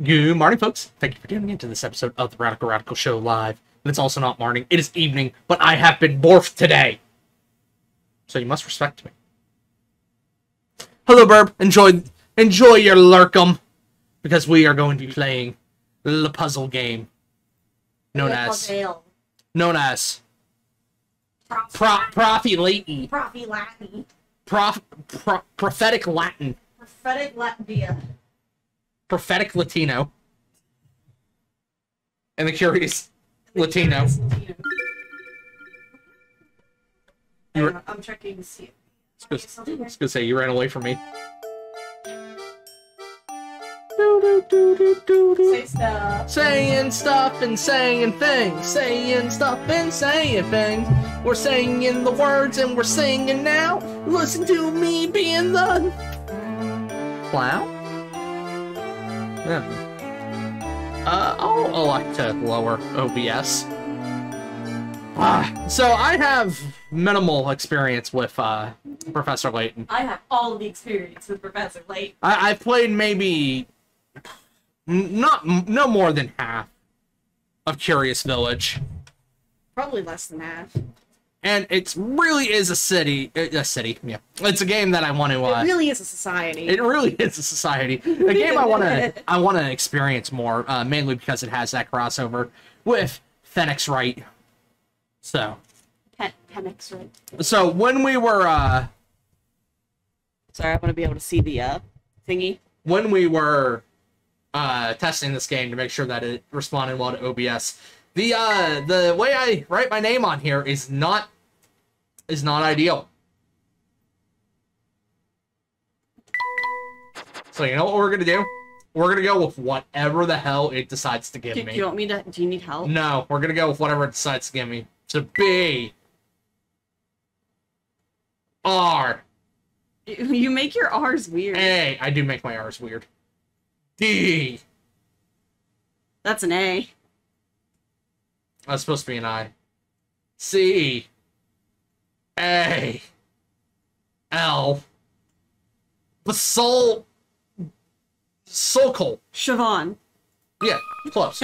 Good morning, folks. Thank you for tuning into this episode of the Radical Radical Show live. But it's also not morning. It is evening, but I have been Borth today. So you must respect me. Hello, Burb. Enjoy your lurkum. Because we are going to be playing the puzzle game. Known as Professor Layton. Prophetic Latin. Prophetic Latvia. Prophetic Latino. And the Curious Latino. I'm checking to see. I was gonna say, you ran away from me. Say stuff. Saying stuff and saying things. Saying stuff and saying things. We're saying the words and we're singing now. Listen to me being the clown. Yeah. I'll elect to lower OBS. So I have minimal experience with Professor Layton. I have all of the experience with Professor Layton. I've played maybe no more than half of Curious Village. Probably less than half. And it really is a city, yeah. It's a game that I want to. It really is a society. It really is a society. A game I want to experience more, mainly because it has that crossover with Phoenix Wright. So. Phoenix Wright. So when we were, sorry, I want to be able to see the thingy. When we were testing this game to make sure that it responded well to OBS, the way I write my name on here is not ideal. So you know what we're gonna do? We're gonna go with whatever the hell it decides to give me. Do you want me to? Do you need help? No, we're gonna go with whatever it decides to give me. So B R. You make your R's weird. A. I do make my R's weird. D. That's an A. That's supposed to be an I. C. A. L. Basol. Sokol. Siobhan. Yeah, close.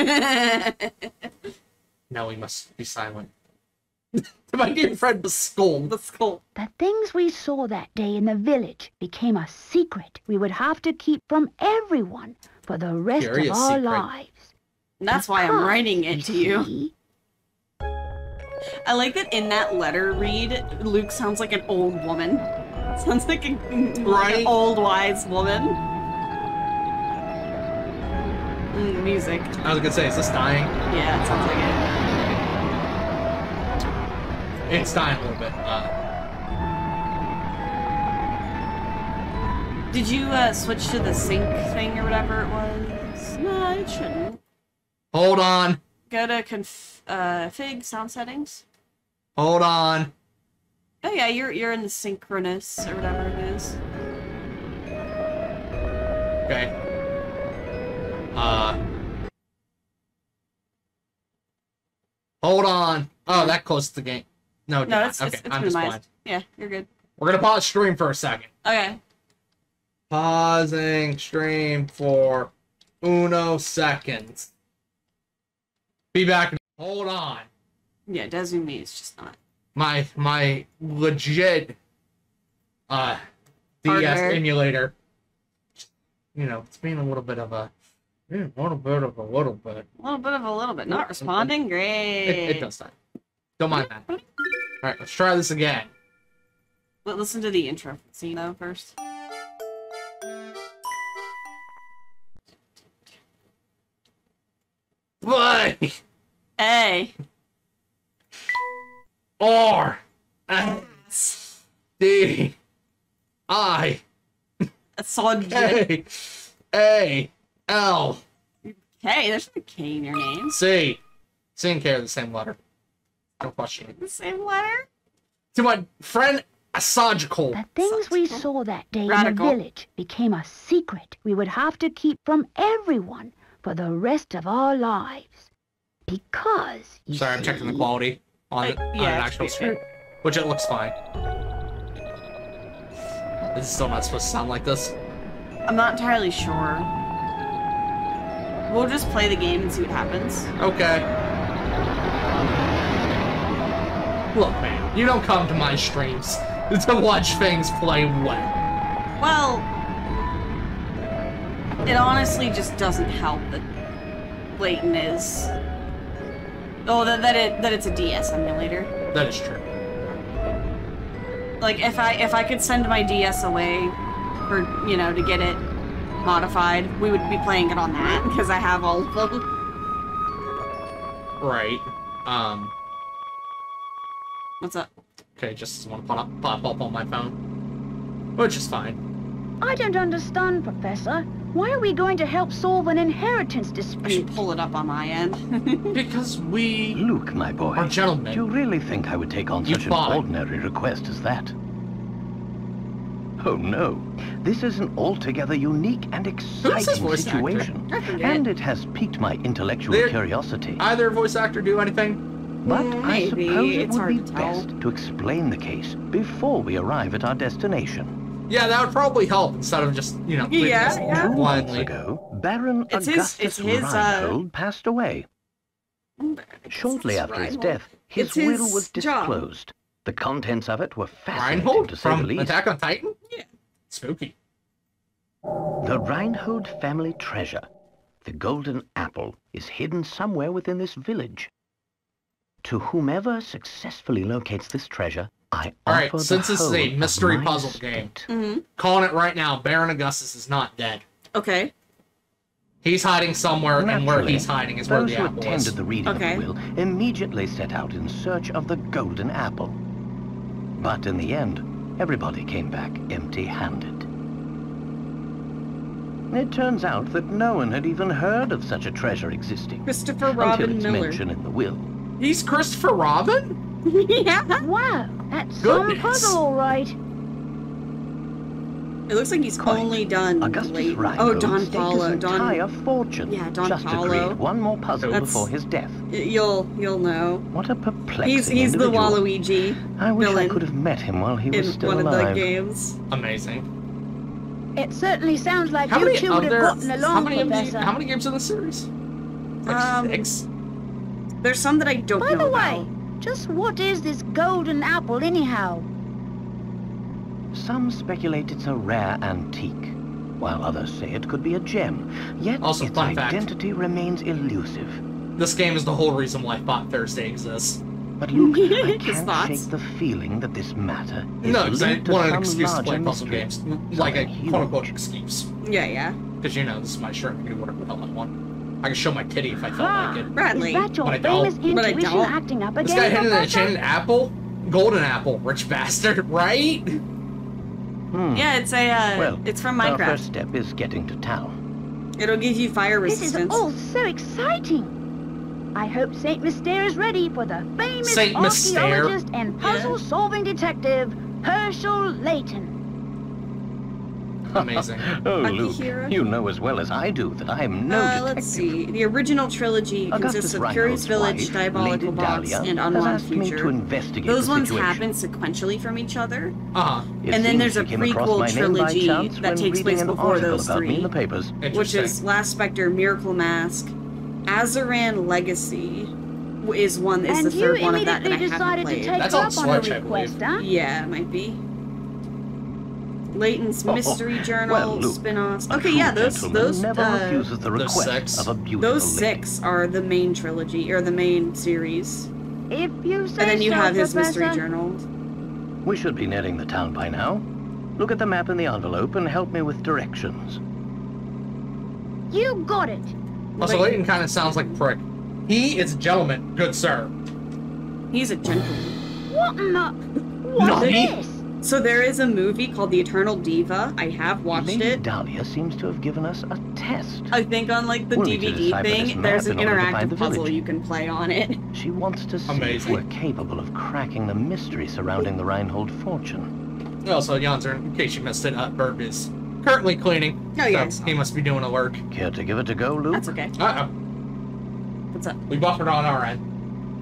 Now we must be silent. To my dear friend Bascol. Bascol. The things we saw that day in the village became a secret we would have to keep from everyone for the rest of our lives. And that's why I'm writing it to you. I like that in that letter read, Luke sounds like an old woman. Sounds like an old wise woman. Music. I was gonna say, is this dying? Yeah, it sounds like it. It's dying a little bit. Did you switch to the sync thing or whatever it was? No, it shouldn't. Hold on. Go to config sound settings. Hold on. Oh yeah, you're in the synchronous or whatever it is. Okay. Hold on. Oh, that closed the game. No, it's okay. it's I'm just blind. Yeah, you're good. We're gonna pause stream for a second. Okay. Pausing stream for uno seconds. Be back. Hold on. Yeah, it doesn't mean it's just not. My legit DS Hardware. emulator. You know, it's being a little bit of a little bit. Not responding? Great. It does that. Don't mind that. Alright, let's try this again. Listen to the intro scene though first. Play! A. R. S. D. I. That's solid K. A. L. Hey, there's no K in your name. C. C and K are the same letter. No question. The same letter? To my friend Asagical. The things we saw that day Radical. in the village became a secret we would have to keep from everyone for the rest of our lives. Because, you Sorry, I'm checking the see, quality on an actual stream. Which it looks fine. This is still not supposed to sound like this. I'm not entirely sure. We'll just play the game and see what happens. Okay. Look, man, you don't come to my streams to watch things play well. Well, it honestly just doesn't help that Layton is... Oh, that it's a DS emulator. That is true. Like, if I could send my DS away for, you know, to get it modified, we would be playing it on that, because I have all of them. Right. What's up? Okay, just want to pop up on my phone. Which is fine. I don't understand, Professor. Why are we going to help solve an inheritance I dispute? should pull it up on my end. Because we Luke, my boy, are gentlemen. do you really think I would take on You such an fought. ordinary request as that? Oh no, this is an altogether unique and exciting voice actor? situation, I forget. and it has piqued my intellectual curiosity. Either voice actor do anything? But I Maybe. suppose it It's would be hard to tell. best to explain the case before we arrive at our destination. Yeah, that would probably help instead of just, you know, leaving Yeah, us yeah. 2 months blindly. ago, Baron It's his- Augustus it's his, Reinhold passed away. Shortly It's after his Reinhold. death, his It's his will was job. disclosed. The contents of it were fascinating, Reinhold to say the from least. Attack on Titan? Yeah. Spooky. The Reinhold family treasure, the golden apple, is hidden somewhere within this village. To whomever successfully locates this treasure, I Alright, offer the since this is a whole of mystery my puzzle estate. Mm-hmm. Calling it right now, Baron Augustus is not dead. Okay. He's hiding somewhere, and where Naturally, he's hiding is where those the who apple attended is. the reading Okay. of the will immediately set out in search of the golden apple. But in the end, everybody came back empty-handed. It turns out that no one had even heard of such a treasure existing Christopher until Robin its Miller. mention in the will. He's Christopher Robin? Yeah. Wow, that's some Goodness. puzzle, all right. It looks like he's Quite. only done Augustus Layton. Oh, Reinhold Don staked Paulo. his entire fortune Yeah, Don just to Paulo. create one more puzzle That's- before his death. You'll know. What a perplexing He's the individual. Waluigi I wish I villain could have met him while he in was still one alive. of the games. Amazing. It certainly sounds like How you many two would have other... gotten along, Professor. How many games in the series? Like 6? There's some that I don't By know the way, about. just what is this golden apple anyhow? Some speculate it's a rare antique, while others say it could be a gem. Yet Also, its fun fact. identity remains elusive. This game is the whole reason why Thought Thursday exists. But Luke, I His can't thoughts? shake the feeling that this matter is No, because I linked to wanted an some excuse to play larger puzzle mystery. games. Like a Something quote-unquote huge. excuse. Yeah. Because, you know, this is my shirt. I can do whatever the hell I want. I can show my titty if I felt like it. Bradley. Is that your But I famous don't. But I intuition don't. acting up This again, guy hit an Professor? enchanted apple? Golden apple, rich bastard, right? Yeah, it's a Well, it's from our Minecraft. first step is getting to town. It'll give you fire This is resistance. all so exciting. I hope Saint Mystere is ready for the famous Saint Mystere. archaeologist and puzzle-solving detective, Herschel Layton. Amazing. Oh, Akihiro? Luke, you know as well as I do that I am no detective. Let's see. The original trilogy consists of Augustus Curious Reinhold's Village, wife, Diabolical Lady Box, Dahlia, and has Unwanted asked me to Future. investigate Those the ones situation. happen sequentially from each other. Uh-huh. It And then seems there's a you came across prequel my name by trilogy chance that when takes reading place an before article those about me in three. the papers. Which Interesting. is Last Spectre, Miracle Mask, Azaran Legacy is the And you third one of that immediately I haven't decided to played. take That's her on up on Switch, a I request, believe. huh? Yeah, it might be. Layton's Mystery Journal, well, Luke, spin-offs. a Okay, true yeah, those gentleman never refuses the those request six. of a beautiful those lady. 6 are the main trilogy or the main series, If you say and then you so, have his Professor. Mystery Journal. We should be nearing the town by now. Look at the map in the envelope and help me with directions. You got it. Also, Layton kind of sounds like a prick. He is a gentleman, good sir. He's a gentleman. What in the... What's Naughty. this? So there is a movie called The Eternal Diva. I have watched Lady it. Dahlia seems to have given us a test. I think on like the We'll need to DVD decipher this thing, map there's an in order to find interactive the puzzle village. you can play on it. She wants to see if Amazing. we're capable of cracking the mystery surrounding the Reinhold fortune. Also, Janzer, in case you missed it, Burb is currently cleaning. Oh, yeah, I So saw he must be doing a work. Care to give it a go, Luke? That's okay. Uh-oh. What's up? We buffered on our end.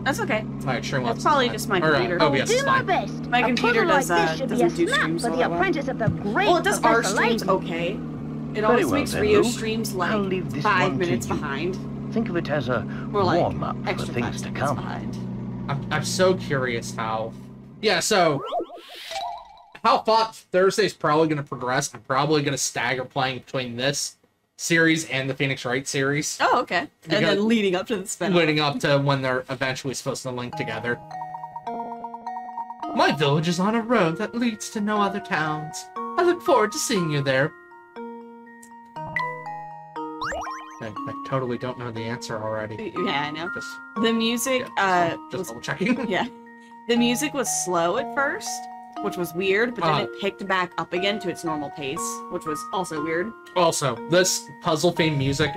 That's okay. My stream That's probably just my computer. I'll OBS do is my fine. best. My A computer puzzle does, like this should be a doesn't do snap streams for all the that well. apprentice of the great Well, it does our Professor streams Layton. okay. It always well, makes then, Rio Luke. streams I'll like leave this 5 one to minutes you. behind. Think of it as a Or like warm-up for extra things 5 to seconds come. behind. I'm so curious how... Yeah, so... How Thought Thursday's probably going to progress. I'm probably going to stagger playing between this series and the Phoenix Wright series. Oh, okay. And then leading up to the spin-off. Leading up to when they're eventually supposed to link together. My village is on a road that leads to no other towns. I look forward to seeing you there. I totally don't know the answer already. Yeah, I know. Just, the music, just double checking. Yeah. The music was slow at first, which was weird, but then it picked back up again to its normal pace, which was also weird. Also, this puzzle theme music,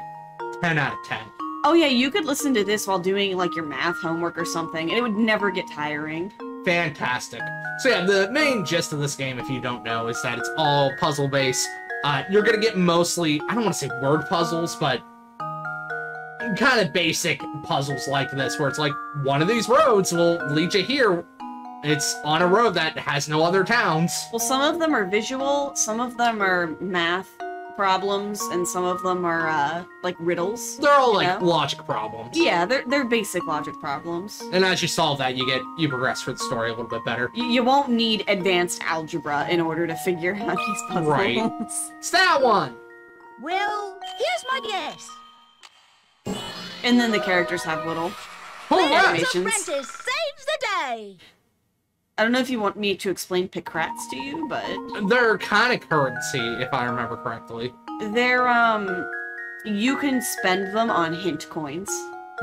10 out of 10. Oh yeah, you could listen to this while doing like your math homework or something, and it would never get tiring. Fantastic. So yeah, the main gist of this game, if you don't know, is that it's all puzzle-based. You're gonna get mostly, I don't want to say word puzzles, but kind of basic puzzles like this, where it's like, one of these roads will lead you here. It's on a road that has no other towns. Well, some of them are visual, some of them are math problems, and some of them are, like, riddles. They're all, like, logic problems. Yeah, they're basic logic problems. And as you solve that, you progress through the story a little bit better. You won't need advanced algebra in order to figure out these puzzles. Right. It's that one! Well, here's my guess. And then the characters have little Animations. animations. Apprentice saves the day. I don't know if you want me to explain Picrats to you, but... They're kind of currency, if I remember correctly. They're, you can spend them on hint coins.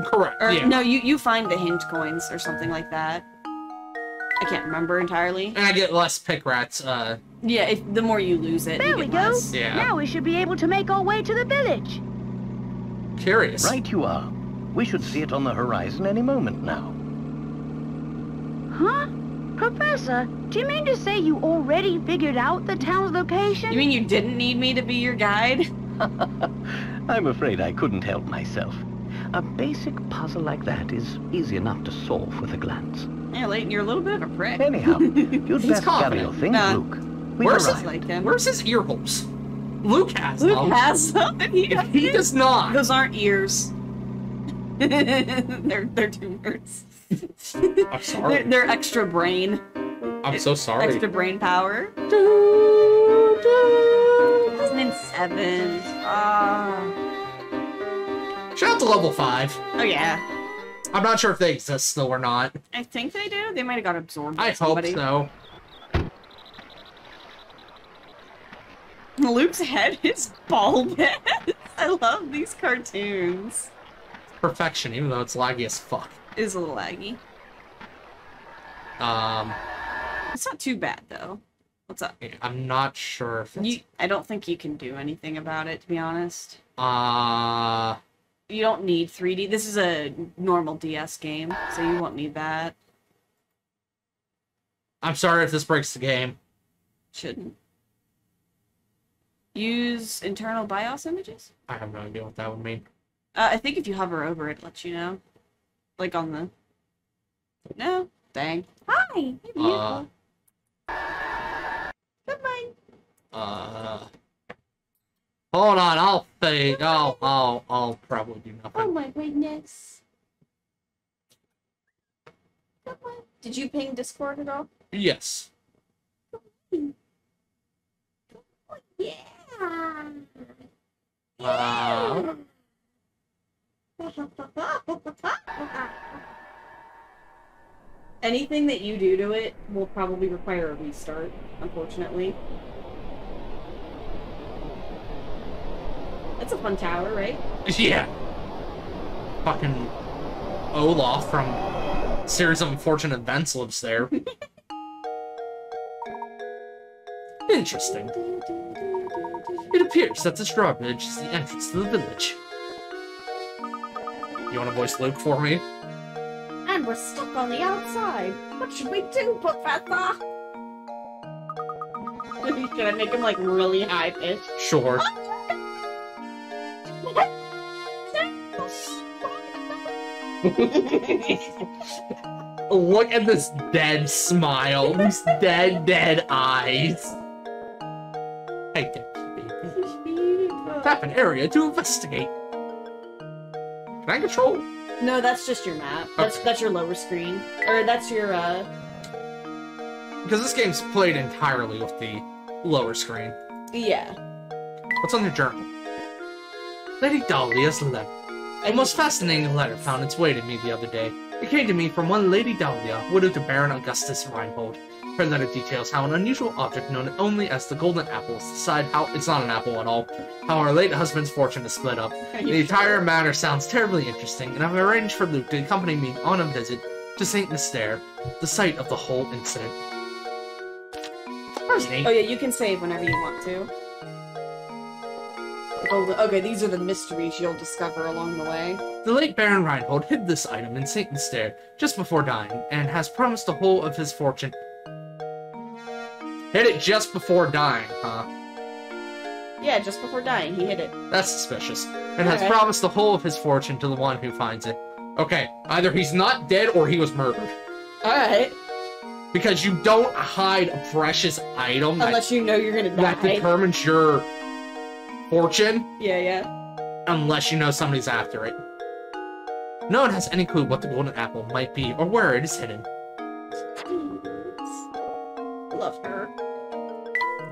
Correct, Or, yeah. no, you find the hint coins or something like that. I can't remember entirely. And I get less pick rats, Yeah, the more you lose it, There you we get go. less. Yeah. Now we should be able to make our way to the village. Curious. Right you are. We should see it on the horizon any moment now. Huh? Professor, do you mean to say you already figured out the town's location? You mean you didn't need me to be your guide? I'm afraid I couldn't help myself. A basic puzzle like that is easy enough to solve with a glance. Yeah, Layton, you're a little bit of a prick. Anyhow, you'd He's best gather your confident. things, Luke. We've Where's arrived. Like him. Where's his ear holes? Luke has Luke them. has some, and he If he doesn't. does not. Those aren't ears. they're tumors. I'm sorry. They're extra brain. I'm so sorry. Extra brain power. 2007. Shout out to level 5. Oh yeah. I'm not sure if they exist still or not. I think they do. They might have got absorbed by I hope somebody. so. Luke's head is bulbous. I love these cartoons. Perfection, even though it's laggy as fuck. It is a little laggy. It's not too bad though. What's up? I'm not sure if it's... I don't think you can do anything about it, to be honest. I'm You don't need 3D. This is a normal DS game, so you won't need that. sorry if this breaks the game. Shouldn't. Use internal BIOS images? I have no idea what that would mean. I think if you hover over it, it lets you know. Like on the... No? Dang. Hi! You're beautiful. Goodbye. Hold on, I'll think. I'll probably do nothing. Oh my goodness. Goodbye. Did you ping Discord at all? Yes. Yeah. Anything that you do to it will probably require a restart, unfortunately. That's a fun tower, right? Yeah. Fucking Olaf from Series of Unfortunate Events lives there. Interesting. It appears that this drawbridge is the entrance to the village. You want to voice Luke for me? And we're stuck on the outside. What should we do, Professor? Should I make him like really high pitched? Sure. Look at this dead smile. These dead eyes. Hey, baby. Tap an area to investigate. Can I control? No, that's just your map. That's your lower screen. Or that's your, Because this game's played entirely with the lower screen. Yeah. What's on your journal? Lady Dahlia's letter. A most fascinating letter found its way to me the other day. It came to me from one Lady Dahlia, widow to Baron Augustus Reinhold. Her letter details how an unusual object known only as the Golden Apple is decide how it's not an apple at all. How her late husband's fortune is split up. The entire matter sounds terribly interesting, and I've arranged for Luke to accompany me on a visit to St. Mystere, the site of the whole incident. Where's Nate? Oh yeah, you can save whenever you want to. Okay, these are the mysteries you'll discover along the way. The late Baron Reinhold hid this item in St. Mystere just before dying, and has promised the whole of his fortune. Hid it just before dying, huh? Yeah, just before dying, he hid it. That's suspicious. And has promised the whole of his fortune to the one who finds it. Okay, either he's not dead or he was murdered. Alright. Because you don't hide a precious item unless you know you're gonna die. That determines your fortune. Yeah. Unless you know somebody's after it. No one has any clue what the golden apple might be or where it is hidden. Love her.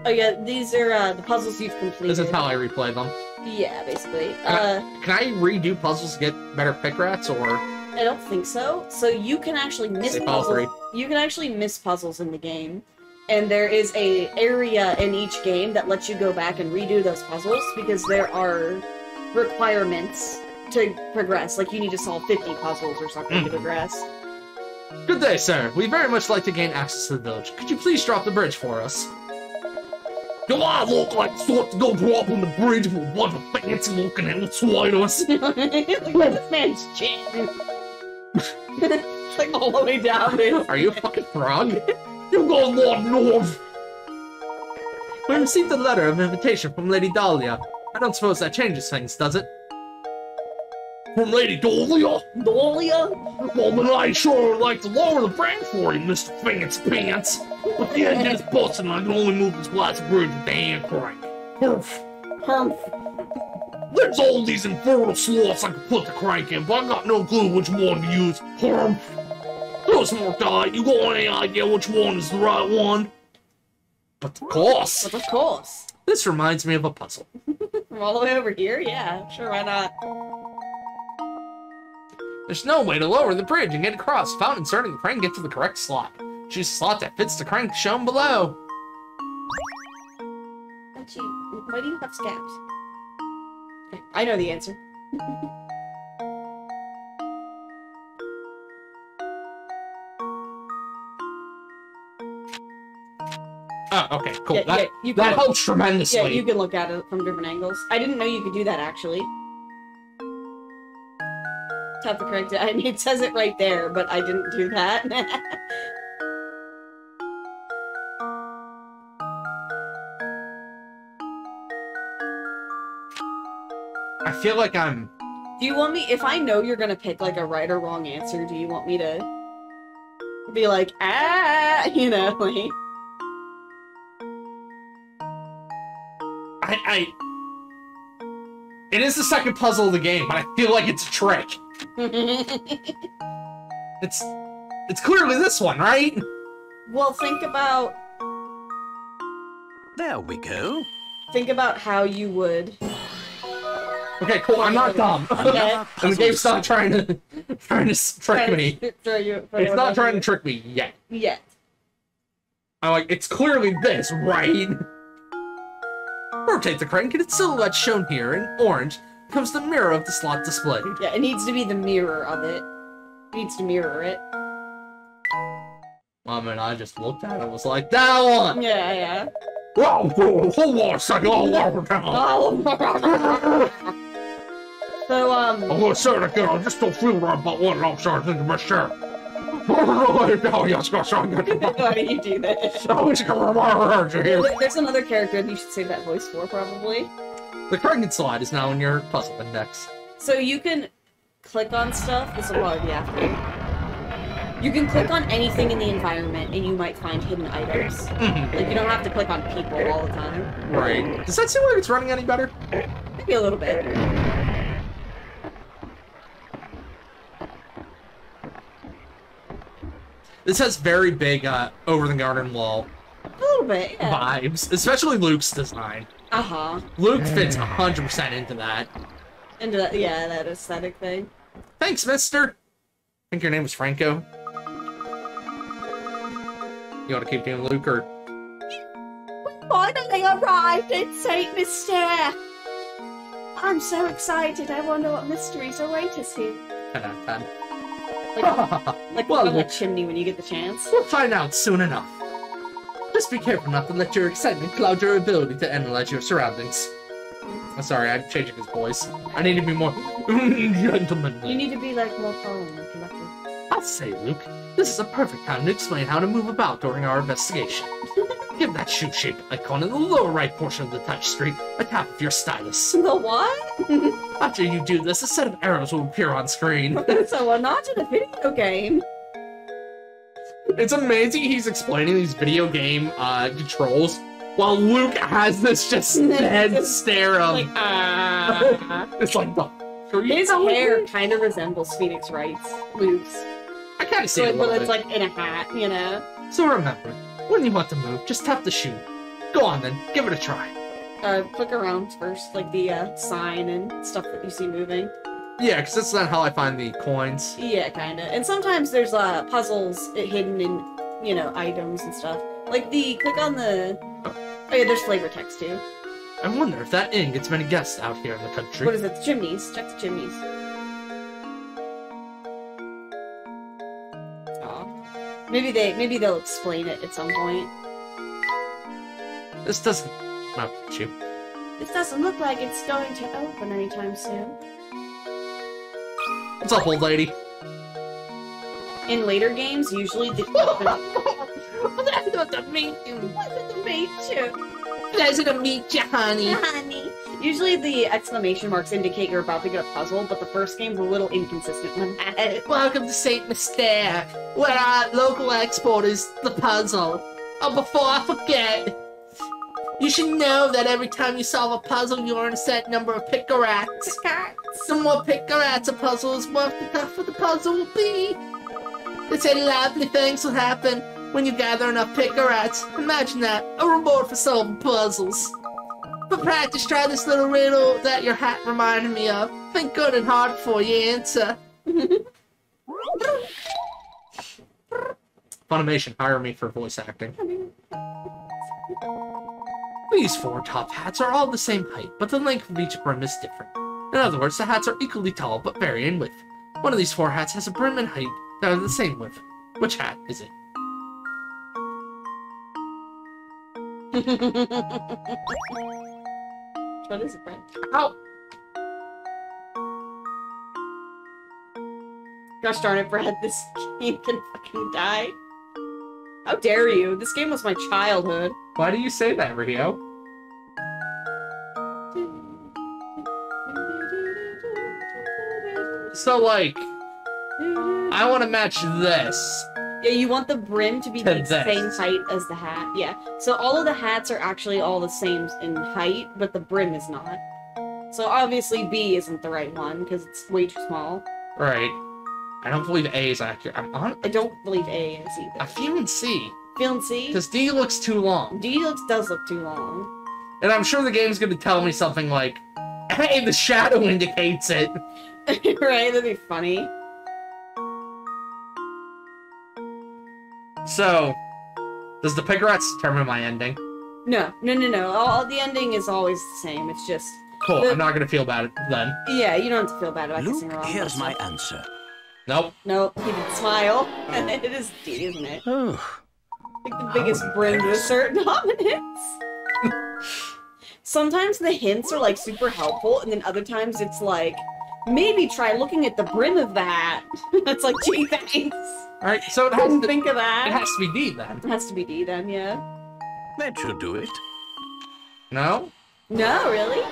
Oh yeah, these are the puzzles you've completed. This is how I replay them. Yeah, basically. Can I redo puzzles to get better pick rats, or? I don't think so. So you can actually miss puzzles. You can actually miss puzzles in the game. And there is a area in each game that lets you go back and redo those puzzles because there are requirements to progress. Like you need to solve 50 puzzles or something to progress. Good day, sir. We'd very much like to gain access to the village. Could you please drop the bridge for us? Do I look like sort to go drop on the bridge with a bunch of fancy looking outsiders? Look at this man's chin. It's like all the way down there. Are you a fucking frog? You go north. We received a letter of invitation from Lady Dahlia. I don't suppose that changes things, does it? From Lady Dahlia? Dahlia? Well, then I sure would like to lower the brand for you, Mr. Fancy Pants. But the engine is busted and I can only move this glass bridge with the hand crank. Humph. There's all these infernal slots I could put the crank in, but I got no clue which one to use. Humph. You smart guy, you got any idea which one is the right one? But of course. But of course. This reminds me of a puzzle. From all the way over here? Yeah, sure, why not? There's no way to lower the bridge and get across without inserting the crank into the correct slot. Choose a slot that fits the crank shown below. Why do you have scabs? I know the answer. Oh, okay, cool. Yeah, that helps tremendously. Yeah, you can look at it from different angles. I didn't know you could do that, actually. Tap the correct... I mean, it says it right there, but I didn't do that. I feel like I'm... Do you want me... If I know you're gonna pick, like, a right or wrong answer, do you want me to... be like, ah, you know, like... It is the second puzzle of the game, but I feel like it's a trick. It's clearly this one, right? Well, think about... There we go. Think about how you would... Okay, cool, I'm not dumb. Okay. And the game's not trying to trick me. It's not trying to trick me yet. Yet. I'm like, it's clearly this, right? Rotate the crank and its silhouette shown here in orange becomes the mirror of the slot displayed. Yeah, it needs to be the mirror of it. It needs to mirror it. I mean, I just looked at it and was like, that one! Yeah, yeah. Oh, hold on a second, I'll lower down. So, I'm gonna say it again, I just don't feel right about what I'm starting to miss sure. Why do you do that? There's another character that you should save that voice for, probably. The crank slide is now in your puzzle index. So you can click on stuff. This will probably be after. You can click on anything in the environment and you might find hidden items. Like, you don't have to click on people all the time. Right. Does that seem like it's running any better? Maybe a little bit. This has very big over the garden wall A little bit, yeah. vibes, especially Luke's design. Uh-huh. Luke fits 100% into that. Into that, yeah, that aesthetic thing. Thanks, mister. I think your name was Franco. You want to keep doing Luke, or... Finally arrived in St. Mystere! I'm so excited, I wonder what mysteries await us here. 10 out of 10. Like Well, on the chimney when you get the chance. We'll find out soon enough. Just be careful not to let your excitement cloud your ability to analyze your surroundings. I'm sorry, I'm changing his voice. I need to be more gentlemanly. You need to be, like, more calm and collected. I'll say, Luke, this is a perfect time to explain how to move about during our investigation. Give that shoe-shaped icon in the lower right portion of the touch screen a tap of your stylus. The what? After you do this, a set of arrows will appear on screen. So we're not in a video game. It's amazing he's explaining these video game controls while Luke has this just dead stare of... Like, It's like, the... His hair kind of resembles Phoenix Wright's, Luke's. I kind of see it a But little it's bit. like in a hat, you know? So remember, when you want to move, just tap the shoe. Go on then, give it a try. Click around first, like the sign and stuff that you see moving. Yeah, because that's not how I find the coins. Yeah, kinda. And sometimes there's puzzles hidden in, you know, items and stuff. Like click on the... Oh yeah, there's flavor text too. I wonder if that inn gets many guests out here in the country. What is it? The chimneys. Check the chimneys. Aw. Maybe they'll explain it at some point. This doesn't... Oh, shoot. This doesn't look like it's going to open anytime soon. What's up, old lady? In later games, usually the Pleasure to meet you. Pleasure to meet you. Pleasure to meet you, honey. Honey. Usually the exclamation marks indicate you're about to get a puzzle, but the first game's a little inconsistent with that. Welcome to St. Mystere, where our local export is the puzzle. Oh, before I forget, you should know that every time you solve a puzzle, you earn a set number of pickerats. The more pickerats a puzzle is worth, the tougher the puzzle will be. They say lovely things will happen when you gather enough pickerats. Imagine that, a reward for solving puzzles. For practice, try this little riddle that your hat reminded me of. Think good and hard before you answer. Funimation, hire me for voice acting. These 4 top hats are all the same height, but the length of each brim is different. In other words, the hats are equally tall, but vary in width. One of these 4 hats has a brim and height that are the same width. Which hat is it? What is it, Brent? Ow! Gosh darn it, Brad, this game can fucking die. How dare you? This game was my childhood. Why do you say that, Rio? So, like, I want to match this. Yeah, you want the brim to be To the this. same height as the hat. Yeah. So all of the hats are actually all the same in height, but the brim is not. So obviously B isn't the right one, because it's way too small. Right. I don't believe A is accurate. I don't believe A is either. I'm feeling C. Feeling C? Because D looks too long. D does look too long. And I'm sure the game's going to tell me something like, hey, the shadow indicates it. Right? That'd be funny. So, does the pickerats determine my ending? No. All the ending is always the same. It's just... Cool, I'm not going to feel bad then. Yeah, you don't have to feel bad about kissing Luke, her off. here's my answer. Nope. Nope, he did smile. It is D, isn't it? Oh, Like the biggest brim to certain dominance. Sometimes the hints are like super helpful, and then other times it's like, maybe try looking at the brim of that. It's like, gee, thanks. Alright, so it I has didn't to, think of that. it has to be D then. It has to be D then, yeah. that should do it. No? No, really?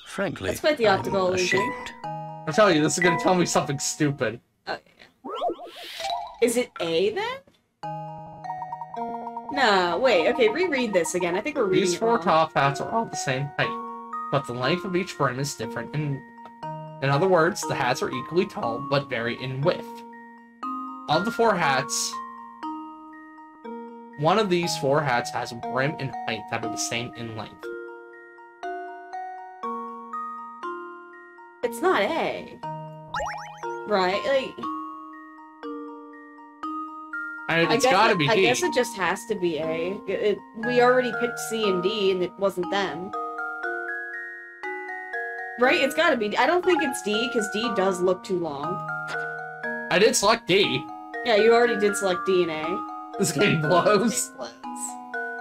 Frankly, That's quite the optical I'm illusion. ashamed. I'll tell you, this is going to tell me something stupid. Oh, yeah. Is it A then? No, wait, okay, reread this again. I think we're reading These it 4 wrong. top hats are all the same height. but the length of each brim is different. In other words, the hats are equally tall, but vary in width. Of the 4 hats, one of these 4 hats has a brim and height that are the same in length. It's not A. Right? Like... It's gotta be D. I guess it just has to be A. We already picked C and D, and it wasn't them. Right? It's gotta be D. I don't think it's D, because D does look too long. I did select D. Yeah, you already did select D and A. This game blows.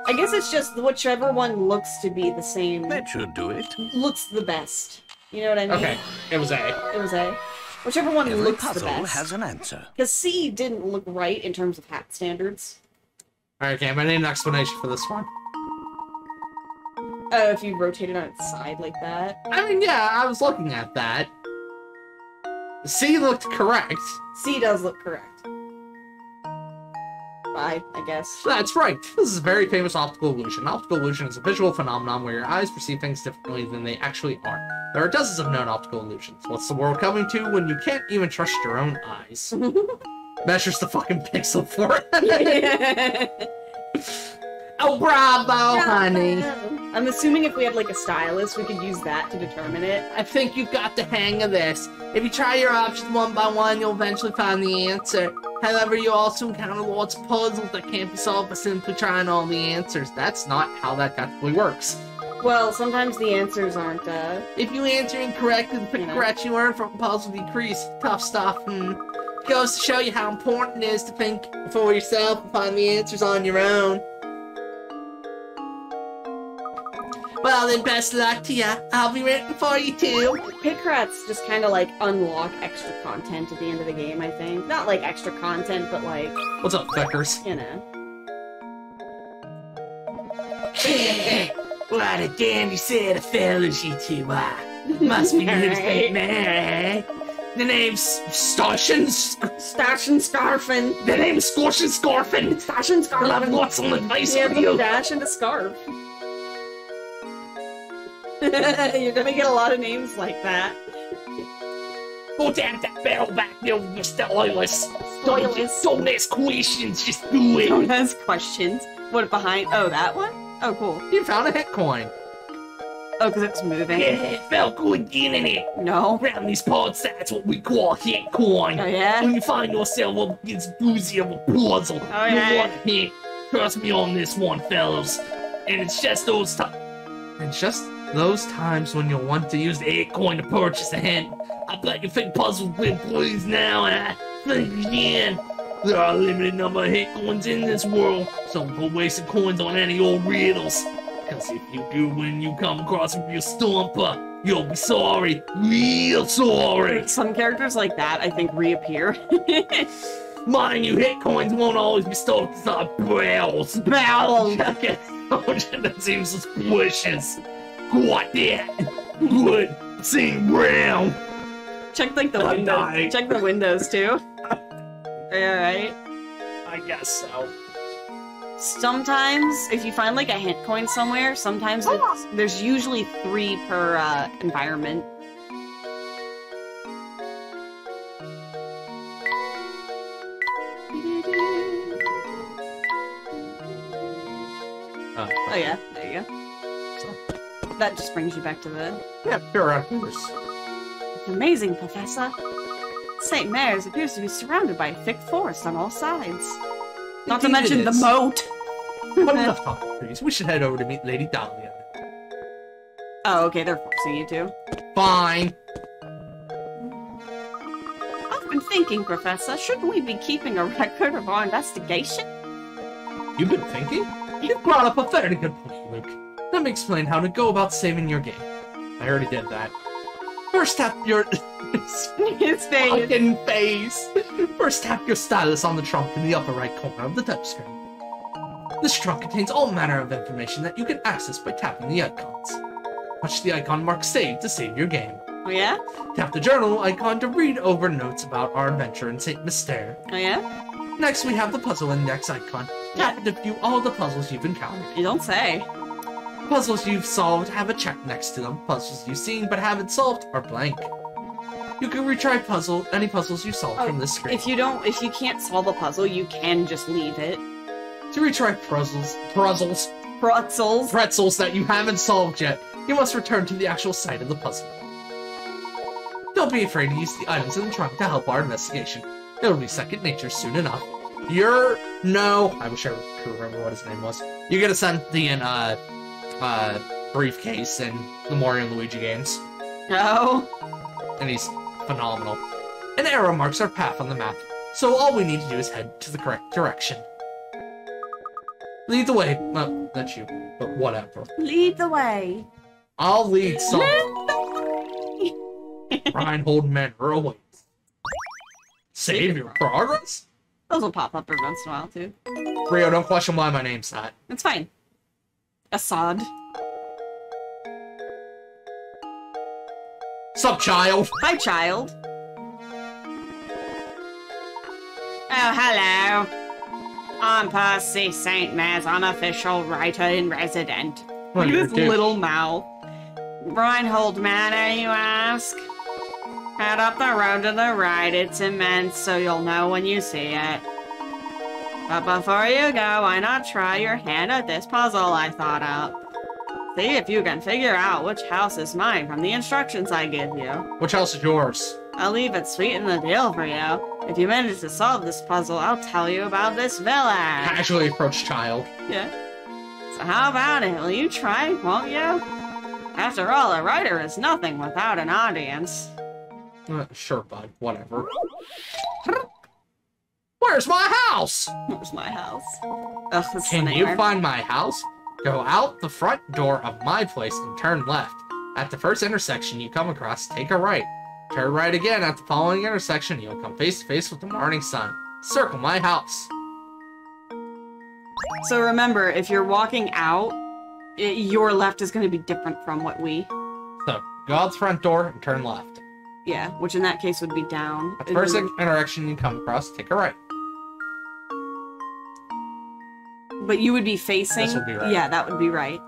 I guess it's just whichever one looks to be the same. That should do it. Looks the best. You know what I mean? Okay, it was A. It was A. Whichever one Every looks the puzzle best. has an answer. Because C didn't look right in terms of hat standards. Alright, Cam, I need an explanation for this one. Oh, if you rotate it on its side like that. I mean, yeah, I was looking at that. C looked correct. C does look correct. I guess. That's right. This is a very famous optical illusion. Optical illusion is a visual phenomenon where your eyes perceive things differently than they actually are. There are dozens of known optical illusions. What's the world coming to when you can't even trust your own eyes? Measures the fucking pixel for it. Oh, bravo, honey. I'm assuming if we had like a stylus, we could use that to determine it. I think you've got the hang of this. If you try your options one by one, you'll eventually find the answer. However, you also encounter lots of puzzles that can't be solved by simply trying all the answers. That's not how that actually works. Well, sometimes the answers aren't, If you answer incorrectly, the progress you earn from the puzzle decrease. Tough stuff. Goes to show you how important it is to think for yourself and find the answers on your own. Well then, best luck to ya. I'll be waiting for you too. Pit rats just kind of like unlock extra content at the end of the game, I think. Not like extra content, but like... What's up, fuckers? You know. What a dandy set of fellas you two are. Must be good St. Mary. The name's Starshin Scarfin. The name's Scorshin Scarfin. Starshin Scarfin. I'll have lots of advice Yeah, for you. dash and a scarf. You're gonna get a lot of names like that. Go down that barrel back there with your stylus. Stylus. Don't ask questions, just do it. Don't ask questions. What, behind? Oh, that one? Oh, cool. You found a hit coin. Oh, because it's moving. Yeah, it felt good getting it. No. Around these parts, that's what we call hit coin. Oh, yeah? When you find yourself up against boozy of a puzzle, Oh, you yeah? want a hit. Trust me on this one, fellas. And it's just those times. It's just those times when you'll want to use the hit coin to purchase a hint. I bet you think puzzles will please now, and I think again. There are a limited number of hit coins in this world, so don't go wasting coins on any old riddles. Cause if you do, when you come across with your stomper, you'll be sorry. Real sorry. Some characters like that, I think, reappear. Mind you, hit coins won't always be stored inside barrels. Barrels! That seems suspicious. Got that? Good. Sing round. Check like the Good windows. night. Check the windows too. Are you alright? I guess so. Sometimes, if you find like a hint coin somewhere, sometimes there's usually 3 per environment. Oh yeah, there you go. That just brings you back to the... Yeah, sure, of course. It's amazing, Professor. St. Mary's appears to be surrounded by a thick forest on all sides. Not to Indeed mention it the is. moat. But enough talking, please. We should head over to meet Lady Dahlia. Oh, okay, they're forcing you to. Fine. I've been thinking, Professor, shouldn't we be keeping a record of our investigation? You've been thinking? You've brought up a very good point, Luke. Let me explain how to go about saving your game. I already did that. First tap your... His face. fucking face. First tap your stylus on the trunk in the upper right corner of the touchscreen. This trunk contains all manner of information that you can access by tapping the icons. Touch the icon marked Save to save your game. Oh yeah? Tap the journal icon to read over notes about our adventure in St. Mystere. Oh yeah? Next, we have the puzzle index icon. Tap it to view all the puzzles you've encountered. You don't say. Puzzles you've solved have a check next to them. Puzzles you've seen but haven't solved are blank. You can retry any puzzles you solved from this screen. If you can't solve a puzzle, you can just leave it. To retry pretzels that you haven't solved yet, you must return to the actual site of the puzzle. Don't be afraid to use the items in the trunk to help our investigation. It'll be second nature soon enough. I wish I could remember what his name was. You're gonna send the briefcase in the Mario and Luigi games. No. And he's phenomenal. An arrow marks our path on the map, so all we need to do is head to the correct direction. Lead the way. Well, that's you, but whatever. Lead the way. I'll lead some. Reinhold Manor awaits. Save your progress? Those will pop up every once in a while, too. Rio, don't question why my name's that. It's fine. Assad. Sup, child? Hi, child. Oh, hello. I'm Percy St. Mare's unofficial writer-in-resident. Look at his little mouth. Reinhold Manor, you ask? Head up the road to the right. It's immense, so you'll know when you see it. But before you go, why not try your hand at this puzzle I thought up? See if you can figure out which house is mine from the instructions I give you. Which house is yours? I'll leave it sweeten the deal for you. If you manage to solve this puzzle, I'll tell you about this village. Casually approach child. Yeah. So how about it? Will you try, won't you? After all, a writer is nothing without an audience. Sure, bud. Whatever. Where's my house? Where's my house? Ugh, this Can you find my house? Go out the front door of my place and turn left. At the first intersection you come across, take a right. Turn right again at the following intersection. You'll come face to face with the morning sun. Circle my house. So remember, if you're walking out, your left is going to be different from what we... So, go out the front door and turn left. Yeah, which in that case would be down. At the first intersection you come across, take a right. But you would be facing... This would be right. Yeah, that would be right.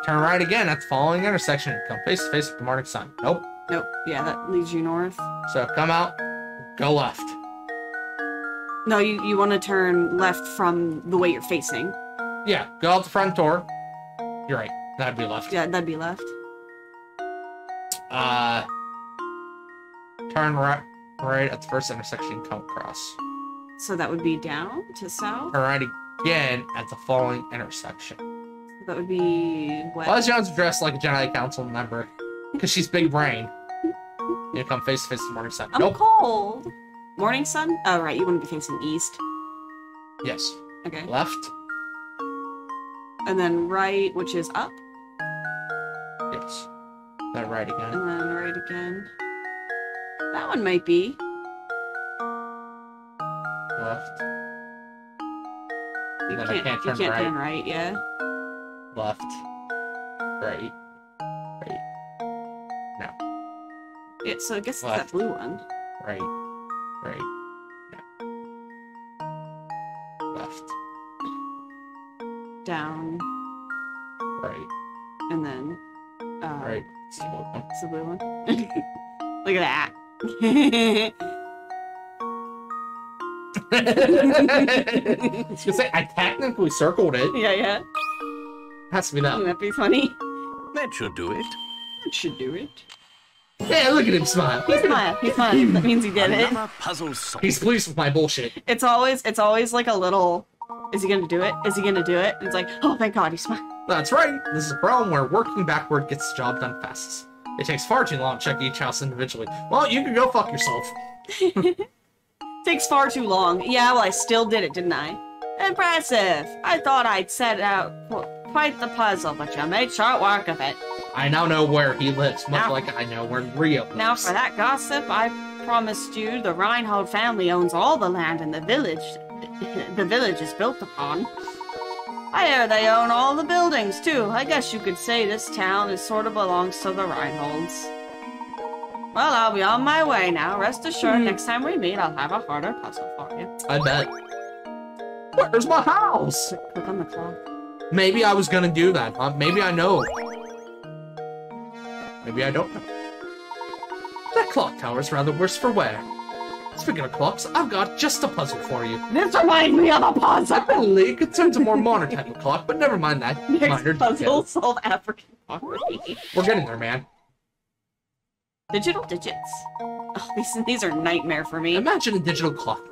Turn right again at the following intersection. Come face to face with the morning sun. Nope. Nope. Yeah, that leads you north. So come out, go left. No, you want to turn left from the way you're facing. Yeah, go out the front door. You're right. That'd be left. Yeah, that'd be left. Turn right at the first intersection you come across. So that would be down to south? Turn right again at the following intersection. So that would be west. Why is Jones dressed like a Jedi Council member? Because she's big brain. You come face to face with the morning sun. I'm cold. Morning sun? Oh, right. You want to be facing east. Yes. Okay. Left. And then right, which is up. Yes. Then right again. And then right again. That one might be. Left. You Then can't turn right, yeah. Left. Right. Right. No. Yeah, so I guess it's Left. that blue one. Right. Right. No. Left. Down. Right. And then... Right. It's the blue one. It's the blue one. Look at that. I was gonna say, I technically circled it. Yeah. Has to be that. Wouldn't that be funny? That should do it. That should do it. Yeah, look at him smile. He smiled. He smiled. That means he did it. Another puzzle solved. He's pleased with my bullshit. It's always like a little... Is he gonna do it? Is he gonna do it? And it's like, oh, thank God, he smiled. That's right. This is a problem where working backward gets the job done fastest. It takes far too long to check each house individually. Well, you can go fuck yourself. Takes far too long. Yeah, well, I still did it, didn't I? Impressive. I thought I'd set out quite the puzzle, but you made short work of it. I now know where he lives, much like I know where Rio lives. Now, for that gossip, I promised you the Reinhold family owns all the land in the village is built upon. I hear they own all the buildings, too. I guess you could say this town sort of belongs to the Reinholds. Well, I'll be on my way now. Rest assured, next time we meet, I'll have a harder puzzle for you. I bet. Where's my house? Click on the clock. Maybe I was gonna do that. Maybe I know. Maybe I don't know. That clock tower is rather worse for wear. Speaking of clocks, I've got just a puzzle for you. This reminds me of a puzzle! Admittedly, it concerns a more modern type of clock, but never mind that minor puzzle, detail. solve African poverty. We're getting there, man. Digital digits. Oh, these are a nightmare for me. Imagine a digital clock,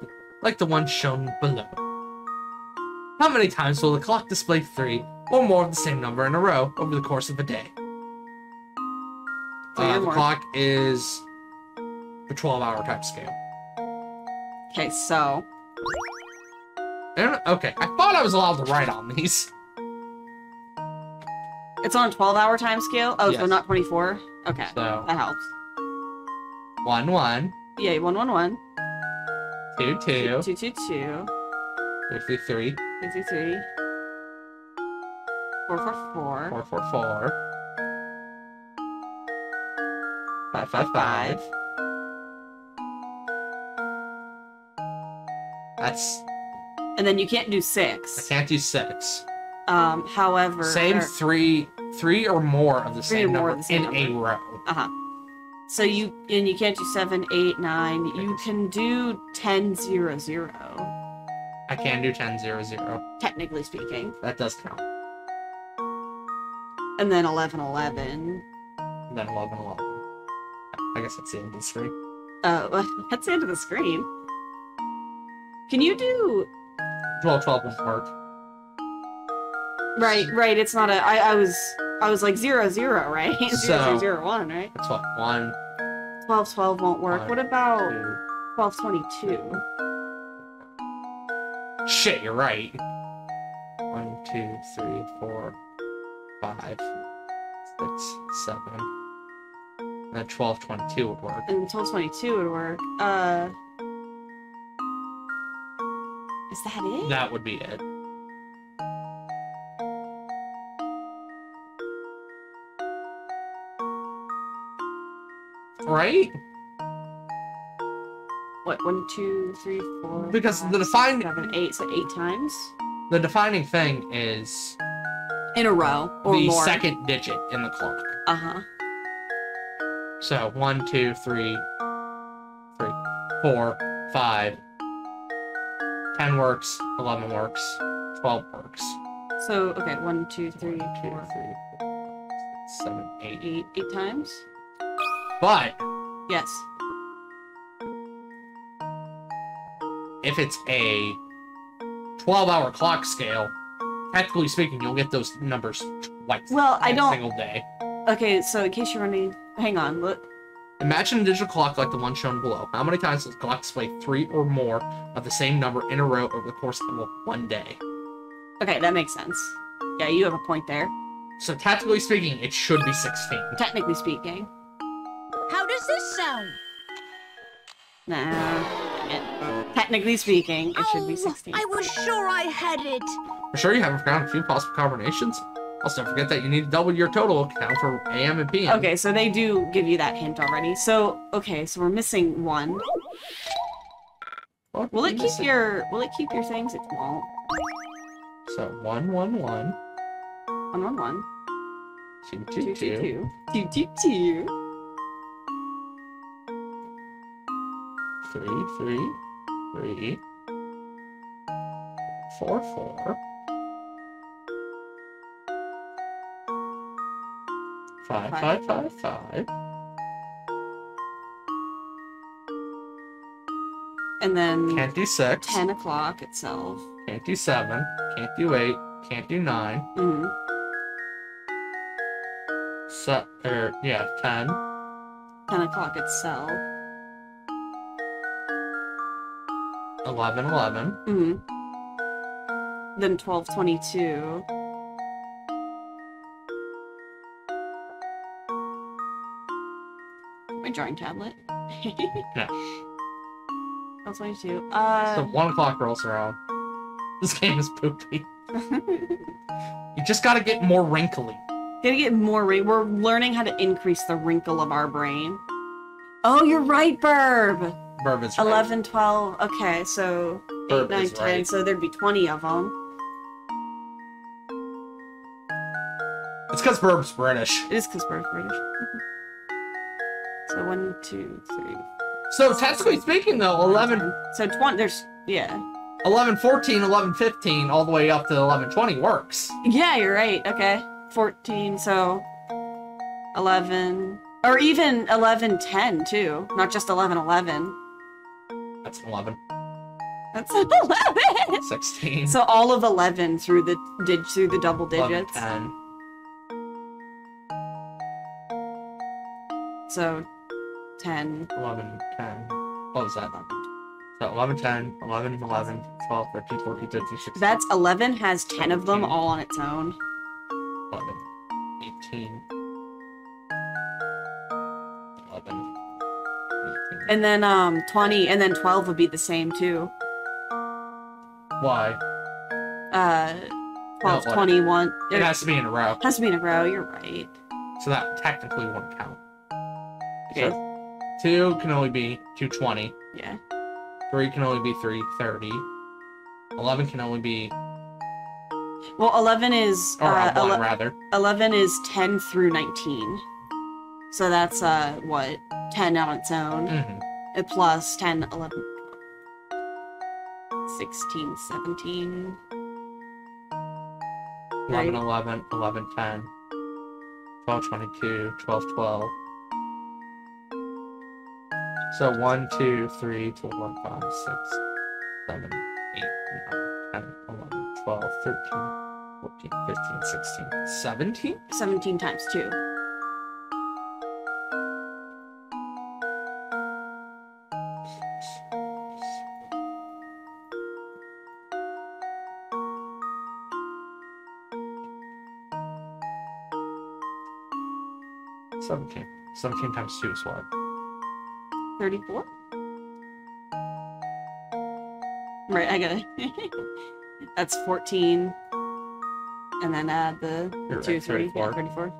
like the one shown below. How many times will the clock display 3 or more of the same number in a row over the course of a day? The clock is the 12-hour type scale. Okay, so... Okay, I thought I was allowed to write on these. It's on a 12-hour time scale? Oh, yes. So not 24? Okay, so, that helps. 1, 1. Yeah, 1, 1, 1. 2, 2. 2, 2, 2. 3, 3, 3. 3, 3, 3. 4, 4, 4. 4, 4, 4. 5, 5, 5. That's... And then you can't do 6. I can't do 6. However... Same 3 or more of the same number in a row. Uh-huh. So you can't do 7, 8, 9. You can do 10, 0, 0. I can do 10, 0, 0. Technically speaking. That does count. And then 11, 11. And then 11, 11. I guess that's the end of the screen. Oh, that's the end of the screen. Can you do... 12, 12 won't work. Right, it's not a... I was like 0, 0, right? 0, 0, 0, 1, right? That's what? 1... 12, 12 won't work. 1, what about 2, 12, 22? Shit, you're right. 1, 2, 3, 4, 5, 6, 7. And then 12, 22 would work. And 12, 22 would work. Is that it? That would be it. Right? What, 1, 2, 3, 4, Because 5, the defining... 7, 8, so 8 times? The defining thing is... In a row, or the more. second digit in the clock. Uh-huh. So, 1, 2, 3, 4, 5. 10 works, 11 works, 12 works. So, okay, 1, 2, 3, 1, 2, 4, 3, 4, 6, 7, 8. 8 times? But, Yes. if it's a 12-hour clock scale, technically speaking, you'll get those numbers twice Well, I in don't... a single day. Okay, so in case you're running... Hang on, look. Imagine a digital clock like the one shown below. How many times does the clock display 3 or more of the same number in a row over the course of one day? Okay, that makes sense. Yeah, you have a point there. So technically speaking, it should be 16. Technically speaking. How does this sound? Nah. Technically speaking, it should be 16. I was sure I had it. For sure you haven't found a few possible combinations. Also, don't forget that you need to double your total count for AM and PM. Okay, so they do give you that hint already. So, okay, so we're missing 1. Will it keep your things? It won't. So 1, 1, 1. 1, 1, 1. 2, 2, 2, 2. 2, 2, 2. 3, 3, 3. 4, 4. 5, 5, 5, 5. And then Can't do 6. 10 o'clock itself. Can't do 7. Can't do 8. Can't do 9. Mm-hmm. 10. 10 o'clock itself. 11, 11. Mm-hmm. Then 12:22. My drawing tablet. No. 12:22. So 1 o'clock rolls around. This game is poopy. You just gotta get more wrinkly. Gotta get more We're learning how to increase the wrinkle of our brain. Oh, you're right, Burb! Burb is right. 11, 12. Okay, so 8, Burb 9, is 10. right. So there'd be 20 of them. It's because Burb's British. It is because Burb's British. So 1, 2, 3. So technically speaking, though, 11. So 20. There's 11, 14, 11, 15, all the way up to 11, 20 works. Yeah, you're right. Okay. 14. So 11, or even 11, 10 too. Not just 11, 11. That's an 11. That's 11. 16. So all of 11 through the double digits. 11, 10. So 10. 11, 10. What was that? 11. So 11, 10, 11, 11, 12, 13, 14, 15, 16. That's 11 has 10 of them all on its own. 11, 18. 11, 18. And then 20 and then 12 would be the same too. Why? 12, No, 21. It has to be in a row. Has to be in a row, you're right. So that technically won't count. Okay. So 2 can only be 220. Yeah. 3 can only be 330. 11 can only be... Well, 11 is... Or 1, rather. 11 is 10 through 19. So that's, what? 10 on its own. Mm-hmm. Plus 10, 11, 16, 17. 11, Right. 11, 11, 10. 12, 22, 12, 12. So 1, 2, 3, 4, 5, 6, 7, 8, 9, 10, 11, 12, 13, 14, 15, 16, 17? 17 times 2. Seventeen. 17 times 2 is what? 34? Right, I got it. That's 14. And then add the You're 2, right, 3, 34. 34.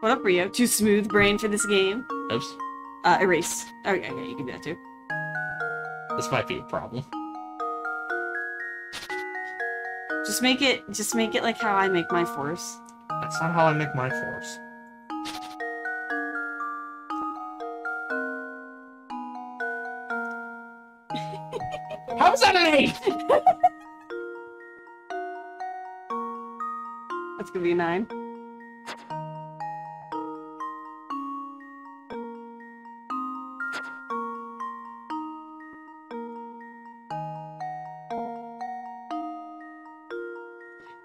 What up, Rio? Too smooth brain for this game? Oops. Erase. Okay, you can do that too. This might be a problem. Just make it like how I make my force. That's not how I make my force. How is that an 8? That's gonna be a 9.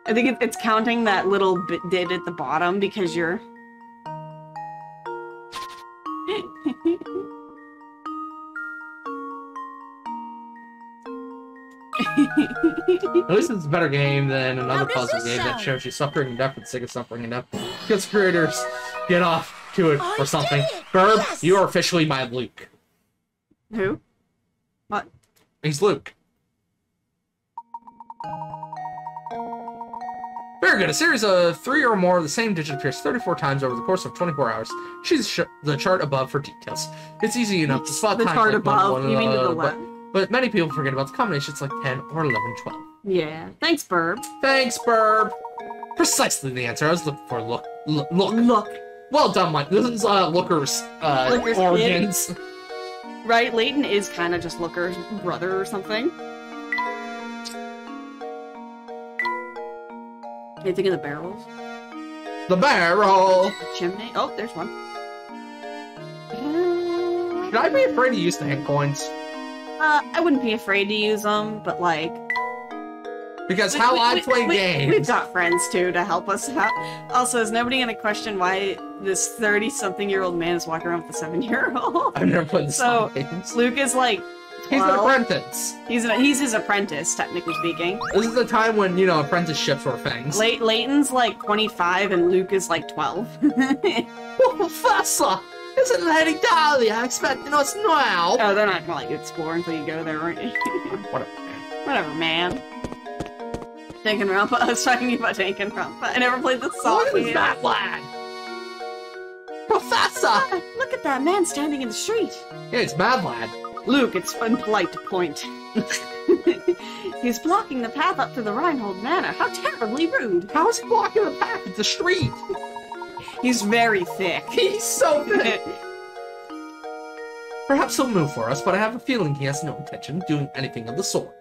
I think it's counting that little bit at the bottom because you're... At least it's a better game than another How does puzzle this game that sound? shows you suffering and death for the sake of suffering and death. Because creators get off to it I or something. did it! Burb, Yes! you are officially my Luke. Who? What? He's Luke. Very good. A series of 3 or more of the same digit appears 34 times over the course of 24 hours. Choose the chart above for details. It's easy enough to spot The times chart like above? You mean to the but, left? but many people forget about the combinations like 10 or 11, 12. Yeah. Thanks, Burb. Thanks, Burb. Precisely the answer. I was looking for look. Look. Well done, Mike. This is Looker's Looker's origins. Right? Layton is kind of just Looker's brother or something. Anything in the barrels? The barrel. Chimney? Oh, there's one. Should I be afraid to use the hit coins? I wouldn't be afraid to use them, but like... Because how I play games. We've got friends, too, to help us out. Also, is nobody gonna question why this 30-something-year-old man is walking around with a 7-year-old? I've never played the So, games. Luke is like 12. He's an apprentice. He's his apprentice, technically speaking. This is the time when, you know, apprenticeships were things. Layton's like 25 and Luke is like 12. Oh, Professor! Isn't Lady Dahlia expecting us now? Oh, they're not gonna like explore until you go there, aren't you? Whatever. Whatever, man. Danganronpa. I was talking about Danganronpa. I never played the song. What is that lad? Professor! Look at that man standing in the street. Yeah, it's Mad Lad. Luke, it's impolite to point. He's blocking the path up to the Reinhold Manor. How terribly rude. How is he blocking the path? It's the street. He's very thick. He's so thick. Perhaps he'll move for us, but I have a feeling he has no intention of doing anything of the sort.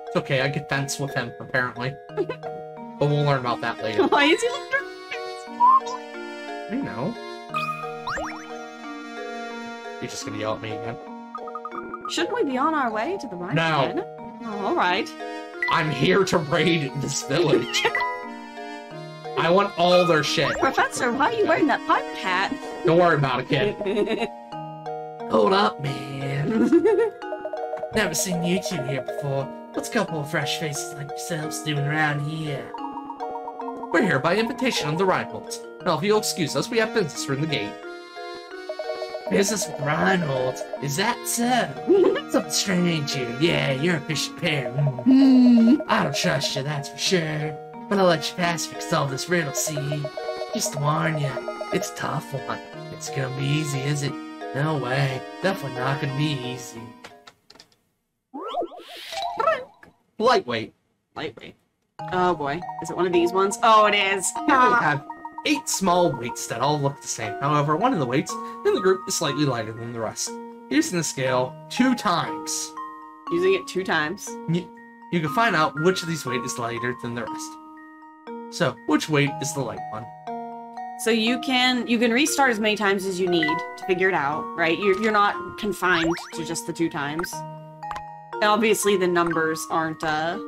It's okay, I get fence with him, apparently. But we'll learn about that later. Why is he looking? I know. You're just gonna yell at me again. Shouldn't we be on our way to the Reinhold No. Manor? Oh, alright. I'm here to raid this village. I want all their shit. Professor, why are you wearing that pirate hat? Don't worry about it, kid. Hold up, man. Never seen you two here before. What's a couple of fresh faces like yourselves doing around here? We're here by invitation of the Reinholds. Now, if you'll excuse us, we have business from the gate. Business with the Reinholds? Is that so? Something strange here. Yeah, you're a fishy pair. I don't trust you, that's for sure. But I'll let you pass if you can solve this riddle, see? Just to warn you, it's a tough one. It's gonna be easy, is it? No way. Definitely not gonna be easy. Lightweight. Lightweight. Oh boy. Is it one of these ones? Oh, it is. We have 8 small weights that all look the same. However, one of the weights in the group is slightly lighter than the rest. Using the scale 2 times. Using it 2 times. You can find out which of these weight is lighter than the rest. So, which weight is the light one? So you can restart as many times as you need to figure it out, right? You're not confined to just the 2 times. And obviously the numbers aren't, and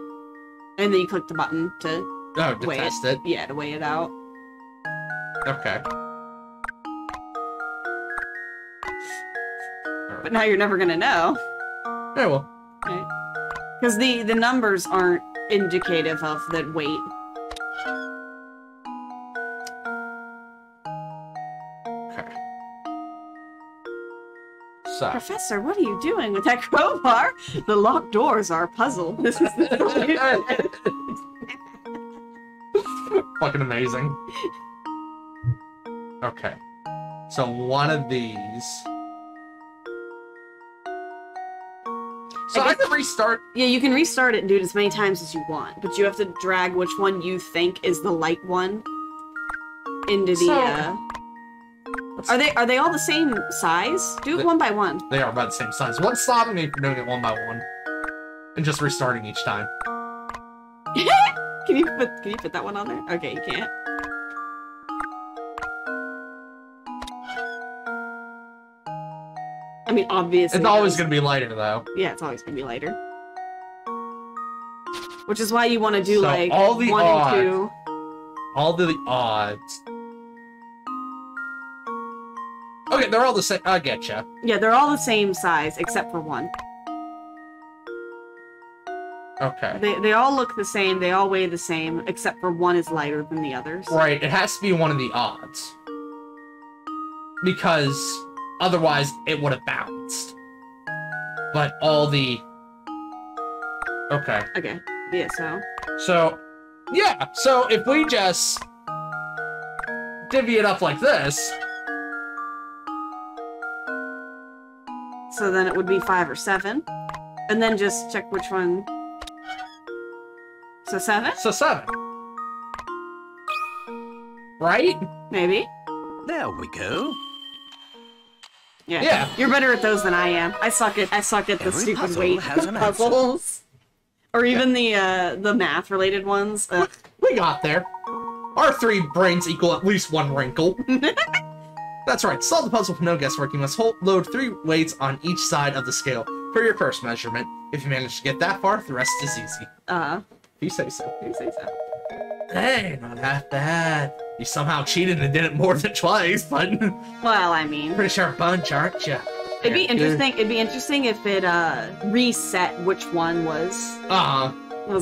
then you click the button to to test it. Yeah, to weigh it out. Okay. But now you're never gonna know. Yeah, well. Right? Because the numbers aren't indicative of the weight. Okay. So. Professor, what are you doing with that crowbar? The locked doors are a puzzle. This is fucking amazing. Okay. So one of these. So I can restart. Yeah, you can restart it and do it as many times as you want, but you have to drag which one you think is the light one into the. Are they all the same size? Do it one by one. They are about the same size. What's stopping me from doing it one by one and just restarting each time? Can you put that one on there? Okay, you can't. I mean, obviously. It's always going to be lighter, though. Yeah, it's always going to be lighter. Which is why you want to do, so like, all the 1 odds, and 2. All the odds. Okay, they're all the same. I getcha. Yeah, they're all the same size, except for 1. Okay. They all look the same, they all weigh the same, except for 1 is lighter than the others. Right, it has to be one of the odds. Because otherwise it would have bounced. But all the... Okay. Okay, yeah, so... So, yeah, so if we just divvy it up like this... So then it would be 5 or 7. And then just check which one... So 7? So 7. Right? Maybe. There we go. Yeah. You're better at those than I am. I suck at the Every stupid puzzle weight has an puzzles. Or even the math related ones. We got there. Our 3 brains equal at least 1 wrinkle. That's right. To solve the puzzle with no guesswork, you must load 3 weights on each side of the scale for your first measurement. If you manage to get that far, the rest is easy. If you say so. You say so. Hey, not half bad. You somehow cheated and did it more than twice, but... Well, I mean... Pretty sharp bunch, aren't you? It'd be interesting if it reset which one was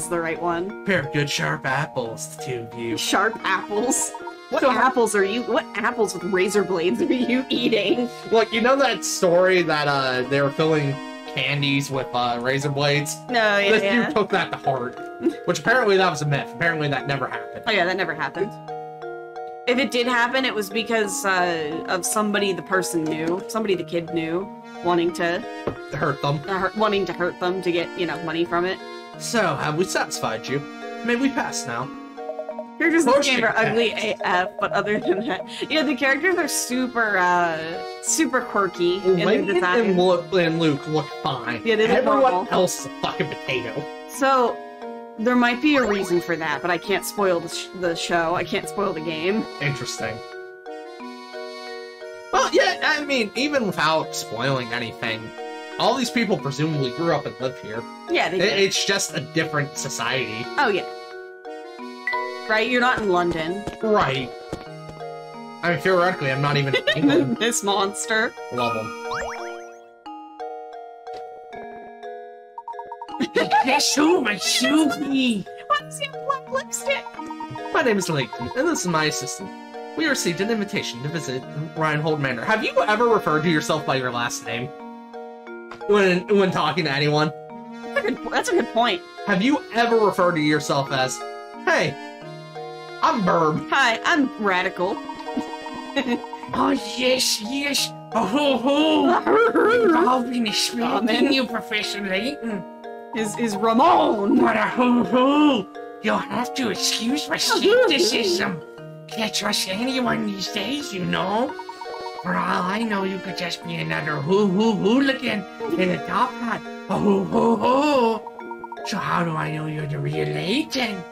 the right one. Pair of good sharp apples, the 2 of you. Sharp apples? What apples with razor blades are you eating? Look, you know that story that they were filling candies with razor blades? No, yeah, This dude took that to heart. Which apparently that was a myth. Apparently that never happened. Oh yeah, that never happened. If it did happen, it was because of somebody the kid knew, wanting to hurt them. Wanting to hurt them to get, money from it. So, have we satisfied you? May we pass now? Characters in this game are ugly AF, but other than that, yeah, the characters are super quirky in their design. And Luke look fine. Yeah, they look Everyone normal. else is a fucking potato. So, there might be a reason for that, but I can't spoil the show. I can't spoil the game. Interesting. Well, yeah, I mean, even without spoiling anything, all these people presumably grew up and live here. Yeah, they did. It's just a different society. Oh, yeah. Right? You're not in London. Right. I mean, theoretically, I'm not even in England. This monster. Love them. Guess who, my Snoopy? Why does he have black lipstick? My name is Layton, and this is my assistant. We received an invitation to visit Reinhold Manor. Have you ever referred to yourself by your last name? When talking to anyone? That's a good point. Have you ever referred to yourself as, hey, I'm Burb. Hi, I'm Radical. Oh, yes. Oh, ho, ho. Involving the speaking you, Professor Layton. Is Ramen. What a hoo-hoo! You'll have to excuse my skepticism. Can't trust anyone these days, you know. For all I know, you could just be another hoo-hoo hooligan in a top hat. A hoo-hoo-hoo! So how do I know you're the real Layton?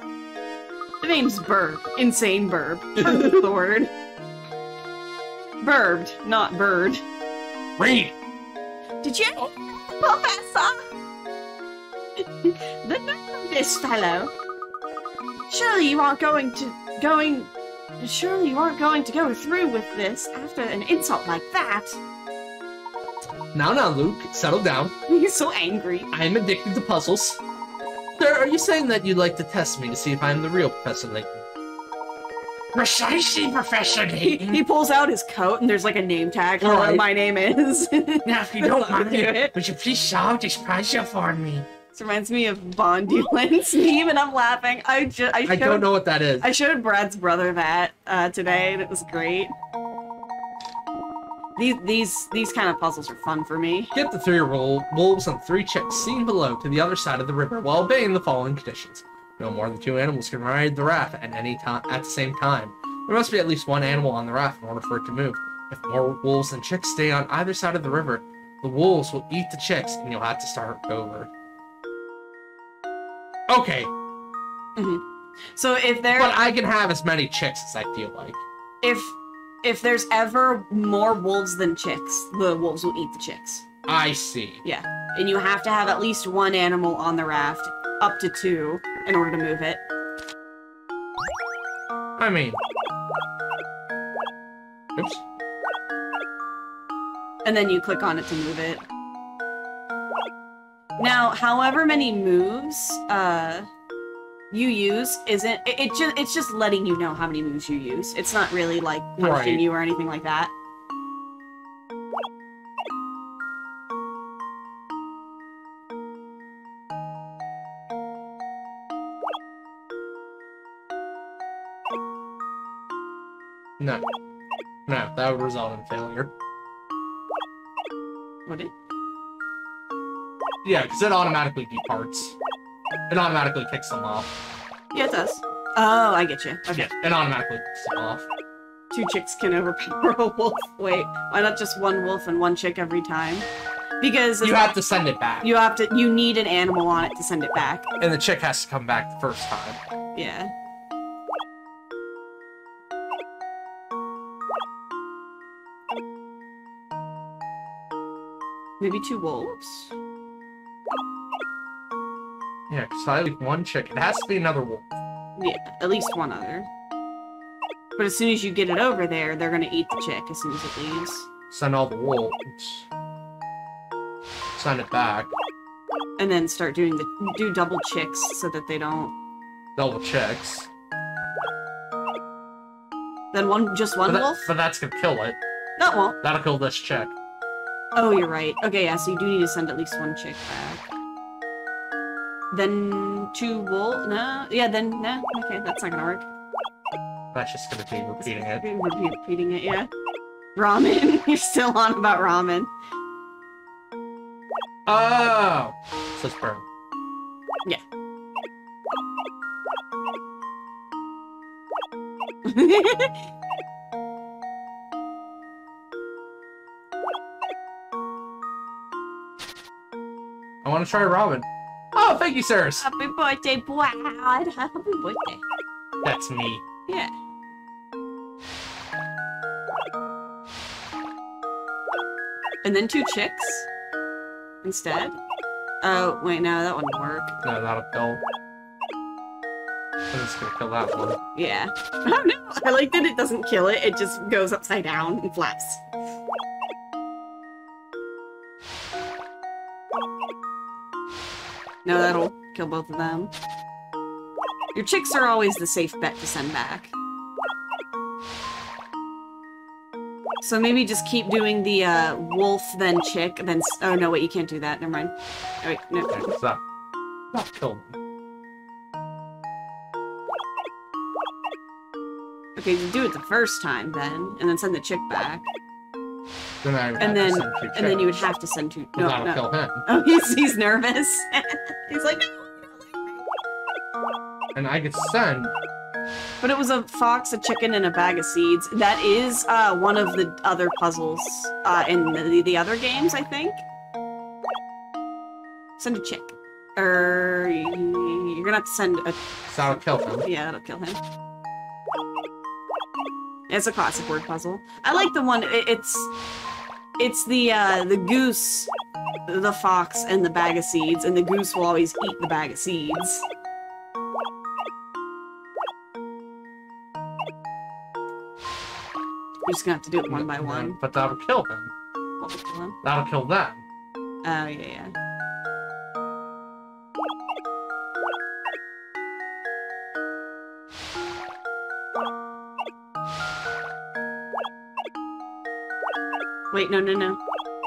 The name's Burb. Insane Burb. That's the word. Burbed, not bird. Read! Did you, Professor? The nerve of this fellow. Surely you aren't going to go through with this after an insult like that. Now, Luke, settle down. He's so angry. I am addicted to puzzles. Sir, are you saying that you'd like to test me to see if I'm the real Professor Layton? Precisely, Professor Layton. He pulls out his coat and there's like a name tag. Hello, Right. my name is. Now, if you don't mind, Do it. would you please solve this puzzle for me? This reminds me of Bon Dylan's meme, and I'm laughing. I don't know what that is. I showed Brad's brother that today, and it was great. These kind of puzzles are fun for me. Get the 3 wolves and 3 chicks seen below to the other side of the river while obeying the following conditions. No more than 2 animals can ride the raft at any time at the same time. There must be at least 1 animal on the raft in order for it to move. If more wolves than chicks stay on either side of the river, the wolves will eat the chicks, and you'll have to start over. Okay, So if there, but I can have as many chicks as I feel like. if there's ever more wolves than chicks, the wolves will eat the chicks. I see. Yeah, and you have to have at least 1 animal on the raft, up to 2, in order to move it. I mean... Oops. And then you click on it to move it. Now, however many moves you use isn't it's just letting you know how many moves you use. It's not really like punishing you or anything like that. No. No, that would result in failure. Would it? Yeah, because it automatically departs. It automatically kicks them off. Yeah, it does. Oh, I get you. Okay. Yeah, it automatically kicks them off. 2 chicks can overpower a wolf. Wait, why not just 1 wolf and 1 chick every time? Because You have to send it back. you need an animal on it to send it back. And the chick has to come back the first time. Yeah. Maybe 2 wolves? Yeah, because I leave 1 chick. It has to be another wolf. Yeah, at least 1 other. But as soon as you get it over there, they're gonna eat the chick as soon as it leaves. Send all the wolves. Send it back. And then start do double chicks so that they don't... Double chicks. Then just one wolf? But that's gonna kill it. No, it won't. That'll kill this chick. Oh, you're right. Okay, yeah, so you do need to send at least 1 chick back. Then 2 wolves? No? Yeah, then, no. Okay, that's not gonna work. That's just gonna be repeating it. Repeating it, yeah. Ramen. You're still on about ramen. Oh! Says burn. Yeah. I want to try ramen. Oh, thank you, sirs. Happy birthday, Brad. Happy birthday. That's me. Yeah. And then 2 chicks instead. Oh, wait, no, that wouldn't work. No, that'll kill. I'm just gonna kill that one. Yeah. Oh no, I like that it doesn't kill it, it just goes upside down and flaps. No, that'll kill both of them. Your chicks are always the safe bet to send back. So maybe just keep doing the wolf, then chick, then... Oh no, wait, you can't do that. Never mind. Oh, wait, no. Stop. Stop killing me. Okay, you do it the first time then, and then send the chick back. Then I would And have then, to send 2 and then you would chicks. have to send 2... Well, No, that'll no. kill him. Oh, he's nervous. He's like, no. And I could send... But it was a fox, a chicken, and a bag of seeds. That is one of the other puzzles in the other games, I think. Send a chick. You're gonna have to send a... So that'll kill him. Yeah, that'll kill him. It's a classic word puzzle. I like the one, it's the goose, the fox, and the bag of seeds, and the goose will always eat the bag of seeds. You're just gonna have to do it one by one. But that'll kill him. What will kill him? That'll kill them. Oh, yeah. Wait, no.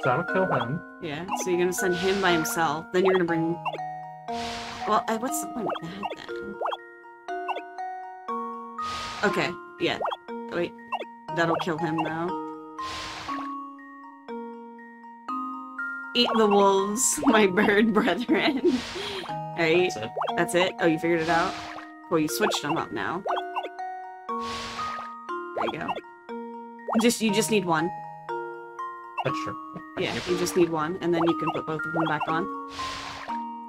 So that'll kill him. Yeah, so you're gonna send him by himself, then you're gonna bring... Well, what's the point of that, then? Okay, yeah. Wait, that'll kill him, though. Eat the wolves, my bird brethren. Alright, That's it. that's it? Oh, you figured it out? Cool, you switched them up now. There you go. You just need one. That's true. Yeah, you just need one, and then you can put both of them back on.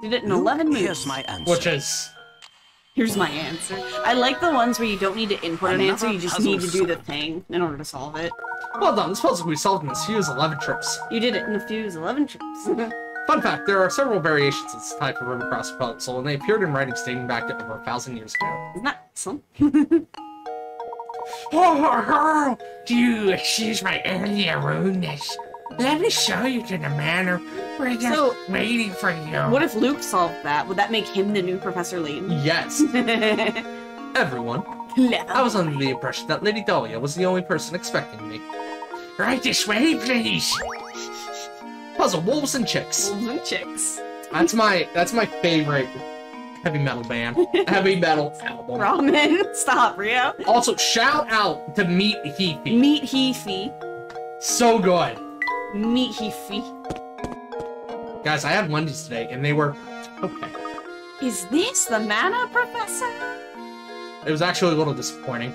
Did it in 11 moves. Here's my answer. Which is... Here's my answer. I like the ones where you don't need to input an answer, you just Another need to do the puzzle thing in order to solve it. Well done, this puzzle we solved in a fuse 11 trips. You did it in a fuse 11 trips. Fun fact, there are several variations of this type of river crossing puzzle, and they appeared in writings dating back to over 1,000 years ago. Isn't that awesome? Oh, do you excuse my earlier rudeness? Let me show you to the manor. We're just So, waiting for you. What if Luke solved that? Would that make him the new Professor Layton? Yes, everyone. I was under the impression that Lady Dahlia was the only person expecting me. Right this way, please. Puzzle Wolves and Chicks. Wolves and chicks. That's my favorite heavy metal band. Heavy metal album. Ramen. Stop, Rio. Also, shout out to Meat Heafy. Meat Heafy. So good. Meat Heafy. Guys, I had Wendy's today, and they were okay. Is this the mana, Professor? It was actually a little disappointing.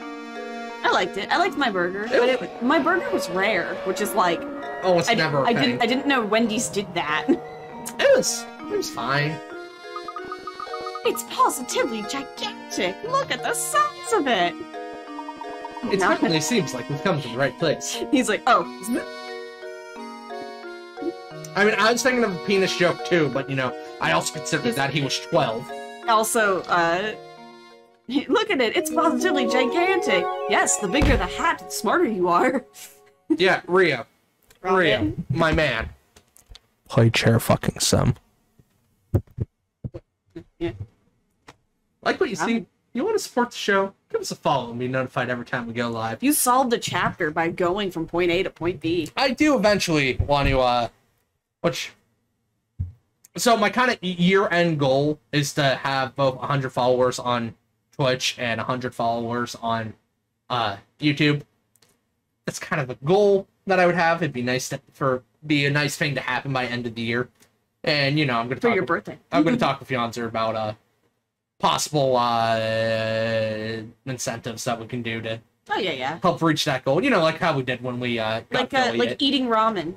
I liked it. I liked my burger. But my burger was rare, which is like... Oh, it's never a thing. I didn't know Wendy's did that. It was fine. It's positively gigantic. Look at the size of it. It definitely seems like we've come to the right place. He's like, oh. I mean, I was thinking of a penis joke too, but you know, I also considered that he was 12. Also, look at it. It's positively gigantic. Yes, the bigger the hat, the smarter you are. Yeah, Rio, Ramen. my man. Play chair fucking some. Yeah. Like what you see? You want to support the show? Give us a follow and be notified every time we go live. You solved a chapter by going from point A to point B. I do eventually want to, So my kind of year-end goal is to have both 100 followers on Twitch and 100 followers on YouTube. That's kind of the goal that I would have. It'd be nice be a nice thing to happen by end of the year. And you know, I'm gonna For talk your birthday. I'm gonna talk with Yonzer about possible incentives that we can do to Oh yeah. help reach that goal. You know, like how we did when we got like eating ramen.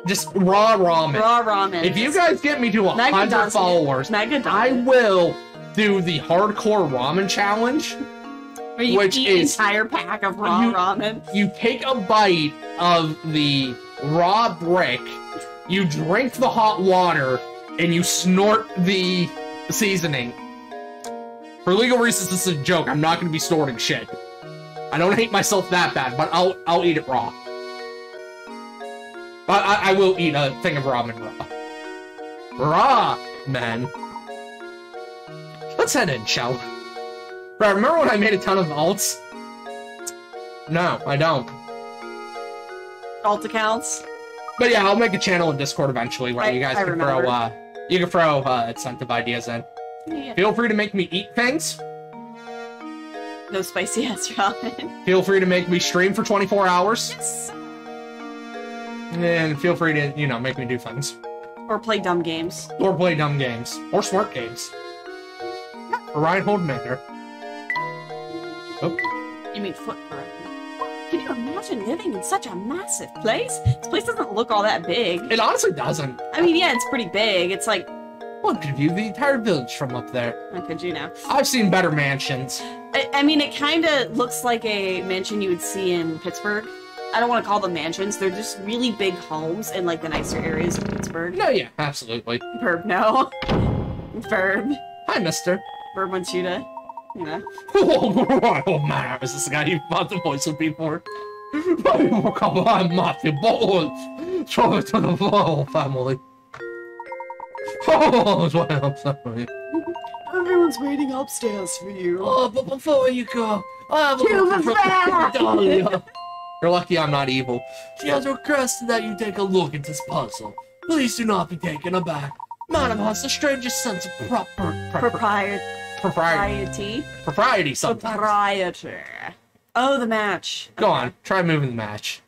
Just raw ramen. Raw ramen. If you guys get me to 100 followers, I will do the hardcore ramen challenge. Where you eat an entire pack of raw ramen. You take a bite of the raw brick, you drink the hot water, and you snort the seasoning. For legal reasons, this is a joke. I'm not going to be snorting shit. I don't hate myself that bad, but I'll eat it raw. I will eat a thing of ramen raw. Raw, man. Let's head in, shall we? Bro, remember when I made a ton of alts? No, I don't. Alt accounts? But yeah, I'll make a channel in Discord eventually where you guys can throw incentive ideas in. Yeah. Feel free to make me eat things. No spicy ass ramen. Feel free to make me stream for 24 hours. Yes. And feel free to, you know, make me do things. Or play dumb games. Or play dumb games. Or smart games. Or Reinhold Maker. Oh. You mean foot correctly. Can you imagine living in such a massive place? This place doesn't look all that big. It honestly doesn't. I mean, yeah, it's pretty big. It's like... One could view the entire village from up there. How could you now? I've seen better mansions. I mean, it kind of looks like a mansion you would see in Pittsburgh. I don't want to call them mansions. They're just really big homes in, like, the nicer areas of Pittsburgh. No, yeah, absolutely. Verb, no. Verb. Hi, mister. Verb wants you to, you know. Oh, man, is this the guy you thought the voice would be for? Come on, Matthew, boys. Show it to the whole family. Oh, I'm sorry. Everyone's waiting upstairs for you. Oh, but before you go, I have a You're lucky I'm not evil. She has requested that you take a look at this puzzle. Please do not be taken aback. Madam has the strangest sense of propriety sometimes. Proprietor. Oh, the match. Go on, try moving the match.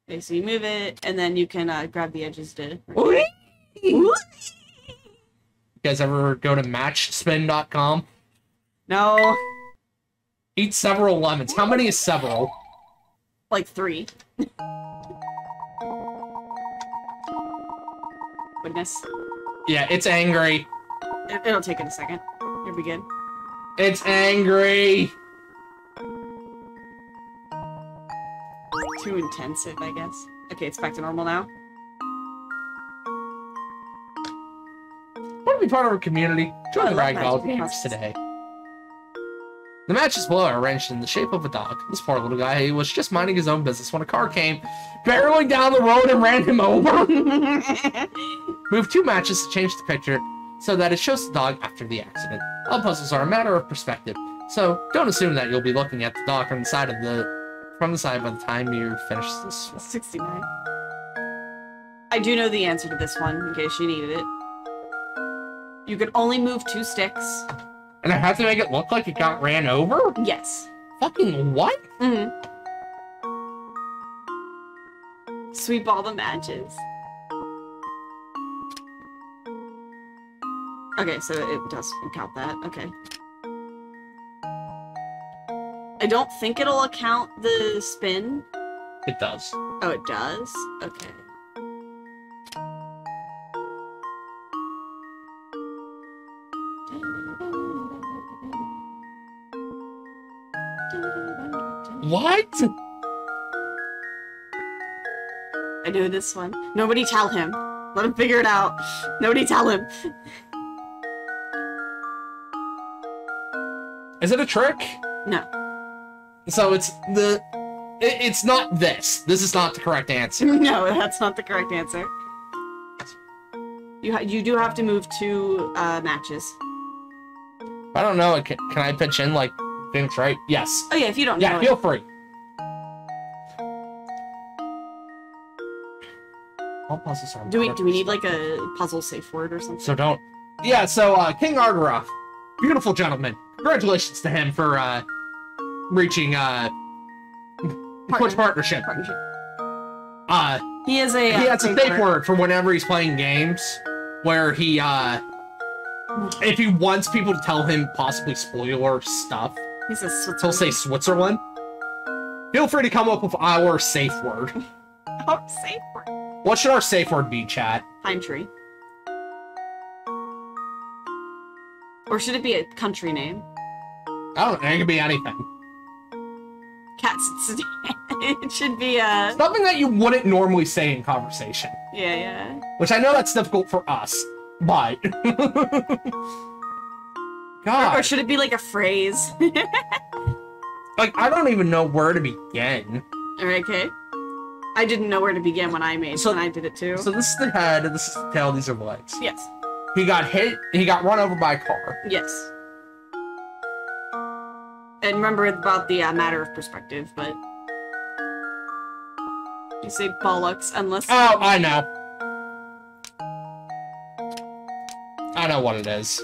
Okay, so you move it, and then you can grab the edges to... You guys ever go to matchspin.com? No. Eat several lemons. How many is several? Like 3. Goodness. Yeah, it's angry. It'll take it a second. You'll be good. It's angry. Too intensive, I guess. Okay, it's back to normal now. Want to be part of our community? Join the Ragdoll Magic games today. The matches below are arranged in the shape of a dog. This poor little guy, he was just minding his own business when a car came barreling down the road and ran him over. Move 2 matches to change the picture so that it shows the dog after the accident. All puzzles are a matter of perspective, so don't assume that you'll be looking at the dog from the side by the time you finish this. 69. I do know the answer to this one, in case you needed it. You can only move 2 sticks. And I have to make it look like it got ran over? Yes. Fucking what? Mm-hmm. Sweep all the matches. Okay, so it does count that. Okay. I don't think it'll account the spin. It does. Oh, it does? Okay. What? I know this one. Nobody tell him. Let him figure it out. Nobody tell him. Is it a trick? No. So it's not this. This is not the correct answer. No, that's not the correct answer. You do have to move 2 matches. I don't know. Can I pitch in like things right? Yes. Oh yeah, if you don't know. Yeah, feel free. All puzzles are. Do we need like a puzzle safe word or something? So don't. Yeah. So King Argaroth, beautiful gentleman. Congratulations to him for reaching Twitch partnership. He has a safe word for whenever he's playing games where he if he wants people to tell him possibly spoiler stuff, He says Switzerland. He'll say Switzerland. Feel free to come up with our safe word. Our safe word. What should our safe word be, chat? Pine tree. Or should it be a country name? I don't know. It could be anything. Cats. It should be something that you wouldn't normally say in conversation. Yeah. Which I know that's difficult for us, but... God. Or should it be like a phrase? Like, I don't even know where to begin. Alright, okay. I didn't know where to begin when I did it too. So this is the head, this is the tail, these are the legs. Yes. He got hit, he got run over by a car. Yes. And remember about the matter of perspective, but... You say bollocks unless... Oh, I know. I know what it is.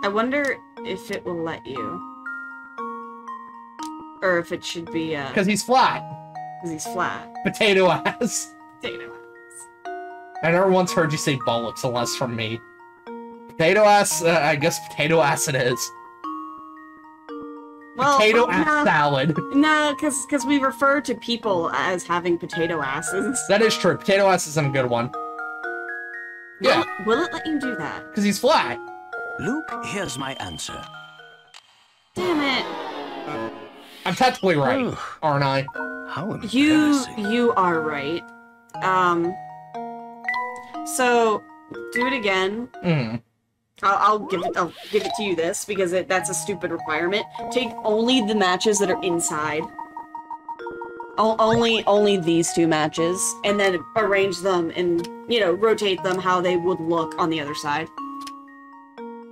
I wonder if it will let you. Or if it should be, Because he's flat. Because he's flat. Potato ass. Potato ass. I never once heard you say bollocks unless from me. Potato ass, I guess potato ass it is. Well, potato ass salad. No, because we refer to people as having potato asses. That is true. Potato ass isn't a good one. Yeah. Will it let you do that? Because he's flat. Luke, here's my answer. Damn it. I'm technically right, aren't I? How embarrassing. You are right. So do it again. I'll give it to you this because that's a stupid requirement. Take only the matches that are inside. Only these two matches, and then arrange them and rotate them how they would look on the other side.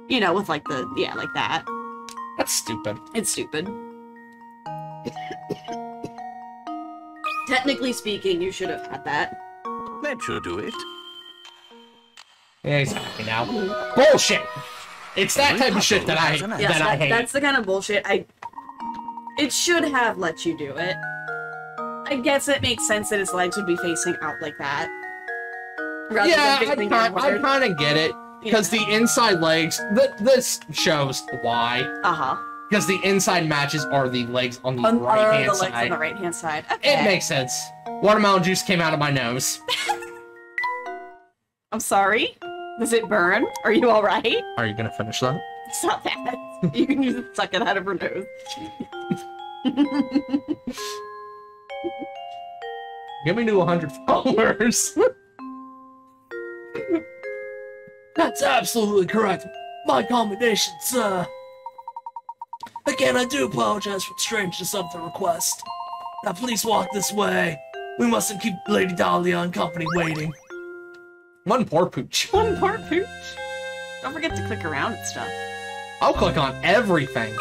With like like that. That's stupid. It's stupid. Technically speaking, you should have had that. That should do it. Yeah, he's happy now. Bullshit! It's that type of shit that I hate. That's the kind of bullshit it should have let you do it. I guess it makes sense that his legs would be facing out like that. Yeah, I kind of get it. Because the inside legs, this shows why. Because the inside matches are the legs on the right-hand side. The legs on the right-hand side. Okay. It makes sense. Watermelon juice came out of my nose. I'm sorry? Does it burn? Are you alright? Are you gonna finish that? Stop that. You can just suck it out of her nose. Get me to 100 followers. That's absolutely correct. My commendation, sir. Again, I do apologize for the strangeness of the request. Now please walk this way. We mustn't keep Lady Dahlia and company waiting. One poor pooch. One poor pooch. Don't forget to click around and stuff. I'll click on everything.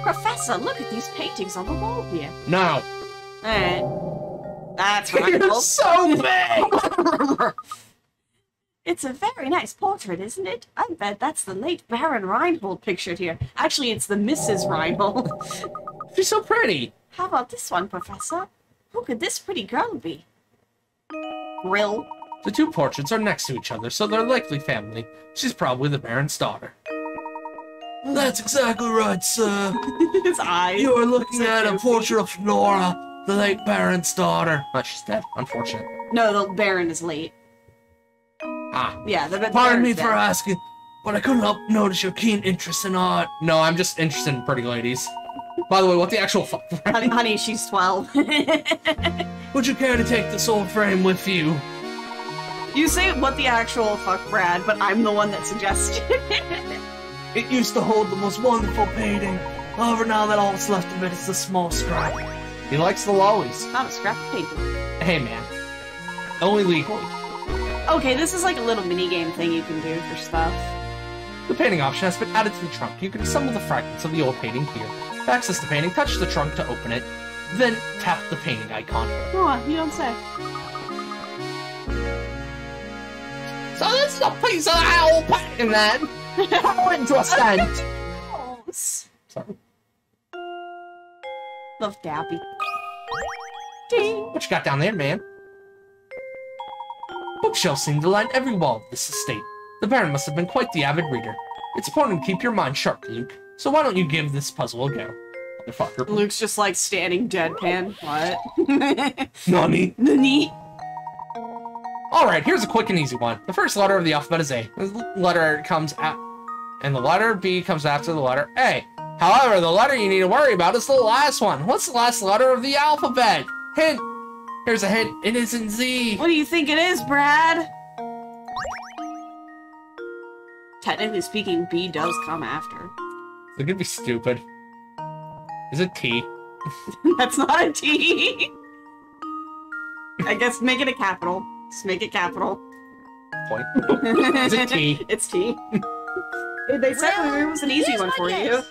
Professor, look at these paintings on the wall here. No. Alright. That's right. You're so big! It's a very nice portrait, isn't it? I bet that's the late Baron Reinhold pictured here. Actually, it's the Mrs. Reinhold. She's so pretty. How about this one, Professor? Who could this pretty girl be? Grill. The two portraits are next to each other, so they're likely family. She's probably the Baron's daughter. That's exactly right, sir. His eyes. You are looking at a portrait of Flora, the late Baron's daughter. But she's dead, unfortunate. No, the Baron is late. Ah. Yeah, the Pardon me for asking, but I couldn't help notice your keen interest in art. No, I'm just interested in pretty ladies. By the way, what the actual fuck? Honey, she's 12. Would you care to take this old frame with you? You say what the actual fuck, Brad, but I'm the one that suggested it. It used to hold the most wonderful painting. However, now that all that's left of it is a small scrap. He likes the lollies. Not a scrap of paper. Hey, man. Only legally. Okay, this is like a little mini-game thing you can do for stuff. The painting option has been added to the trunk. You can assemble the fragments of the old painting here. To access the painting, touch the trunk to open it, then tap the painting icon. Oh, you don't say. So this is a piece of owl painting then. How interesting. Sorry. Love Dabby. What you got down there, man? Bookshelves seem to line every wall of this estate. The Baron must have been quite the avid reader. It's important to keep your mind sharp, Luke. So why don't you give this puzzle a go? Motherfucker. Luke's just like standing deadpan. What? Nani? Nani? Alright, here's a quick and easy one. The first letter of the alphabet is A. The letter comes at, and the letter B comes after the letter A. However, the letter you need to worry about is the last one. What's the last letter of the alphabet? Hint. Here's a hint. It isn't Z. What do you think it is, Brad? Technically speaking, B does come after. It could be stupid. Is it T? That's not a T. I guess make it a capital. Just make it capital. Point. Is it T? It's T. They said it was an easy one for you.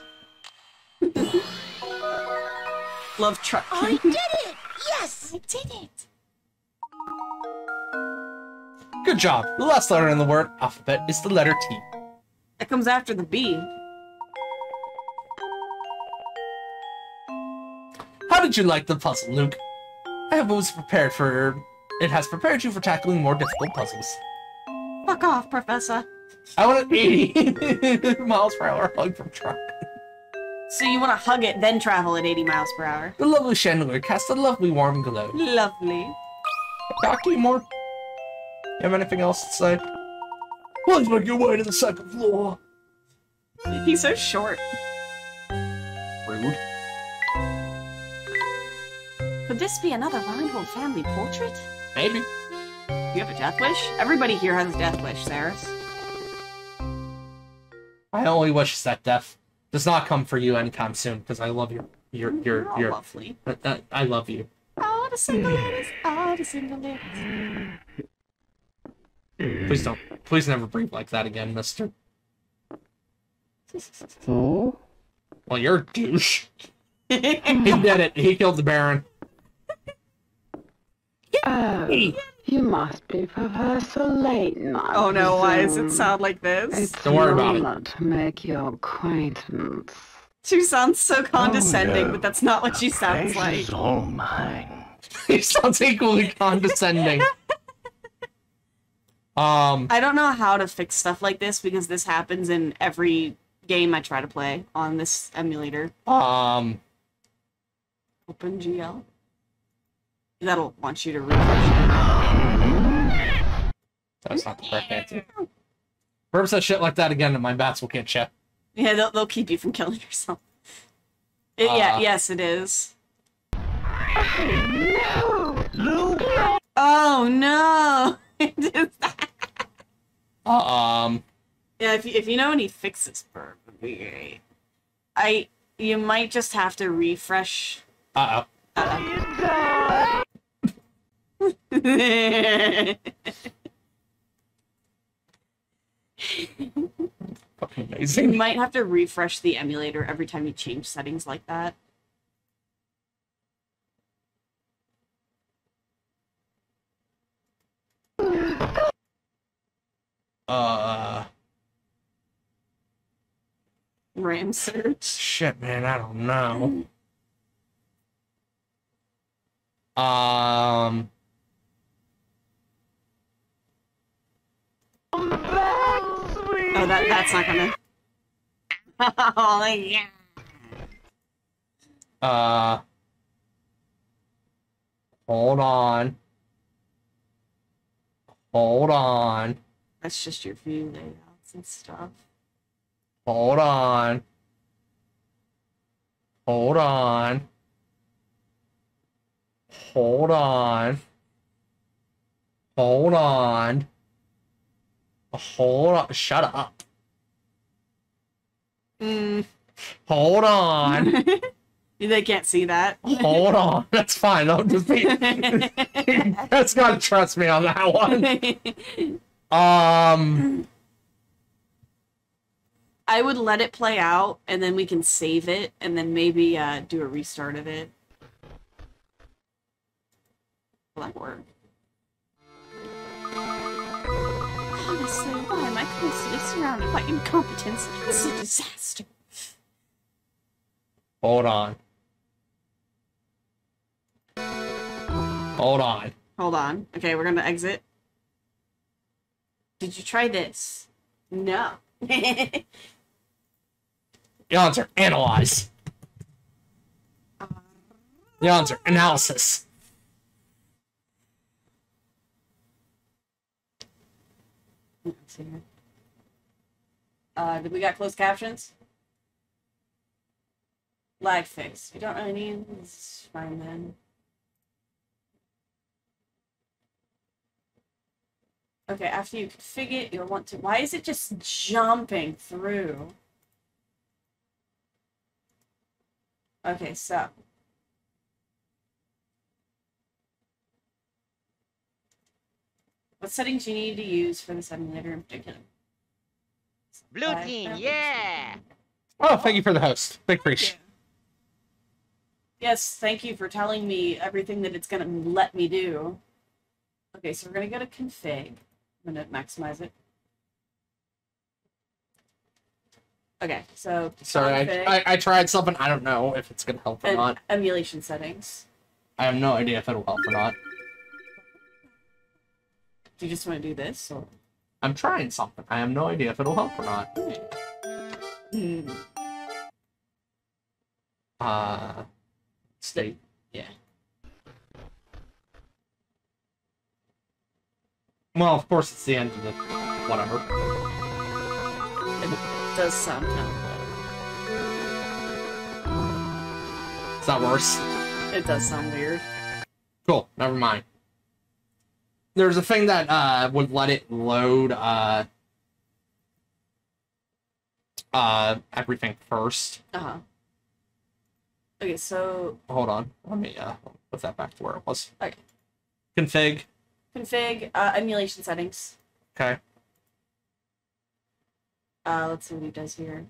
Love truck. I did it! Yes, I did it! Good job. The last letter in the word alphabet is the letter T. It comes after the B. How did you like the puzzle, Luke? I hope it has prepared you for tackling more difficult puzzles. Fuck off, Professor. I want an 80 miles per hour hug from truck. So you want to hug it, then travel at 80 miles per hour. The lovely chandelier casts a lovely warm glow. Lovely. Talk to you more. You have anything else to say? Please make your way to the second floor. He's so short. Rude. Could this be another Reinhold family portrait? Maybe. You have a death wish? Everybody here has a death wish, Saris. I only wish that death does not come for you anytime soon, because I love you. You're lovely. I love you. All the singleness, all the singleness. Please don't. Please never breathe like that again, mister. Oh? Well, you're a douche. He did it. He killed the Baron. Oh, you must be Professor Layton. Oh no, why does it sound like this? It's Don't worry about it. an honor to make your acquaintance. She sounds so condescending, no. but that's not what she sounds like. Pleasure's all mine. He sounds equally condescending. I don't know how to fix stuff like this because this happens in every game I try to play on this emulator. Open GL. That'll want you to refresh That's not the correct answer. Verb says shit like that again, and my bats will get you. it. Yeah, they'll keep you from killing yourself. Yeah, yes, it is. Oh no! Yeah, if you know any fixes for it, would be great. You might just have to refresh. Uh-oh. Fucking You amazing. might have to refresh the emulator every time you change settings like that. RAM search. Shit, man, I don't know. Oh, that's not gonna. Oh yeah. Hold on. Hold on. That's just your view layouts and stuff. Hold on. Hold on. Hold on. Hold on. Hold on. Shut up. Hold on. They can't see that. Hold on. That's fine. I'll just be... That's gotta trust me on that one. I would let it play out, and then we can save it, and then maybe do a restart of it. Will that work? Honestly, why am I constantly surrounded by incompetence? This is a disaster. Hold on. Hold on. Hold on. Okay, we're gonna exit. Did you try this? No. The answer, analyze. The answer, analysis. Let's see here. Did we got closed captions? Lag fix. You don't really need this. Fine then. Okay, after you configure it, you'll want to. Why is it just jumping through? Okay, so. What settings you need to use for the simulator in particular? Blue team, yeah! Oh, thank you for the host. Big appreciation. Yes, thank you for telling me everything that it's gonna let me do. Okay, so we're gonna go to config. I'm gonna maximize it. Okay, so Sorry, I tried something. I don't know if it's gonna help or not. Emulation settings. I have no idea if it'll help or not. Do you just want to do this, or? I'm trying something. I have no idea if it'll help or not. State. Yeah. Well, of course, it's the end of the whatever. It does sound kind of better. It's not worse. It does sound weird. Cool. Never mind. There's a thing that would let it load everything first. Uh-huh. Okay, so Hold on. Let me put that back to where it was. okay. Config. Config emulation settings. Okay. Let's see what he does here.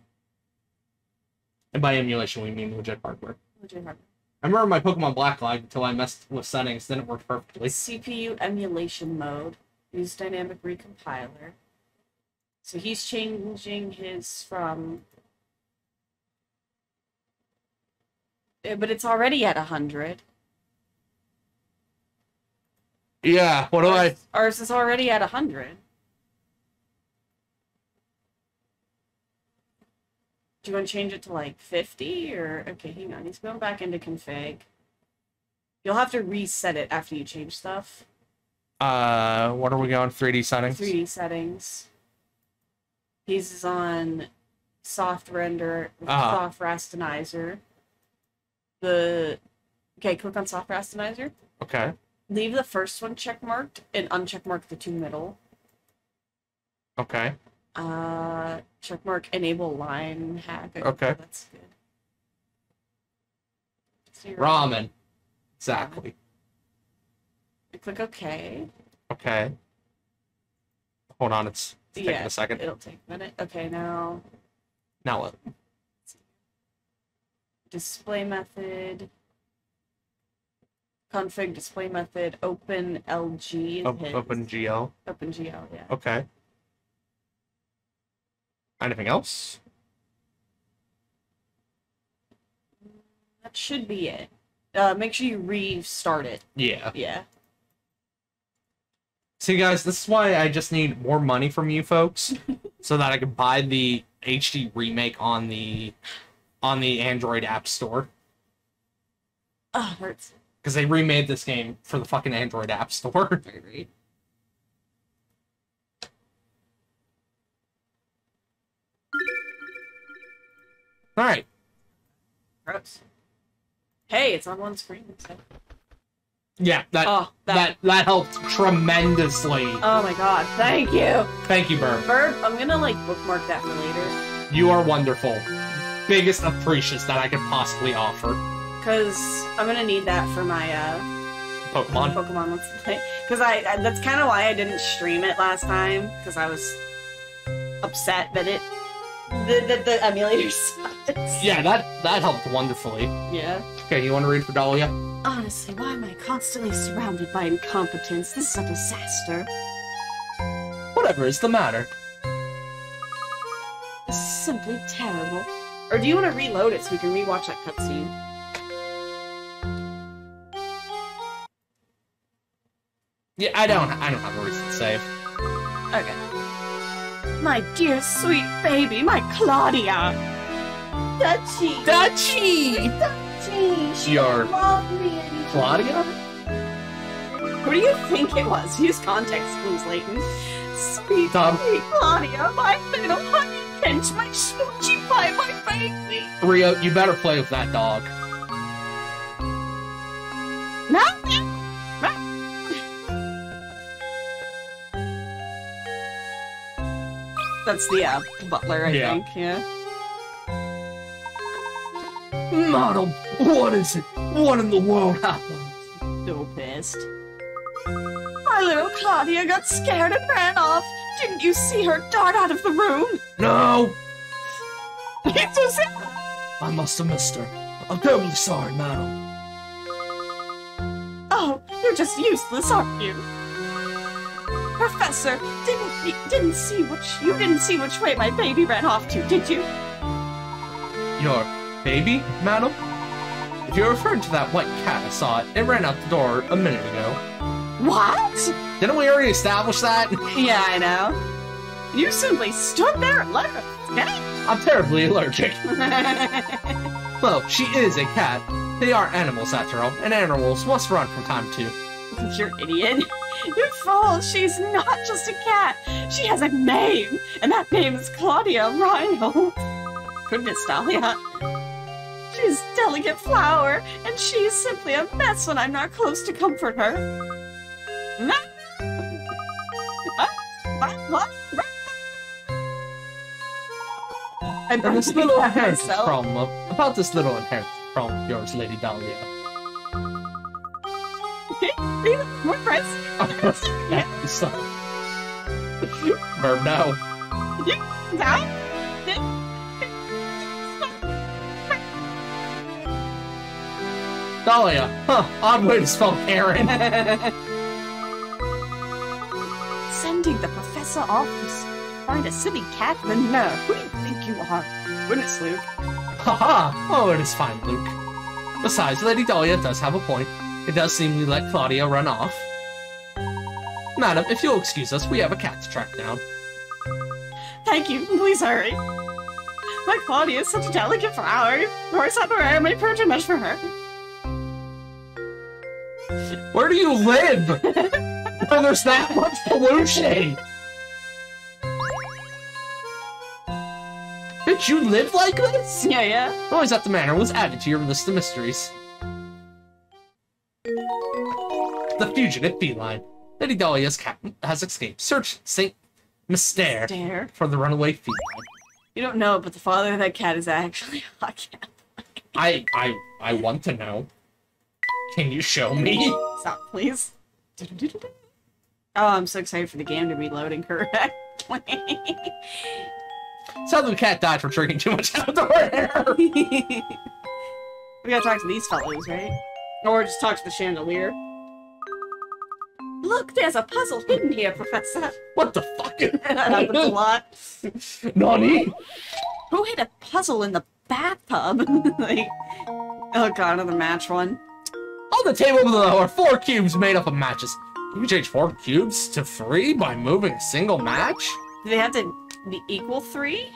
And by emulation, we mean legit hardware. Legit hardware. I remember my Pokemon Black lagged until I messed with settings, then it worked perfectly. CPU emulation mode. Use dynamic recompiler. So he's changing his from... but it's already at 100. Yeah, what do I... Ours is already at 100. Do you want to change it to like 50 or... Okay, hang on. He's going back into config. You'll have to reset it after you change stuff. What are we going? 3D settings? 3D settings. He's on soft render, soft rastinizer. Okay, click on soft rastinizer. Okay. Leave the first one checkmarked and uncheckmark the two middle. Okay. Checkmark enable line hack. Okay. That's good. Ramen. Exactly. Click OK. Okay. Hold on, it's taking a second. It'll take a minute. Okay, now What? display method. Config display method. Open LG. OpenGL. OpenGL, yeah. Okay. Anything else? That should be it. Make sure you restart it. Yeah. Yeah. See, guys, this is why I just need more money from you folks, so that I can buy the HD remake on the Android App Store. Oh, hurts. Because they remade this game for the fucking Android App Store. Right. Alright. Gross. Hey, it's on one screen. So. Yeah, that helped tremendously. Oh my god, thank you! Thank you, Burb. Burb, I'm gonna, like, bookmark that for later. You are wonderful. Biggest appreciation that I could possibly offer. Because I'm gonna need that for my, Pokemon Let's Play. Because that's kind of why I didn't stream it last time, because I was upset that the emulator sucked. Yeah, that helped wonderfully. Yeah. Okay, you want to read for Dahlia? Honestly, why am I constantly surrounded by incompetence? This is a disaster. Whatever is the matter? This is simply terrible. Or do you want to reload it so we can rewatch that cutscene? Yeah, I don't have a reason to save. Okay. My dear sweet baby, my Claudia. Dutchie. Dutchie! Dutchie. She Your loved me. Claudia? Who do you think it was? Use context clues, Layton. Sweet, Tom. sweet Claudia, my little honey pinch, my smoochie pie, my baby. Rio, you better play with that dog. No. That's the butler, I think. Yeah. Madam, what is it? What in the world happened? So pissed. My little Claudia got scared and ran off. Didn't you see her dart out of the room? No! It's so sad. I must have missed her. I'm terribly sorry, madam. Oh, you're just useless, aren't you? Professor, you didn't see which way my baby ran off to, did you? Your baby, madam? If you're referring to that white cat I saw it ran out the door a minute ago. What? Didn't we already establish that? Yeah, I know. You simply stood there and let her get it? I'm terribly allergic. Well, she is a cat. They are animals after all, and animals must run from time to. You're an idiot. You fool, she's not just a cat. She has a name, and that name is Claudia Reinhold. Goodness, Dahlia. She's a delicate flower, and she's simply a mess when I'm not close to comfort her. And this little inheritance problem about this little inheritance problem of yours, Lady Dahlia. More press. Verb now. Dahlia, huh, odd way to spell Karen. Sending the professor off to find a silly cat? The nerve. Who do you think you are? Goodness, Luke. Haha! Oh, it is fine, Luke. Besides, Lady Dahlia does have a point. It does seem we let Claudia run off. Madam, if you'll excuse us, we have a cat to track down. Thank you. Please hurry. My Claudia is such a delicate flower. Of course, I'm rare may prove too much for her. Where do you live? Where there's that much pollution? Bitch, you live like this? Yeah. Always at the manor was added to your list of mysteries. The fugitive feline. Lady Dahlia's cat has escaped. Search St. Mystere for the runaway feline. You don't know, but the father of that cat is actually a cat. I want to know. Can you show me? Stop, please. Oh, I'm so excited for the game to be loading correctly. Sounds like the cat died from drinking too much outdoor air. We gotta talk to these fellows, right? Or just talk to the chandelier. Look, there's a puzzle hidden here, Professor. What the fuck? That happens a lot. Nani? Who hid a puzzle in the bathtub? Like, oh god, another match one. On the table below are 4 cubes made up of matches. You can change 4 cubes to 3 by moving a single match? Do they have to be equal 3?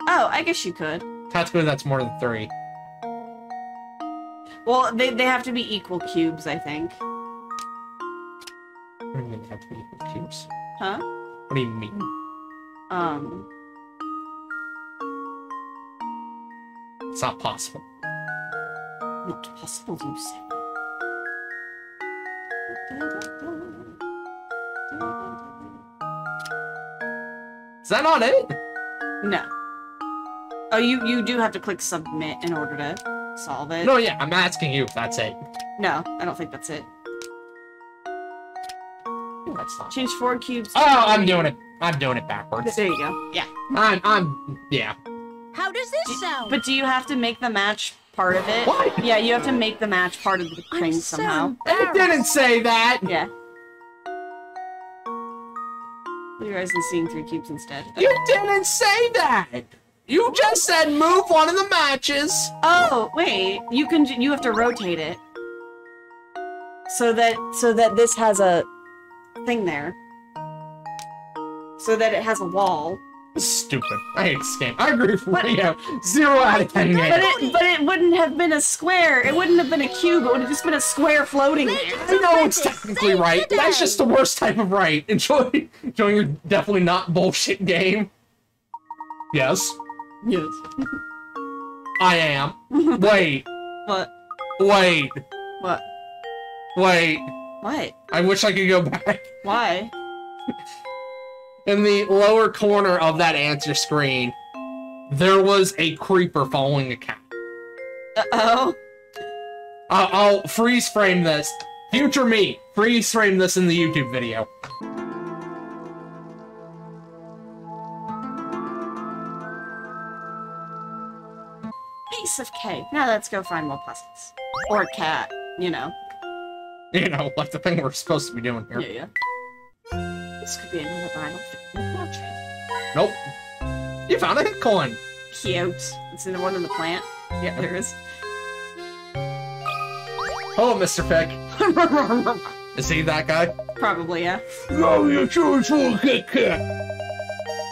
Oh, I guess you could. Technically, that's more than 3. Well, they have to be equal cubes, I think. What do you mean they have to be equal cubes? Huh? What do you mean? It's not possible. Not possible, you say. Is that not it? No. Oh, you do have to click submit in order to solve it. No, yeah, I'm asking you if that's it. No, I don't think that's it. No, that's not. Change 4 cubes. Oh, I'm doing it. I'm doing it backwards. There you go. Yeah. Yeah. How does this sound? But do you have to make the match part of it? What? Yeah, you have to make the match part of the thing somehow. It didn't say that! Yeah. Close your eyes and seeing 3 cubes instead. You didn't say that! You just said move one of the matches! Oh, wait. You have to rotate it. So that this has a thing there. So that it has a wall. This is stupid. I hate this game. I agree with Rio. 0 out of 10 game. But it wouldn't have been a square. It wouldn't have been a cube. It would have just been a square floating there. I know it's technically right. That's just the worst type of right. Enjoy your definitely not bullshit game. Yes. Yes. I am. Wait. What? Wait. What? Wait. What? I wish I could go back. Why? In the lower corner of that answer screen, there was a creeper following a cat. Uh-oh. I'll freeze frame this. Future me, freeze frame this in the YouTube video. Piece of cake. Now let's go find more puzzles. Or a cat, you know. You know, like the thing we're supposed to be doing here. Yeah. This could be another vinyl film portrait. Nope. You found a hit coin. Cute. It's in the one in the plant. Yeah, there is. Hello, Mr. Fick. Is he that guy? Probably, yeah. No, you're too a good cat.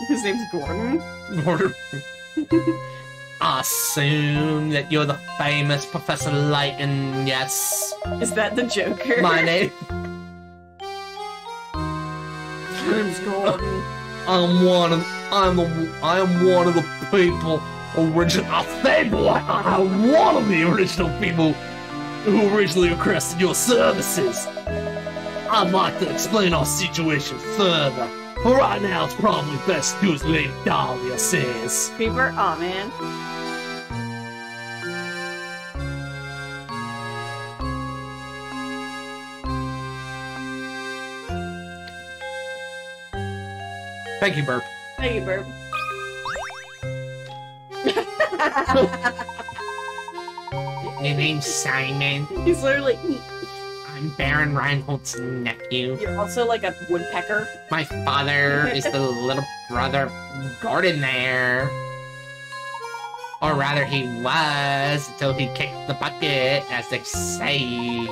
His name's Gordon. Gordon. I assume that you're the famous Professor Layton, yes. Is that the Joker? My name. Name's Gordon. I am one of the people original. I am one of the original people who originally requested your services. I'd like to explain our situation further, but right now it's probably best to do as Lady Dahlia says. Creeper? Aw, man. Thank you, Burp. Thank you, Burp. Your name's Simon. He's literally... I'm Baron Reinhold's nephew. You're also like a woodpecker. My father is the little brother Gordon there. Or rather, he was until he kicked the bucket, as they say.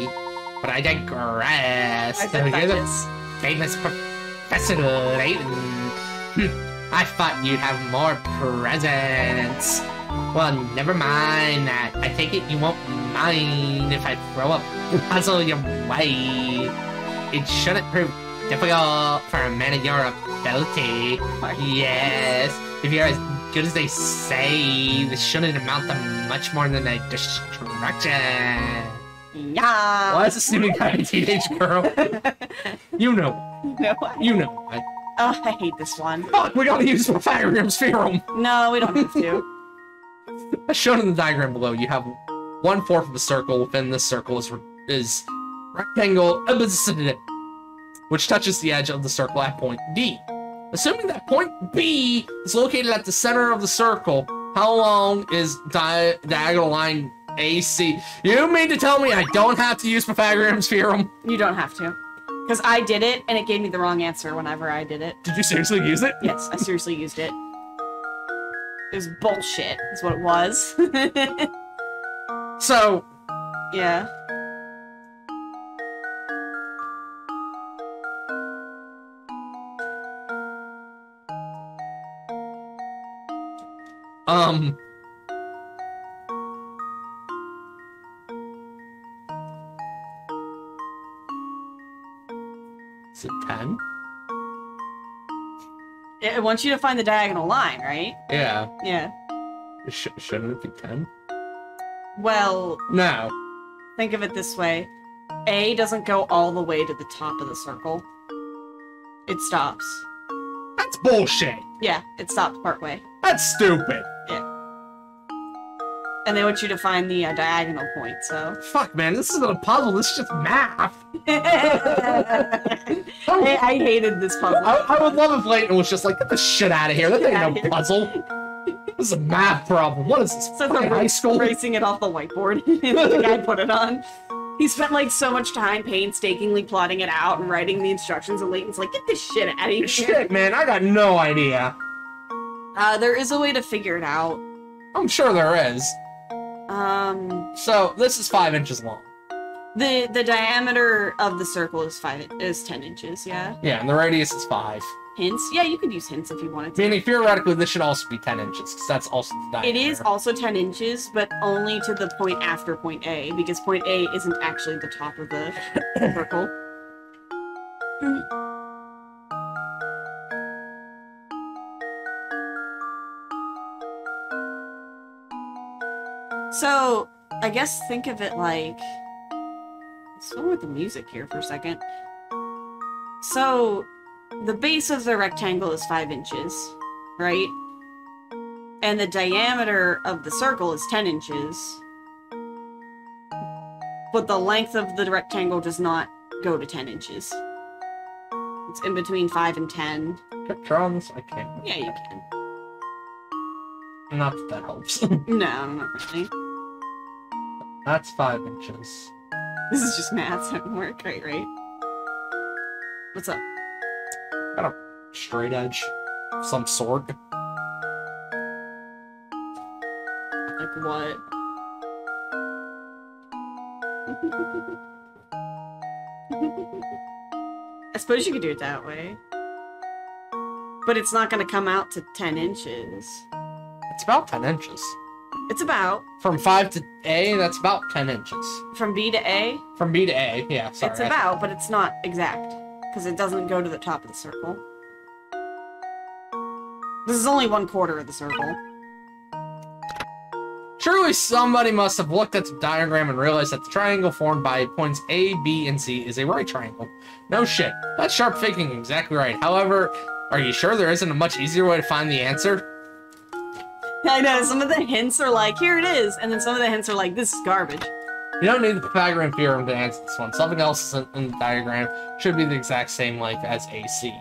But I digress. So you're the famous Professor Layton. I thought you'd have more presents. Well, never mind that. I take it you won't mind if I throw a puzzle your way. It shouldn't prove difficult for a man of your ability. Yes, if you're as good as they say, this shouldn't amount to much more than a distraction. Yeah. Why is this seeming like a teenage girl? You know. No, You know. Oh, I hate this one. Fuck, we gotta use Pythagorean's theorem. No, we don't have to. As shown in the diagram below, you have 1/4 of a circle. Within this circle is rectangle, which touches the edge of the circle at point D. Assuming that point B is located at the center of the circle, how long is diagonal line AC? You mean to tell me I don't have to use Pythagorean's theorem? You don't have to. Because I did it, and it gave me the wrong answer whenever I did it. Did you seriously use it? Yes, I seriously used it. It was bullshit, is what it was. So... Yeah. Is it 10? It wants you to find the diagonal line, right? Yeah. Yeah. Shouldn't it be 10? Well, No. think of it this way. A doesn't go all the way to the top of the circle. It stops. That's bullshit. Yeah, it stops partway. That's stupid. Yeah. And they want you to find the diagonal point, so... Fuck, man, this isn't a puzzle, this is just math. I hated this puzzle. I would love if Layton was just like, get the shit out of here. That ain't no Get puzzle. This is a math problem. What is this, So fucking they're high school? erasing it off the whiteboard. The guy put it on. He spent like so much time painstakingly plotting it out and writing the instructions, and Layton's like, get this shit out of here. Shit, man, I got no idea. There is a way to figure it out. I'm sure there is. Um, So, this is 5 inches long. The diameter of the circle is 10 inches, yeah? Yeah, and the radius is 5. Hints? Yeah, you could use hints if you wanted to. Meaning, theoretically, this should also be 10 inches, because that's also the diameter. It is also 10 inches, but only to the point after point A, because point A isn't actually the top of the circle. So, I guess think of it like... What's wrong with the music here for a second? So, the base of the rectangle is 5 inches, right? And the diameter of the circle is 10 inches. But the length of the rectangle does not go to 10 inches. It's in between 5 and 10. Draw this? I can't. Yeah, you can. Not that that helps. No, not really. That's 5 inches. This is just math, so it won't work great, right? What's up? Got a straight edge of some sort. Like what? I suppose you could do it that way. But it's not going to come out to 10 inches. It's about 10 inches. It's about. From 5 to A, that's about 10 inches. From B to A? From B to A, yeah, sorry. It's about, but it's not exact. Because it doesn't go to the top of the circle. This is only 1/4 of the circle. Surely somebody must have looked at the diagram and realized that the triangle formed by points A, B, and C is a right triangle. No shit. That's sharp thinking, exactly right. However, are you sure there isn't a much easier way to find the answer? I know, some of the hints are like, here it is, and then some of the hints are like, this is garbage. You don't need the Pythagorean theorem to answer this one. Something else in the diagram should be the exact same length as AC.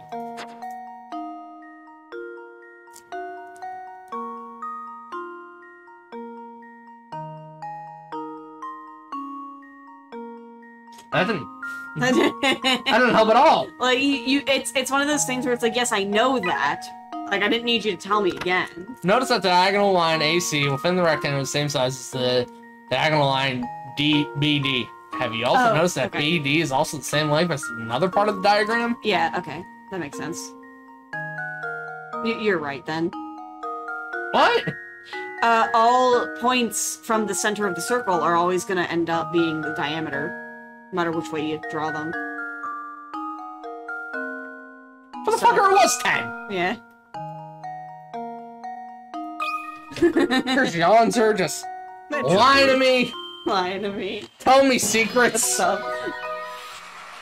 That didn't help at all. Like, it's one of those things where it's like, yes, I know that. Like, I didn't need you to tell me again. Notice that the diagonal line AC within the rectangle is the same size as the diagonal line BD. Have you also noticed that BD is also the same length as another part of the diagram? Yeah, okay. That makes sense. You're right, then. What? All points from the center of the circle are always going to end up being the diameter, no matter which way you draw them. Motherfucker, it was 10! Yeah. Here's your answer, just lie to me! Lie to me. Tell me secrets! What's up?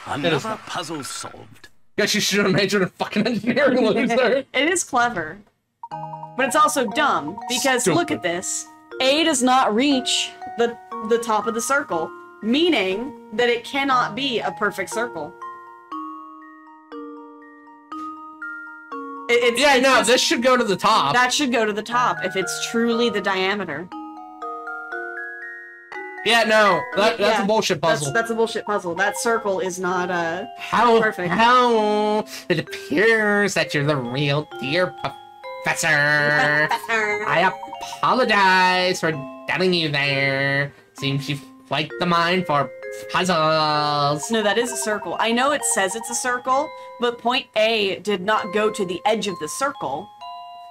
Another puzzle solved. Guess you should have majored in fucking engineering, loser. It is clever. But it's also dumb, because look at this. A does not reach the top of the circle, meaning that it cannot be a perfect circle. This should go to the top. That should go to the top, if it's truly the diameter. Yeah, no, that's a bullshit puzzle. That's a bullshit puzzle. That circle is not, perfect. How it appears that you're the real dear Professor. I apologize for doubting you there. Seems you like the mind for puzzles. No, that is a circle. I know it says it's a circle, but point A did not go to the edge of the circle,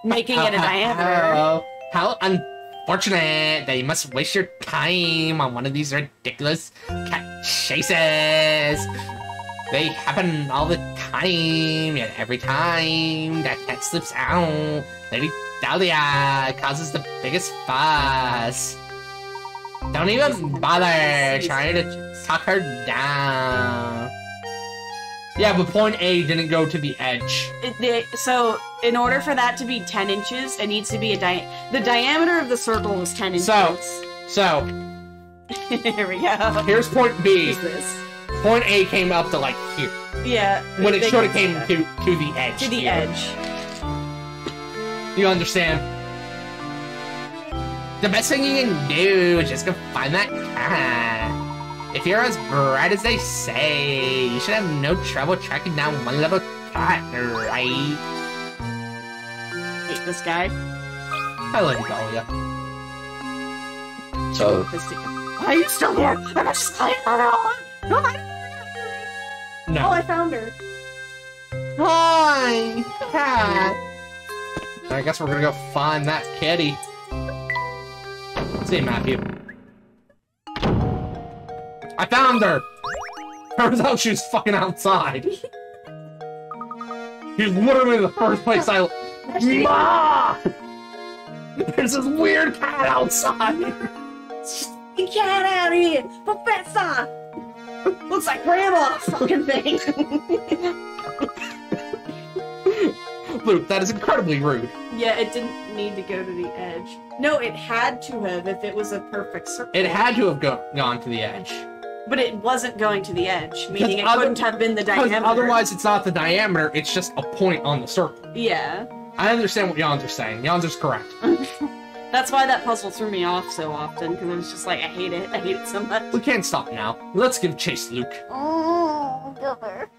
making it a diameter. How unfortunate that you must waste your time on one of these ridiculous cat chases. They happen all the time, yet every time that cat slips out, Lady Dahlia causes the biggest fuss. Don't even bother trying to talk her down. Yeah, but point A didn't go to the edge. So, in order for that to be 10 inches, it needs to be the diameter of the circle was 10 inches. So. Here we go. Here's point B. Who's this? Point A came up to, like, here. Yeah. When it should have came to the edge. To the here. edge. You understand? The best thing you can do is just go find that cat. If you're as bright as they say, you should have no trouble tracking down one little cat, right? Hate this guy. I like Dahlia. So, Are you still here? I'm a slayer. No. Oh, I found her. Hi, cat. I guess we're gonna go find that kitty. See, Matthew. I found her! Turns out she was fucking outside. She's literally the first place I... Ma! There's this weird cat outside! Get cat out of here! Professor! Looks like grandma fucking thing! Luke, that is incredibly rude. Yeah, it didn't need to go to the edge. No, it had to have if it was a perfect circle. It had to have gone to the edge. But it wasn't going to the edge, meaning it Other- couldn't have been the diameter. Otherwise, it's not the diameter, it's just a point on the circle. Yeah. I understand what Jans are saying. Jans is correct. That's why that puzzle threw me off so often, because I was just like, I hate it. I hate it so much. We can't stop now. Let's give chase, Luke. Oh, Gilbert.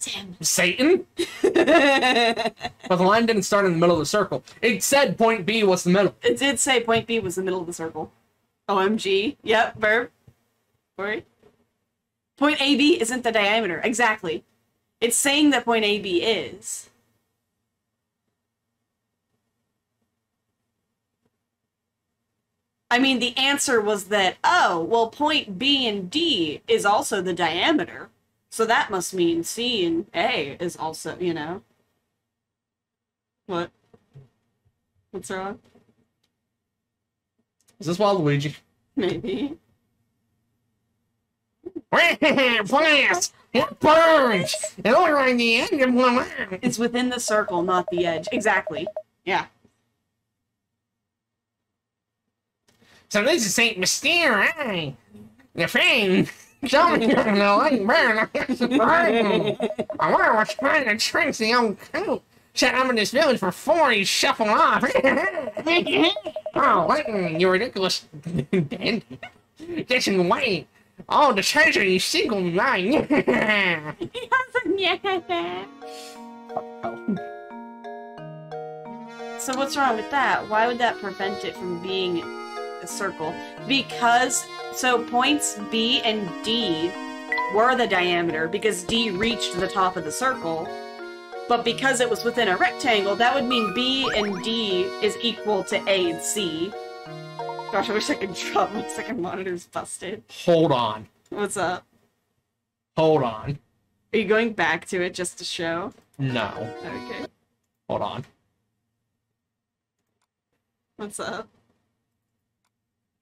Damn. Satan? But the line didn't start in the middle of the circle. It said point B was the middle. It did say point B was the middle of the circle. OMG. Yep, verb. Sorry. Point AB isn't the diameter. Exactly. It's saying that point AB is. I mean, the answer was that, oh, well, point B and D is also the diameter. So that must mean C and A is also, you know. What? What's wrong? Is this Waluigi? Maybe. Blast! It burns! And over on the end of the It's within the circle, not the edge. Exactly. Yeah. So this is Saint Mystere, eh? The fame. Show me the light burn. I wonder what kind of tricks the old coot set up in this village before he shuffled off. Oh, Layton, you ridiculous dandy. Listen, wait. Oh, the treasure you single line. So what's wrong with that? Why would that prevent it from being a circle? Because, so points B and D were the diameter because D reached the top of the circle. But because it was within a rectangle, that would mean B and D is equal to A and C. Gosh, I wish I could drop my second monitor's busted. Hold on. What's up? Hold on. Are you going back to it just to show? No. Okay. Hold on. What's up?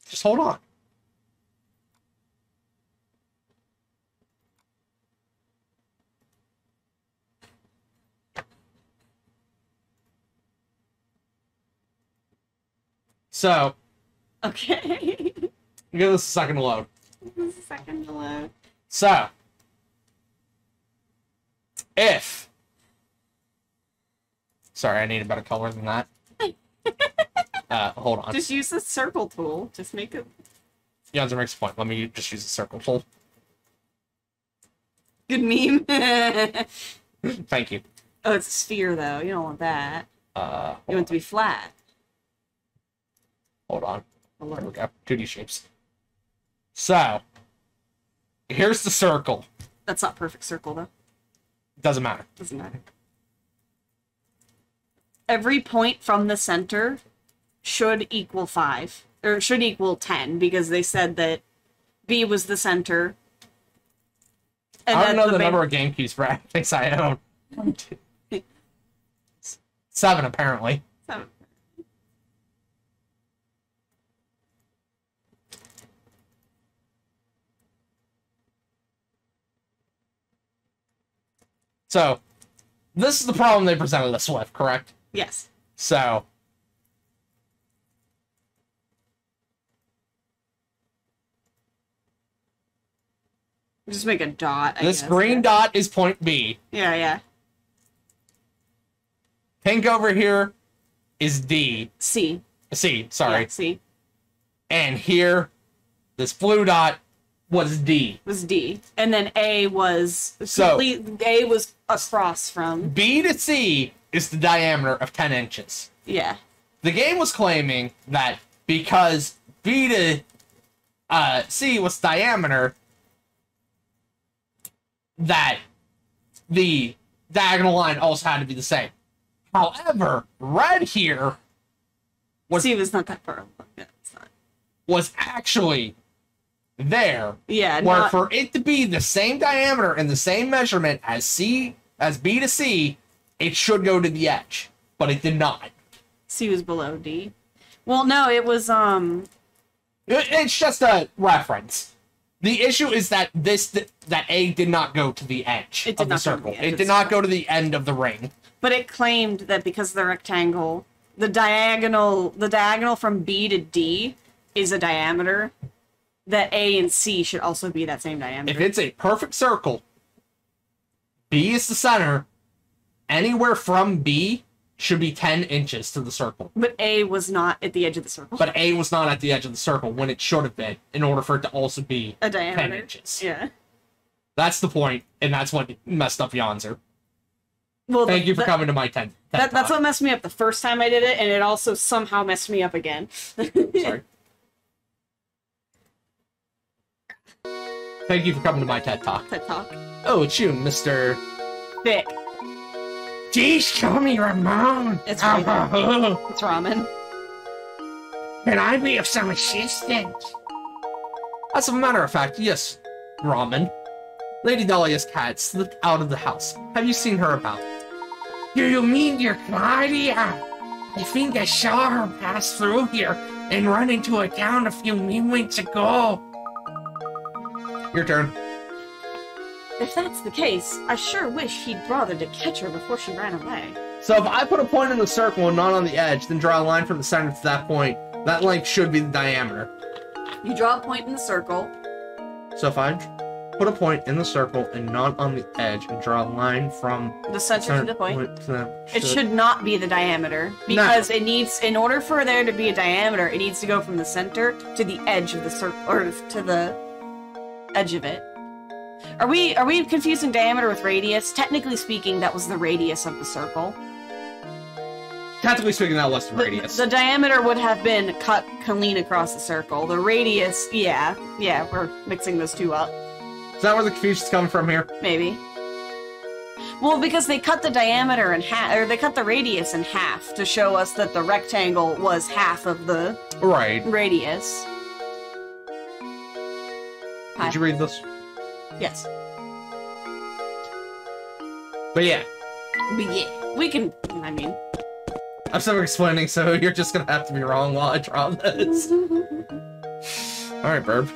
Just hold on. So, Okay. give this a second to load. This is a second to load. So, if... Sorry, I need a better color than that. Hold on. Just use the circle tool. Just make it... Yonzer makes a point. Let me just use the circle tool. Good meme. Thank you. Oh, it's a sphere, though. You don't want that. You want it to be flat. Hold on. Oh, There we Lord. go. 2D shapes. So, here's the circle. That's not perfect circle, though. Doesn't matter. Doesn't matter. Every point from the center should equal 5. Or should equal 10, because they said that B was the center. And I don't that know the main- number of game keys for things I own. 1, 2, 7, apparently. So- So, this is the problem they presented us with, correct? Yes. So, Just make a dot, I this guess. green dot is point B. Yeah, yeah. Pink over here is D. C. C, sorry. Yeah, C. And here, this blue dot was D. Was D. And then A was... So- A was across from... B to C is the diameter of 10 inches. Yeah. the game was claiming that because B to C was diameter, that the diagonal line also had to be the same. However, red here C was not that far along. Yeah, it's not. Was actually there. Yeah, where for it to be the same diameter and the same measurement as B to C, it should go to the edge, but it did not. C was below D. Well, no, it was It's just a reference. The issue is that that A did not go to the edge of the circle. It did not go to the end of the ring. But it claimed that because of the rectangle, the diagonal from B to D is a diameter, that A and C should also be that same diameter. If it's a perfect circle, B is the center, anywhere from B should be 10 inches to the circle. But A was not at the edge of the circle. But A was not at the edge of the circle when it should have been, in order for it to also be a diameter. 10 inches. Yeah. That's the point, and that's what messed up Yonzer. Well, Thank you for coming to my TED That's talk. what messed me up the first time I did it, and it also somehow messed me up again. Sorry. Thank you for coming to my TED Talk. TED Talk. Oh, it's you, Mr. Thick. Jeez, call me Ramon. It's Ramen. It's Ramen. Can I be of some assistance? As a matter of fact, yes, Ramen. Lady Dahlia's cat slipped out of the house. Have you seen her about? Do you mean your Claudia? I think I saw her pass through here and run into a town a few minutes ago. Your turn. If that's the case, I sure wish he'd bothered to catch her before she ran away. So if I put a point in the circle and not on the edge, then draw a line from the center to that point, that length should be the diameter. You draw a point in the circle. So if I put a point in the circle and not on the edge and draw a line from the center to the point, it should not be the diameter, because it needs, in order for there to be a diameter, it needs to go from the center to the edge of the circle, or to the edge of it. Are we confusing diameter with radius? Technically speaking, that was the radius of the circle. Technically speaking, that was the radius. The diameter would have been cut clean across the circle. The radius, yeah, we're mixing those two up. Is that where the confusion's coming from here? Maybe. Well, because they cut the diameter in half, or they cut the radius in half to show us that the rectangle was half of the radius. Did you read this? Yes. But yeah. We can, I mean... I'm still explaining, so you're just gonna have to be wrong while I draw this. Alright, Burb.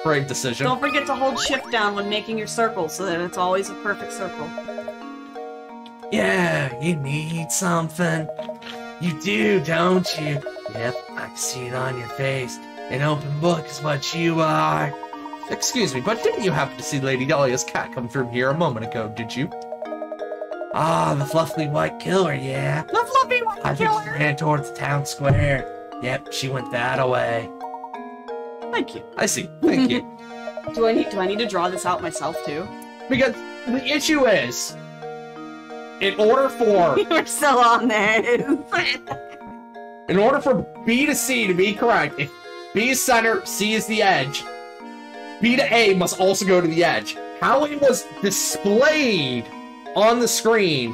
Brave decision. Don't forget to hold shift down when making your circle so that it's always a perfect circle. Yeah, you need something. You do, don't you? Yep, I can see it on your face. An open book is what you are. Excuse me, but didn't you happen to see Lady Dahlia's cat come through here a moment ago, did you? Ah, the fluffy white killer, yeah. The fluffy white killer! I think she ran towards the town square. Yep, she went that away. Thank you. I see. Thank you. Do I need to draw this out myself too? Because the issue is, in order for... We're still on this. In order for B to C to be correct, if B is center, C is the edge, B to A must also go to the edge. How it was displayed on the screen,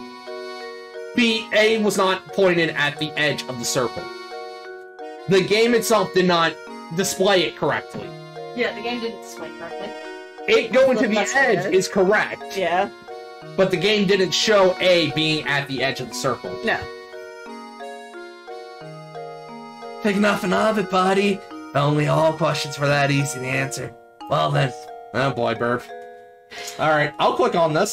A was not pointed at the edge of the circle. The game itself did not display it correctly. Yeah, the game didn't display it correctly. It going to the edge is correct. Yeah. But the game didn't show A being at the edge of the circle. No. Think nothing of it, buddy. If only all questions were that easy to answer. Well then. Oh boy, Burb. Alright, I'll click on this.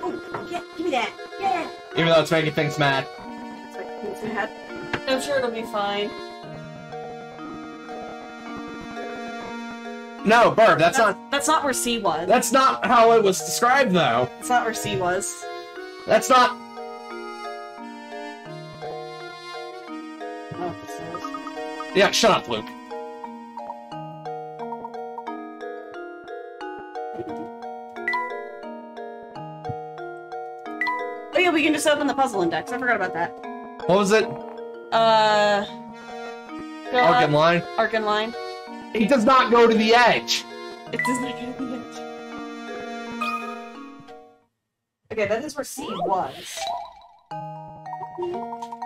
Oh, yeah, give me that. Yeah. Even though it's making things mad. It's making things mad. I'm sure it'll be fine. No, Burb, that's not... That's not where C was. That's not how it was described, though. That's not where C was. That's not... Oh, this is... Yeah, shut up, Luke. just open the puzzle index. I forgot about that. What was it? Arc and line? Arc and line. It does not go to the edge. It does not go to the edge. Okay, that is where C was.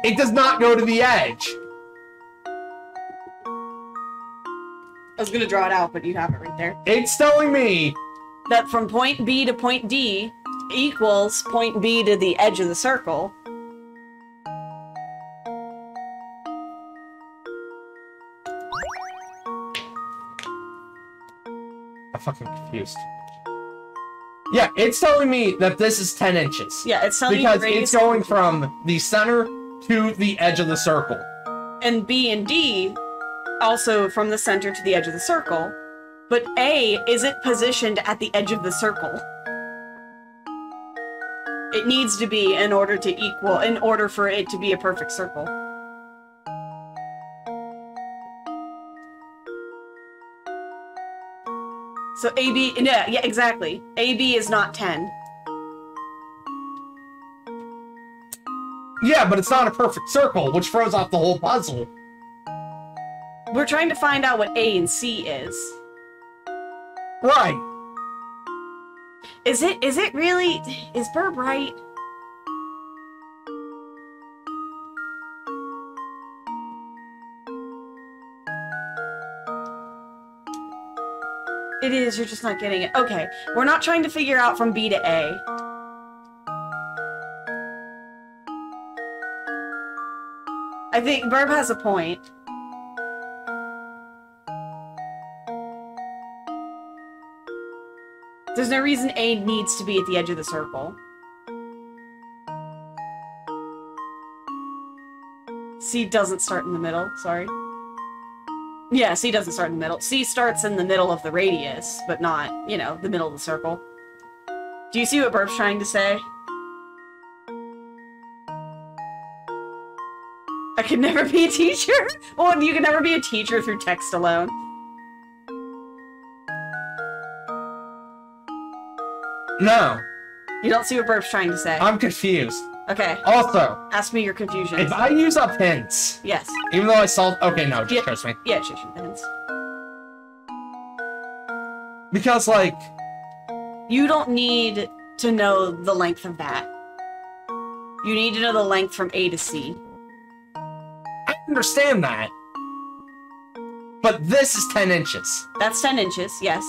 It does not go to the edge. I was gonna draw it out, but you have it right there. It's telling me that from point B to point D equals point B to the edge of the circle. I'm fucking confused. Yeah, it's telling me that this is 10 inches. Yeah, it's telling because you because it's going from the center to the edge of the circle. And B and D also from the center to the edge of the circle. But A isn't positioned at the edge of the circle. It needs to be in order for it to be a perfect circle. So AB, yeah, exactly. AB is not 10. Yeah, but it's not a perfect circle, which throws off the whole puzzle. We're trying to find out what A and C is. Right. Is it really? Is Burb right? It is, you're just not getting it. Okay, we're not trying to figure out from B to A. I think Burb has a point. There's no reason A needs to be at the edge of the circle. C doesn't start in the middle, sorry. Yeah, C doesn't start in the middle. C starts in the middle of the radius, but not, you know, the middle of the circle. Do you see what Burb's trying to say? I could never be a teacher? Well, you can never be a teacher through text alone. No. You don't see what Burb's trying to say? I'm confused. Okay. Also, ask me your confusion. If I use up hints... Yes. Even though I saw... Okay, no, just trust me. Yeah, just use the hints. Because, like... You don't need to know the length of that. You need to know the length from A to C. I understand that. But this is 10 inches. That's 10 inches, yes.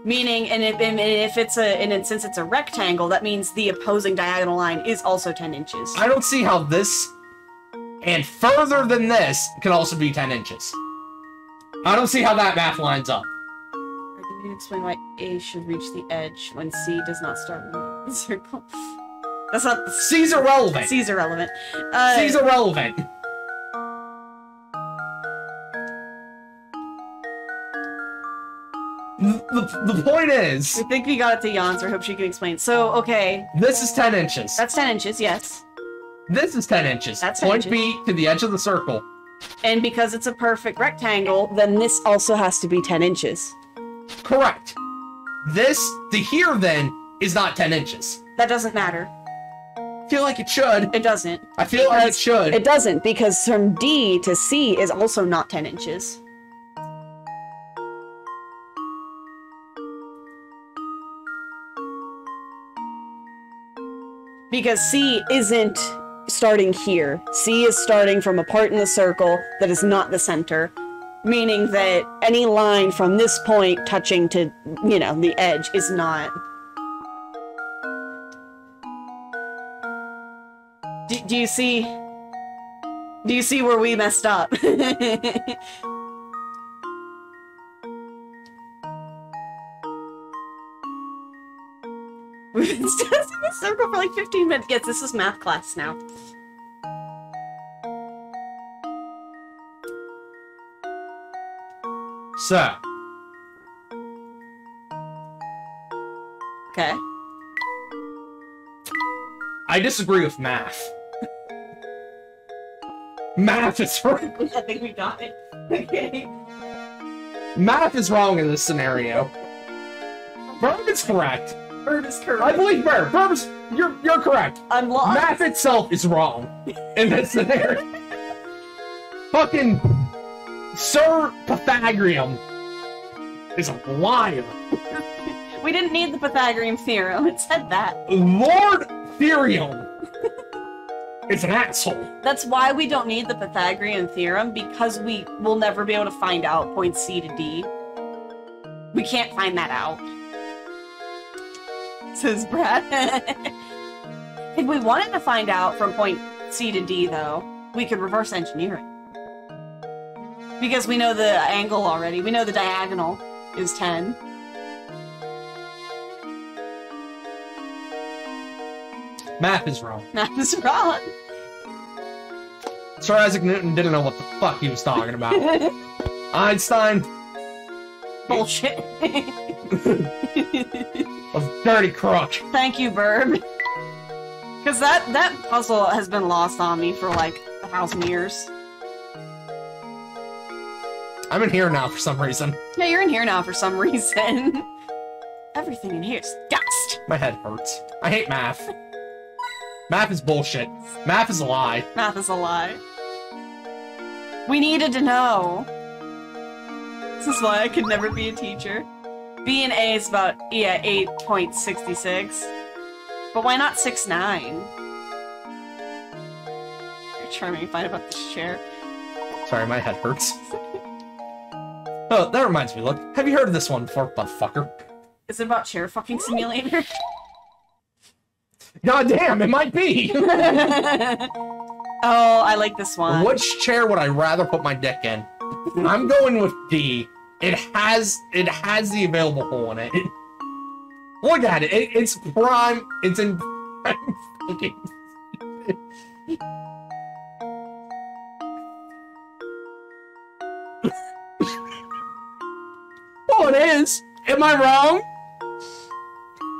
Meaning, since it's a rectangle, that means the opposing diagonal line is also 10 inches. I don't see how this, and further than this, can also be 10 inches. I don't see how that math lines up. Can you explain why A should reach the edge when C does not start in the circle? That's not... C's irrelevant. C's irrelevant. C's irrelevant. The point is... I think we got it to Jan's, or hope she can explain. So, okay. This is 10 inches. That's 10 inches, yes. This is 10 inches. That's 10 Point inches. B to the edge of the circle. And because it's a perfect rectangle, then this also has to be 10 inches. Correct. This, to here, then, is not 10 inches. That doesn't matter. I feel like it should. It doesn't. I feel like it should. It doesn't, because from D to C is also not 10 inches. Because C isn't starting here. C is starting from a part in the circle that is not the center. Meaning that any line from this point touching to, you know, the edge is not... Do you see... Do you see where we messed up? We've been standing in the circle for like 15 minutes. Yes, this is math class now. So. Okay. I disagree with math. Math is wrong. I think we got it. Okay. Math is wrong in this scenario. Burb is correct. Burb is correct. I believe Burb. You're correct. I'm lost. Math itself is wrong in this scenario. Fucking Sir Pythagorean is a liar. We didn't need the Pythagorean theorem. It said that. Lord Therion is an asshole. That's why we don't need the Pythagorean theorem, because we will never be able to find out points C to D. We can't find that out. Says Brad. If we wanted to find out from point C to D, though, we could reverse engineer it. Because we know the angle already. We know the diagonal is 10. Math is wrong. Math is wrong. Sir Isaac Newton didn't know what the fuck he was talking about. Einstein. Bullshit. A dirty crook. Thank you, Verb. Because that puzzle has been lost on me for like 1,000 years. I'm in here now for some reason. Yeah, you're in here now for some reason. Everything in here is dust. My head hurts. I hate math. Math is bullshit. Math is a lie. Math is a lie. We needed to know. This is why I could never be a teacher. B and A is about, yeah, 8.66. But why not 6.9? You're trying to find about this chair. Sorry, my head hurts. Oh, that reminds me, look. Have you heard of this one before, buttfucker? Is it about chair fucking simulator? God damn, it might be! Oh, I like this one. Which chair would I rather put my dick in? I'm going with D. It has the available hole in it. Look at it. It's prime. It's in prime fucking. Oh, it is. Am I wrong?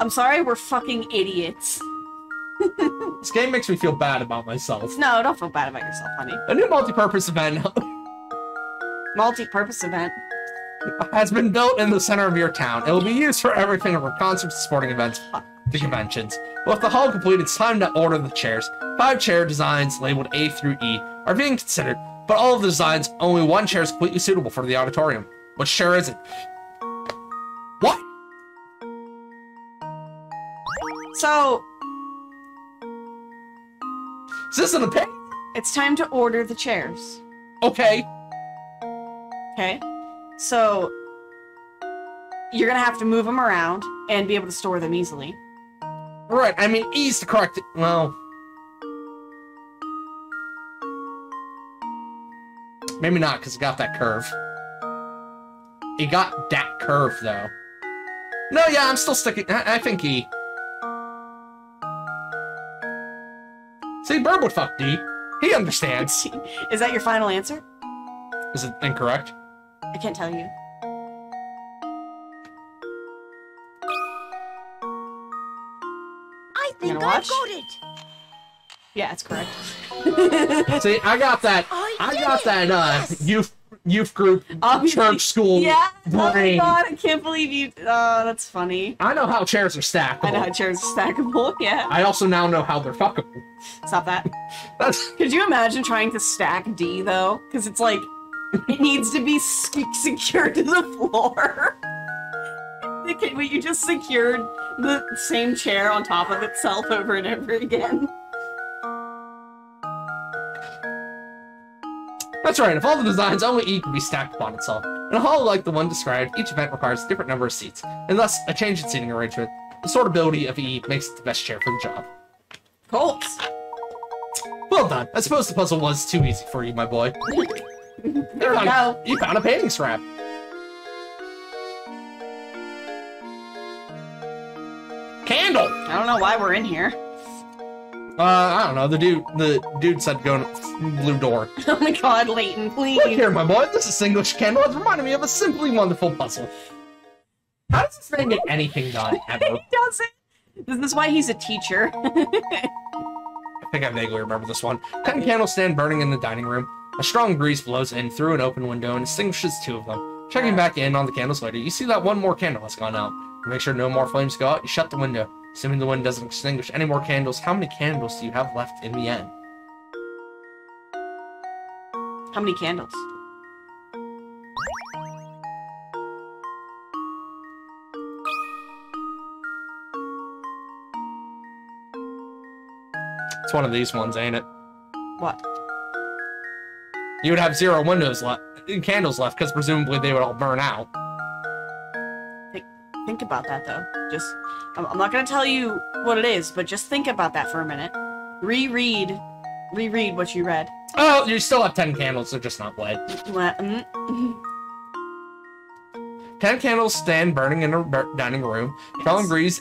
I'm sorry, we're fucking idiots. This game makes me feel bad about myself. No, don't feel bad about yourself, honey. A new multi-purpose event Multi-purpose event. has been built in the center of your town. It will be used for everything from concerts to sporting events to conventions. With the hall complete, it's time to order the chairs. 5 chair designs labeled A through E are being considered, but all of the designs, only one chair is completely suitable for the auditorium. Which chair is it? What? So, Is this an opinion? it's time to order the chairs. Okay. Okay? So, you're gonna have to move them around and be able to store them easily. Right, I mean, E's the correct... Well... Maybe not, because it got that curve. It got that curve, though. No, yeah, I'm still sticking... I think E. See, Bird would fuck D. He understands. Is that your final answer? Is it incorrect? I can't tell you. I think gonna I watch? got it. Yeah, it's correct. See, I got that... I got that, Yes. youth group, church, school, Yeah. Oh my brain. god, I can't believe you. Oh, that's funny. I know how chairs are stackable. I know how chairs are stackable. Yeah. I also now know how they're fuckable. Stop that. That's... Could you imagine trying to stack D though? Because it's like it needs to be secured to the floor. Okay, but you just secured the same chair on top of itself over and over again. That's right, if all the designs, only E can be stacked upon itself. In a hall like the one described, each event requires a different number of seats, and thus a change in seating arrangement. The sortability of E makes it the best chair for the job. Colts. Well done. I suppose the puzzle was too easy for you, my boy. There we go. You found a painting scrap. Candle! I don't know why we're in here. I don't know. The dude said go in blue door. Oh my god, Layton, please. Look here, my boy. This distinguished candle has reminded me of a simply wonderful puzzle. How does this man get anything done, ever? He doesn't. This is why he's a teacher. I think I vaguely remember this one. 10 candles stand burning in the dining room. A strong breeze blows in through an open window and extinguishes 2 of them. Checking back in on the candles later, you see that one more candle has gone out. To make sure no more flames go out, you shut the window. Assuming the wind doesn't extinguish any more candles, how many candles do you have left in the end? How many candles? It's one of these ones, ain't it? What? You would have 0 candles left, because presumably they would all burn out. Think about that, though. Just, I'm not going to tell you what it is, but just think about that for a minute. Reread what you read. Oh, you still have 10 candles, they're just not lit. 10 candles stand burning in a dining room. Strong breeze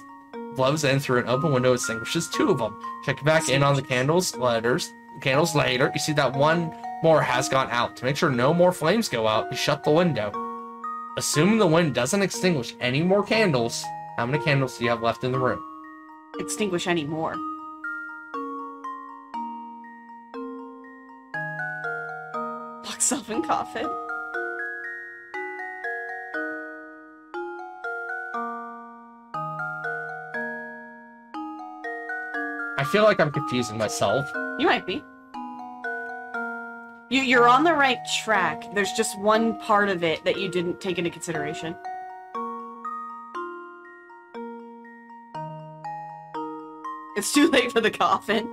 blows in through an open window, extinguishes 2 of them. Check back in on the candles later. You see that one more has gone out. To make sure no more flames go out, you shut the window. Assuming the wind doesn't extinguish any more candles, how many candles do you have left in the room? Extinguish any more. Lock yourself in coffin. I feel like I'm confusing myself. You might be. You're on the right track. There's just one part of it that you didn't take into consideration. It's too late for the coffin.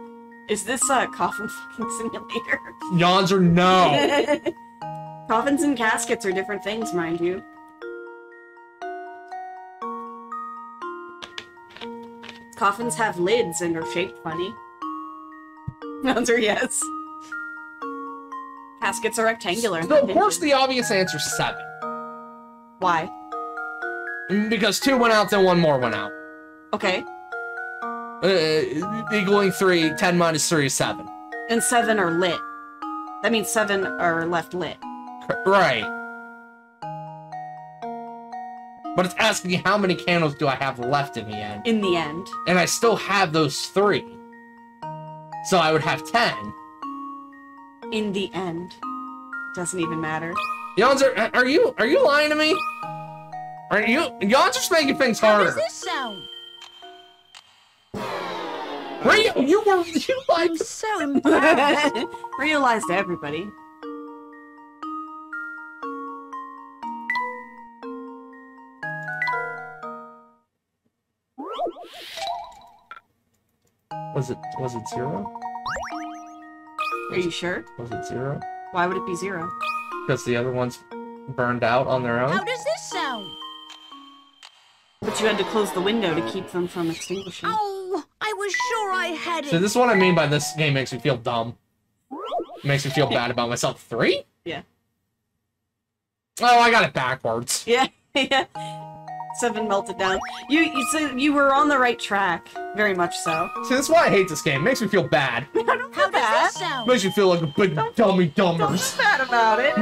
Is this a coffin fucking simulator? Yawns or no? Coffins and caskets are different things, mind you. Coffins have lids and are shaped funny. Answer yes. Caskets are rectangular. So of course the obvious answer is 7. Why? Because 2 went out, then 1 more went out. Okay. Equaling 3, 10 minus 3 is 7. And 7 are lit. That means 7 are left lit. Right. But it's asking me how many candles do I have left in the end. In the end. And I still have those 3. So I would have 10. In the end. Doesn't even matter. Yawns, are you lying to me? Yawns just making things harder. How does this sound? Rio, you like... I'm so embarrassed. Realize to everybody. Was it 0? Are you sure? Was it 0? Why would it be 0? Because the other ones burned out on their own? How does this sound? But you had to close the window to keep them from extinguishing. Oh, I was sure I had it. So this is what I mean by this game makes me feel dumb. It makes me feel bad about myself. 3? Yeah. Oh, I got it backwards. Yeah, yeah. 7 melted down. You were on the right track. Very much so. See, this is why I hate this game. It makes me feel bad. How does this sound? Makes me feel like a big dummy Don't dumbers. feel bad about it.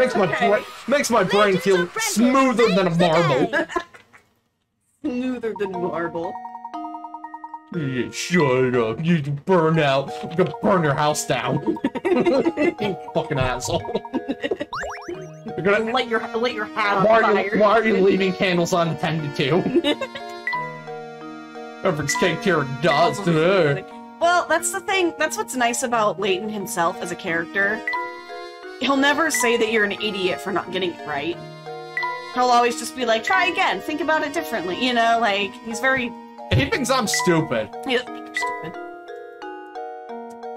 Makes my brain feel smoother than a marble. Smoother than marble. Yeah, shut up. You burn out. I'm gonna burn your house down. You fucking asshole. You're gonna Light your hat on fire. why are you leaving candles unattended to? Everything's caked here and dust. Well, that's the thing. That's what's nice about Layton himself as a character. He'll never say that you're an idiot for not getting it right. He'll always just be like, try again, think about it differently, you know, like, he's very... He thinks I'm stupid. He doesn't think you're stupid.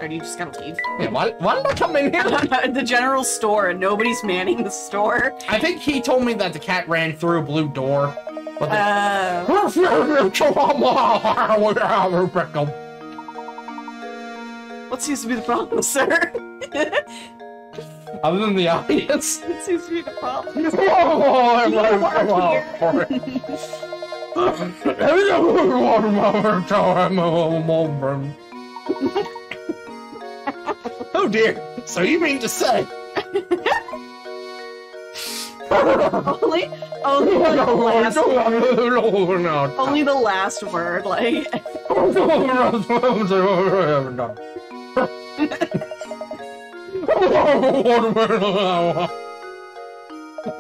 Or do you just gotta leave? Yeah, why did I come in here? The general store and nobody's manning the store. I think he told me that the cat ran through a blue door. But what seems to be the problem, sir? Other than the audience. It seems to be the problem. Oh dear. So you mean to say? only the last word, like.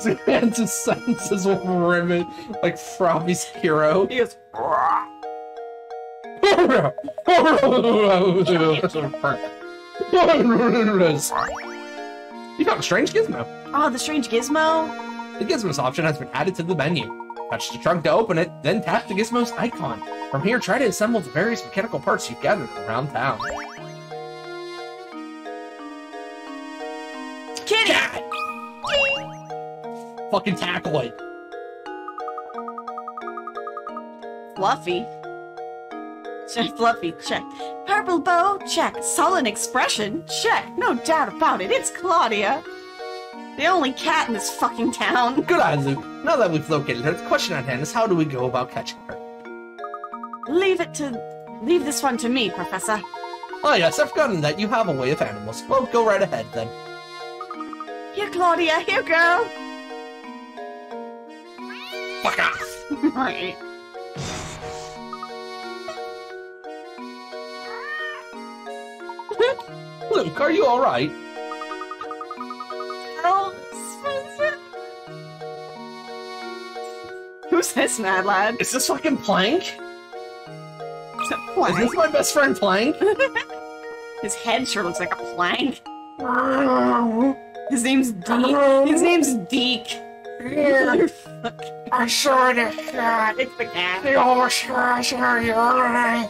His hands and sentences will rivet like Frobby's hero. He goes. You found a strange gizmo. Oh, the strange gizmo? The gizmos option has been added to the menu. Touch the trunk to open it, then tap the gizmo's icon. From here, try to assemble the various mechanical parts you've gathered around town. Kitty! Cat! Fucking tackle it. Fluffy. Check. Fluffy, check. Purple bow, check. Sullen expression, check. No doubt about it, it's Claudia. The only cat in this fucking town. Good eye, Luke. Now that we've located her, the question at hand is how do we go about catching her? Leave this one to me, Professor. Oh yes, I've forgotten that you have a way of animals. Well, go right ahead then. Here, Claudia, here, girl. Fuck off! Right. Luke, are you alright? Who's this mad lad? Is this fucking Plank? Is it Plank? Is this my best friend Plank? His head sure looks like a plank. His name's Deke. His name's Deke. I saw the cat. It's the cat. The old scars are your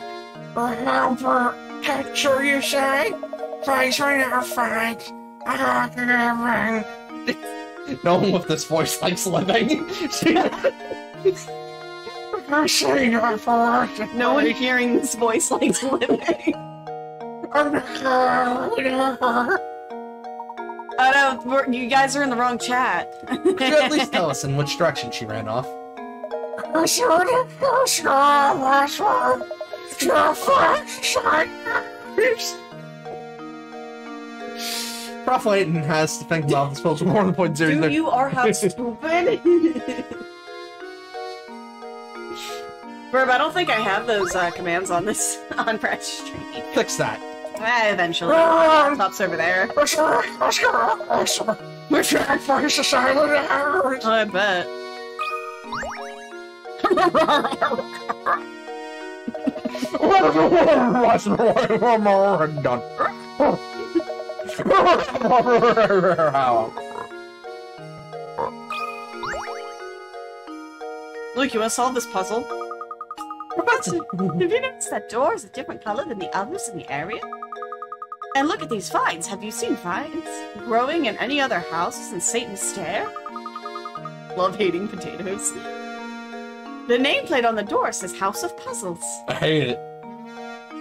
remember picture you say? Place we never find. I don't give No one with this voice likes living. I've seen her for No one hearing this voice likes living. Oh no, you guys are in the wrong chat. Could you at least tell us in which direction she ran off? Prof. Layton has to think about this puzzle more than point zero. Dude, you are how stupid. Verb, I don't think I have those commands on this on Brad's stream. Fix that. Eventually. Laptop's over there. We're trying for his silent hours. I bet. Luke, you want to solve this puzzle? Professor, have you noticed that door is a different color than the others in the area? And look at these vines. Have you seen vines growing in any other houses in St. Mystere? Love hating potatoes. The nameplate on the door says House of Puzzles. I hate it.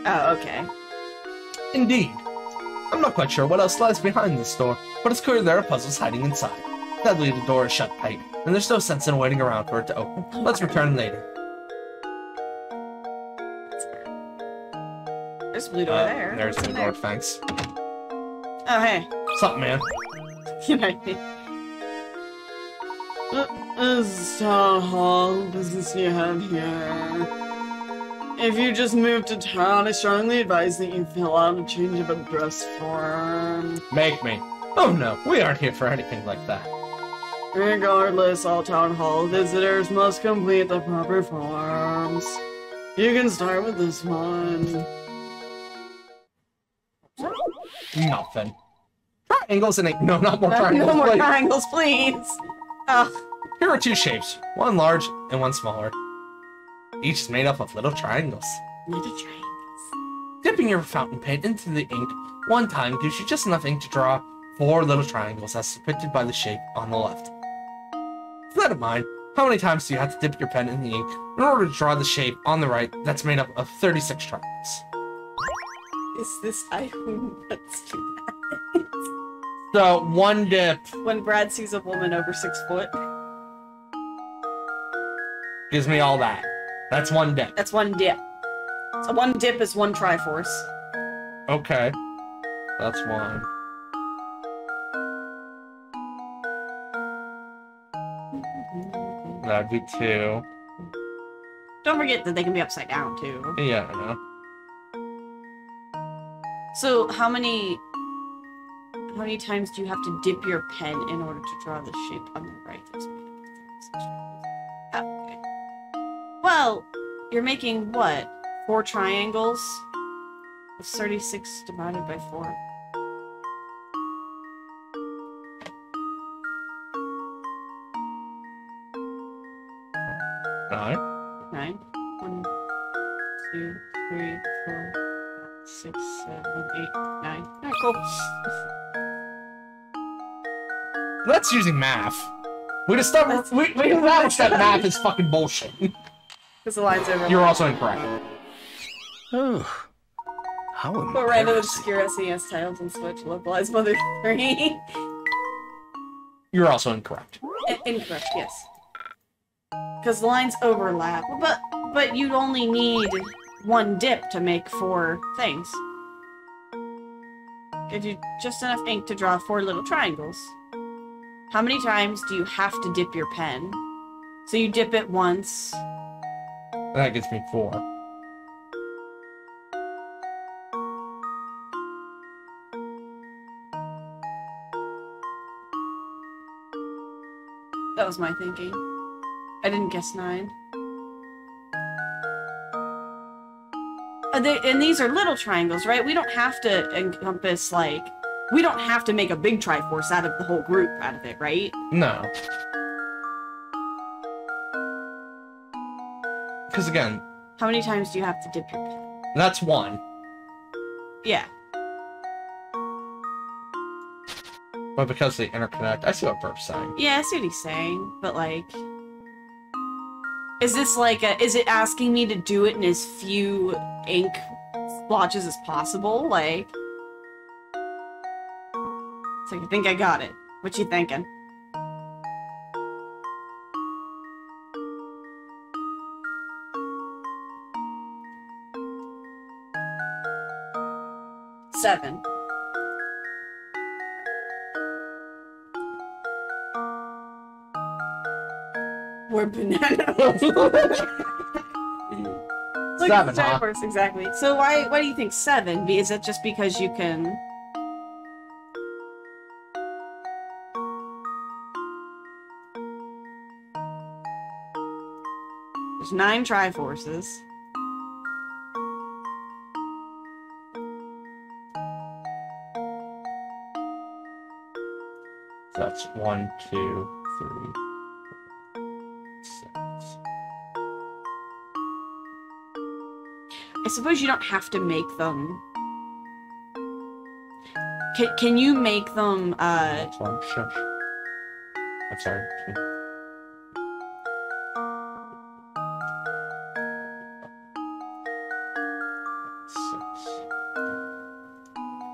Oh, okay. Indeed. I'm not quite sure what else lies behind this door, but it's clear there are puzzles hiding inside. Sadly, the door is shut tight, and there's no sense in waiting around for it to open. Let's return later. There's a blue door there. There's What's the in door, there? thanks. Oh, hey. Something, man. You know what This is town hall business you have here. If you just moved to town, I strongly advise that you fill out a change of address form. Make me. Oh no, we aren't here for anything like that. Regardless, all town hall visitors must complete the proper forms. You can start with this one. Nothing. Triangles and no, not more triangles. No more please. triangles, please. Ugh. Here are two shapes, one large and one smaller. Each is made up of little triangles. Little triangles. Dipping your fountain pen into the ink one time gives you just enough ink to draw 4 little triangles as depicted by the shape on the left. With that in mind, how many times do you have to dip your pen in the ink in order to draw the shape on the right that's made up of 36 triangles? Is this I who nuts to that? So, one dip When Brad sees a woman over 6 foot, gives me all that. That's one dip. that's one dip. So one dip is one Triforce. Okay. That's one. That'd be 2. Don't forget that they can be upside down too. Yeah, I know. So how many times do you have to dip your pen in order to draw the shape on the right? Okay. Well, you're making what? 4 triangles. It's 36 divided by 4. Nine. 9. 1, 2, 3, 4, 6, 7, 8, 9. Alright, cool. That's using math. We established that math is fucking bullshit. Because the line's over. You're also incorrect. Oh, how But random embarrassing. obscure SNES titles and Switch localized Mother 3. You're also incorrect. Incorrect, yes. Because the lines overlap. But you'd only need 1 dip to make 4 things. Give you just enough ink to draw 4 little triangles. How many times do you have to dip your pen? So you dip it once. That gives me 4. That was my thinking. I didn't guess 9. And these are little triangles, right? We don't have to encompass, like... We don't have to make a big Triforce out of the whole group out of it, right? No. Because again... How many times do you have to dip your pen? That's 1. Yeah. But because they interconnect, I see what Burp's saying. Yeah, I see what he's saying, but like... Is this like is it asking me to do it in as few ink splotches as possible? Like... It's like, I think I got it. What you thinking? Seven. We're banana. Look at the 7, huh? Triforce, exactly. So why do you think 7? Is it just because you can... There's 9 Triforces. That's 1, 2, 3, 6. I suppose you don't have to make them. Can you make them, That's 1, shush. I'm sorry. 2. 6.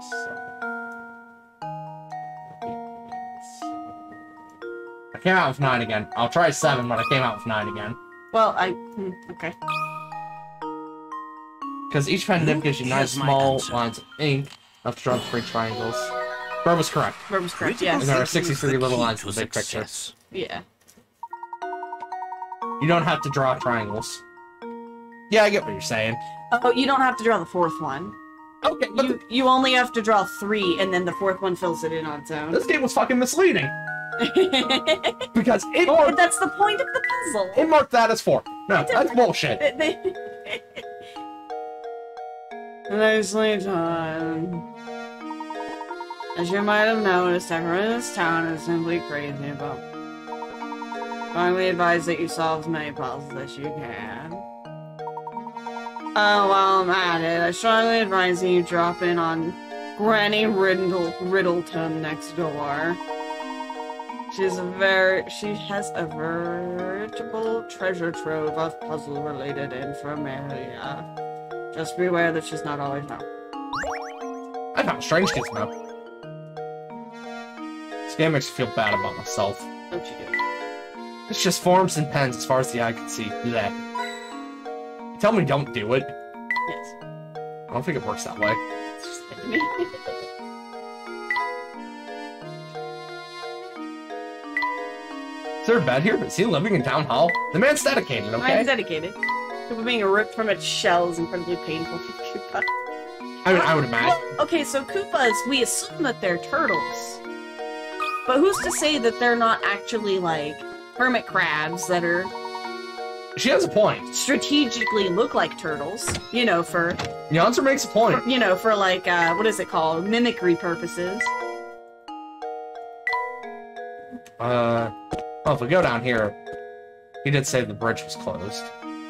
7. 8. I came out with 9 again. I'll try 7, but I came out with 9 again. well, okay. Because each pen dip gives you 9 Here's my small answer. lines of ink, enough to draw 3 triangles. Bird was correct. Verb was correct, Critical yes. And there are thinking is 63 the little key lines to in the big picture. success. Yeah. You don't have to draw triangles. Yeah, I get what you're saying. Oh, you don't have to draw the 4th one. Okay, but You only have to draw 3, and then the 4th one fills it in on its own. this game was fucking misleading. Because it But marked, that's the point of the puzzle. it marked that as 4. No, that's bullshit. Nicely done. As you might have noticed, everyone in this town is simply crazy about. Strongly advise that you solve as many puzzles as you can. Oh, while I'm at it, I strongly advise that you drop in on Granny Riddleton next door. She has a veritable treasure trove of puzzle-related information. Just beware that she's not always home. I found strange kids now. This game makes me feel bad about myself. Don't you do? It's just forms and pens as far as the eye can see. Blech. Tell me don't do it. Yes. I don't think it works that way. It's just like me. Is there a bed here? Is he living in town hall? The man's dedicated, okay? Mine's dedicated. Koopa being ripped from its shell is incredibly painful for Koopa. I mean, I would imagine. Well, okay, so Koopas, we assume that they're turtles. But who's to say that they're not actually, like, hermit crabs that are She has a point. Strategically look like turtles, you know, for... The answer makes a point. You know, for like, what is it called? Mimicry purposes. Well, if we go down here, he did say the bridge was closed.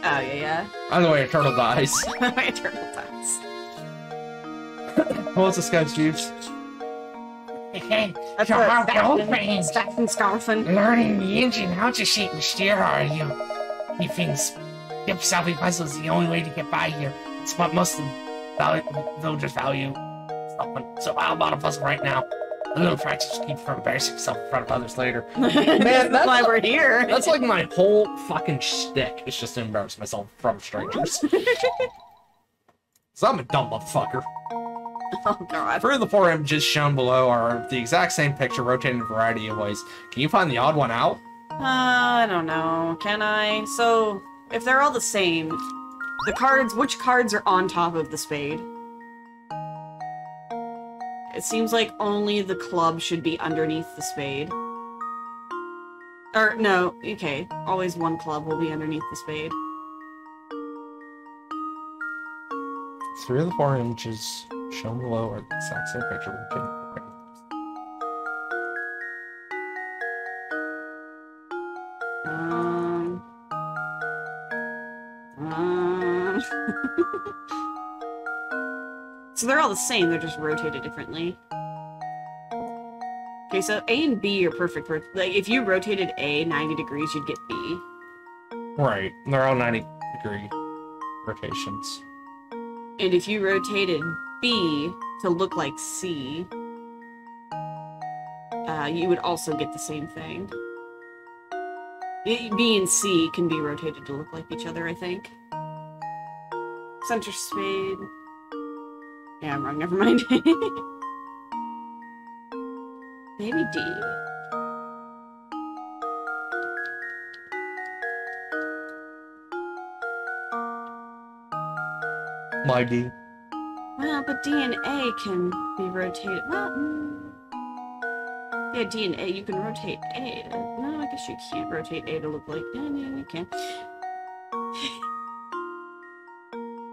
Oh, yeah. Either way, a turtle dies. A turtle dies. What's this guy's juice? Hey, That's so what how old man Stacking Scarfin. learning the engine, how to shape Mystere are you? He thinks solving puzzles is the only way to get by here. It's what most of the villagers value. So how about a puzzle right now? A little practice to keep from embarrassing yourself in front of others later. Man, that's why we're here. That's like my whole fucking shtick. It's just to embarrass myself from strangers. So I'm a dumb motherfucker. Oh, God. 3 of the 4 images shown below are the exact same picture, rotated in a variety of ways. Can you find the odd one out? I don't know. Can I? So, if they're all the same, the cards, which cards are on top of the spade? It seems like only the club should be underneath the spade. Or, no, okay. Always one club will be underneath the spade. 3 of the 4 images shown below are the exact same picture, rotated in a variety of ways. So they're all the same, they're just rotated differently. Okay, so A and B are perfect for, like, if you rotated A 90 degrees, you'd get B. Right, they're all 90-degree rotations. And if you rotated B to look like C, you would also get the same thing. B and C can be rotated to look like each other, I think. Center spade. Yeah, I'm wrong, never mind. Maybe D. My D. Well, but D and A can be rotated. Well, yeah, D and A, you can rotate A. No, I guess you can't rotate A to look like... No, you can.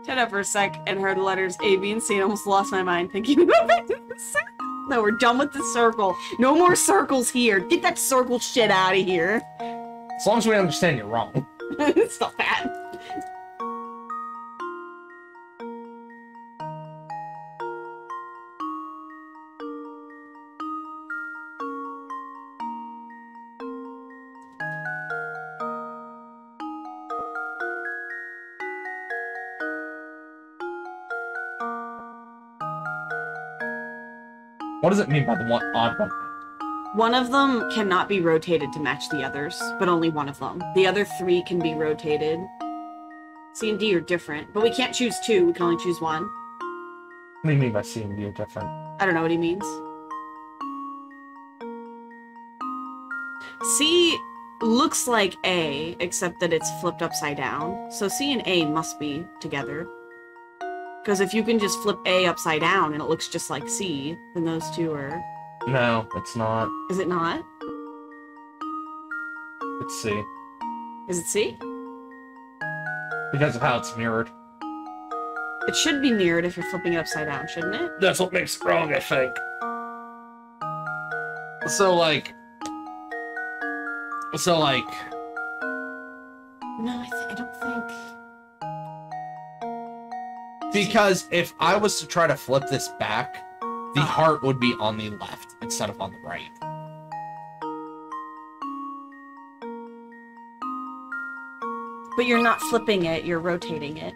Shut up for a sec and heard the letters A, B, and C and almost lost my mind thinking about back to the circle. No, we're done with the circle. No more circles here. Get that circle shit out of here. As long as we understand you're wrong. Stop that. What does it mean by the one odd one? One of them cannot be rotated to match the others, but only one of them. The other 3 can be rotated. C and D are different, but we can't choose 2, we can only choose 1. What do you mean by C and D are different? I don't know what he means. C looks like A, except that it's flipped upside down. So C and A must be together. Because if you can just flip A upside down and it looks just like C, then those 2 are... No, it's not. Is it not? It's C. Is it C? Because of how it's mirrored. It should be mirrored if you're flipping it upside down, shouldn't it? That's what makes it wrong, I think. So, like... No, I don't think... Because if I was to try to flip this back, the heart would be on the left instead of on the right. But you're not flipping it, you're rotating it.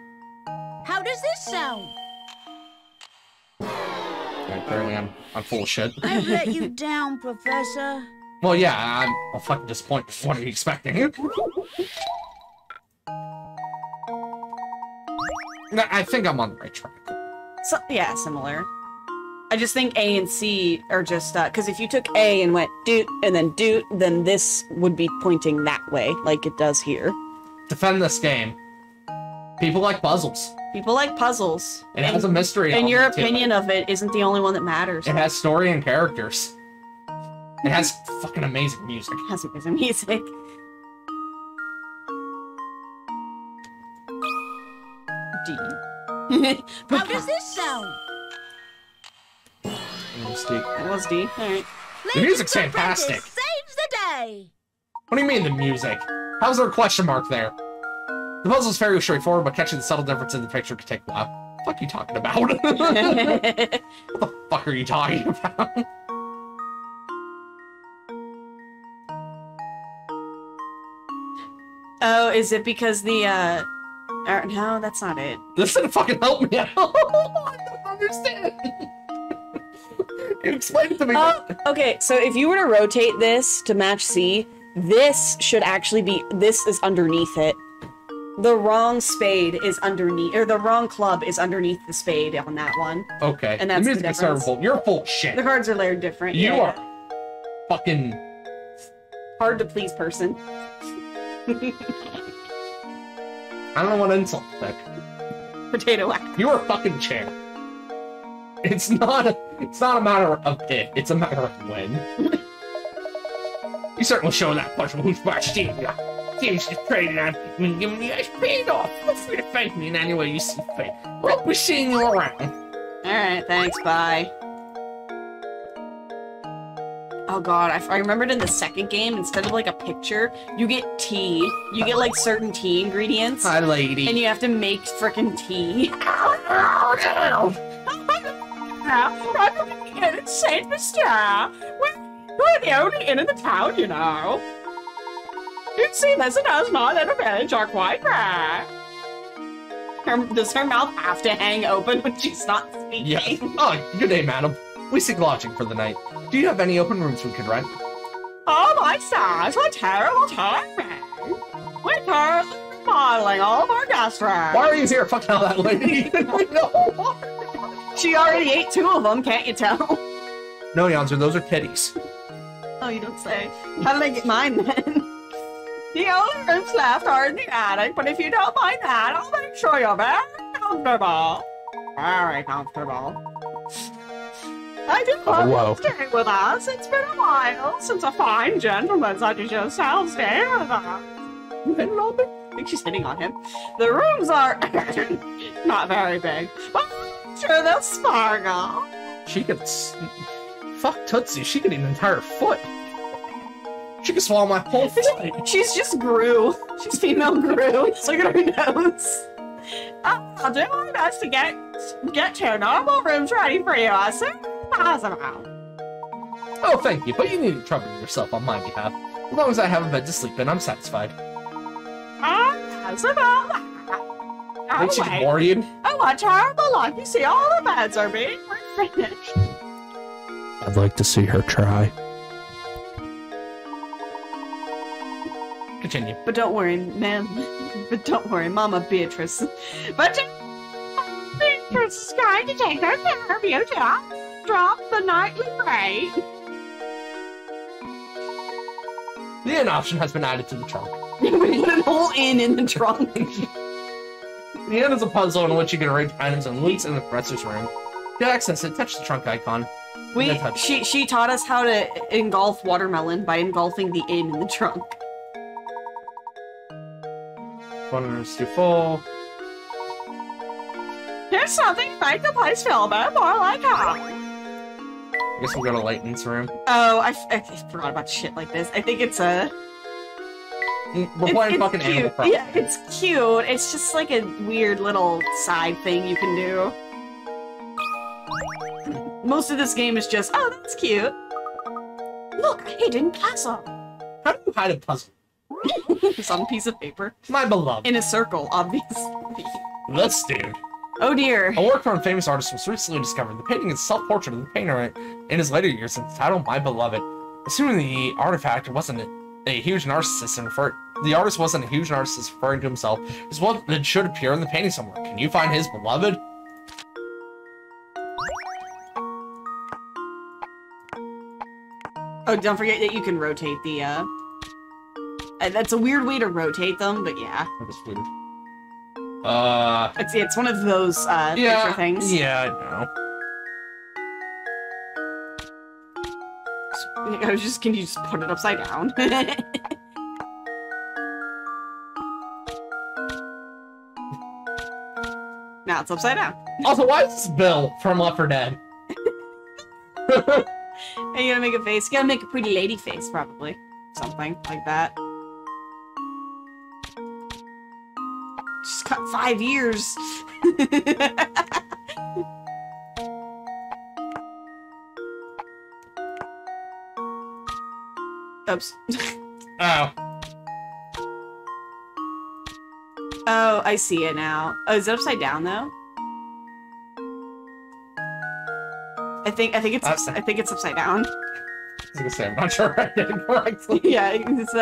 How does this sound? Apparently I'm full of shit. I let you down, Professor. Well, yeah, I'm fucking disappointed. What are you expecting? No, I think I'm on the right track. So, yeah, similar. I just think A and C are just, because if you took A and went doot and then doot, then this would be pointing that way, like it does here. Defend this game. People like puzzles. People like puzzles. It has a mystery. And your opinion of it isn't the only one that matters. It has story and characters. It has fucking amazing music. It has amazing music. How does this sound? LSD. Alright. The music's fantastic. Saves the day. What do you mean the music? How's there a question mark there? The puzzle's fairly straightforward, but catching the subtle difference in the picture could take a while. What the fuck are you talking about? What the fuck are you talking about? Oh, is it because the, no, that's not it. This didn't fucking help me out. I don't understand. Explain it to me. Okay, so if you were to rotate this to match C, this should actually be, this is underneath it. The wrong spade is underneath, or the wrong club is underneath the spade on that one. Okay. And that's the music is terrible. You're full of shit. The cards are layered different. You are fucking hard to please person. I don't know what insult to pick. Potato whack. You are a fucking chair. It's not a matter of if, it's a matter of when. You certainly show that much who's much, didn't you? Seems to trade it on and giving you guys paid off. Feel free to thank me in any way you see fit. We'll be seeing you around. Alright, thanks, bye. Oh god, I remembered in the second game, instead of like a picture, you get tea. You get like certain tea ingredients. Hi, lady. And you have to make frickin' tea. It's Saint Mystere. We're the only inn in the town, you know. You'd see listeners not in a village are quite rare. Does her mouth have to hang open when she's not speaking? Yes. Oh, good day, madam. We seek lodging for the night. Do you have any open rooms we could rent? Oh my stars, what terrible timing! We're currently remodeling all of our guest rooms. Why are you here? Fuck out that lady. No. She already ate 2 of them, can't you tell? No, Yonzer, those are titties. Oh, you don't say. How did I get mine then? The only rooms left are in the attic, but if you don't mind that, I'll make sure you're very comfortable. Very comfortable. I do hope you'll stay with us. It's been a while since a fine gentleman such as yourself stayed with us. You hitting on me? I think she's hitting on him. The rooms are not very big, but I'm sure they'll sparkle. She could... Fuck Tootsie, she could eat an entire foot. She could swallow my whole foot. She's just Gru. She's female Gru. Look at her nose. I'll do my best to get 2 normal rooms ready for you as soon as possible. Oh, thank you, but you needn't trouble yourself on my behalf. As long as I have a bed to sleep in, I'm satisfied. That's about that. I think she can bore you. Oh, what terrible luck. You see, all the beds are being refinished. I'd like to see her try. Continue. But don't worry, ma'am. But don't worry, Mama Beatrice. But Beatrice is going to take her care of you to drop the nightly rate. The inn option has been added to the trunk. We put a whole inn in the trunk. The inn is a puzzle in which you can arrange items and loot in the professor's room. To access it, touch the trunk icon. She taught us how to engulf watermelon by engulfing the inn in the trunk. One is too full. Here's something to make the place feel a bit more like home. I guess we'll go to Layton's room. Oh, I forgot about shit like this. I think it's a... We're playing fucking Animal Crossing. Yeah, it's cute. It's just like a weird little side thing you can do. Most of this game is just, oh, that's cute. Look, a hidden castle. How do you hide a puzzle? It's on a piece of paper. My beloved. In a circle, obviously. This dude. Oh dear. A work from a famous artist was recently discovered. The painting is a self-portrait of the painter in his later years, entitled My Beloved. Assuming the artifact wasn't a huge narcissist the artist wasn't a huge narcissist referring to himself, is what it should appear in the painting somewhere. Can you find his beloved? Oh, don't forget that you can rotate the, that's a weird way to rotate them, but yeah. That was weird. It's one of those, picture things. Yeah, I know. Can you just put it upside down? Now it's upside down. Also, why is this Bill from Left 4 Dead? Are you gonna make a face? You gotta make a pretty lady face, probably. Something like that. Just cut 5 years. Oops. Oh. Oh, I see it now. Oh, is it upside down though? I think it's upside down. I was gonna say, I'm not sure I did it correctly. Yeah, it's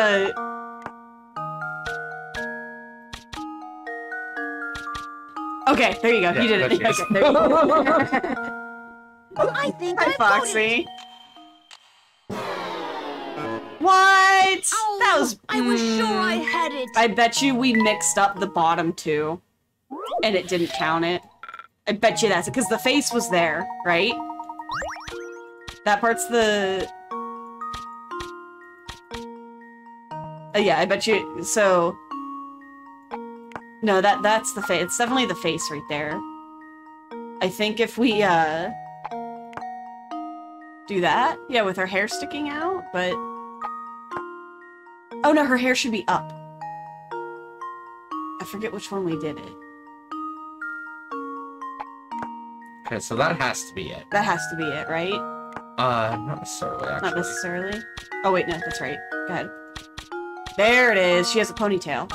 Okay, there you go. Yeah, you did it. that's Okay, there you go. I think Hi, I've got it. Foxy. What? Oh, that was. I was sure I had it. I bet you we mixed up the bottom two, and it didn't count it. I bet you that's it, because the face was there, right? That part's the. Yeah, I bet you. So. No, that's the face. It's definitely the face right there. I think if we do that, yeah, with her hair sticking out, but. Oh no, her hair should be up. I forget which one we did it. Okay, so that has to be it. That has to be it, right? Not necessarily, actually. Not necessarily. Oh wait, no, that's right. Go ahead. There it is. She has a ponytail.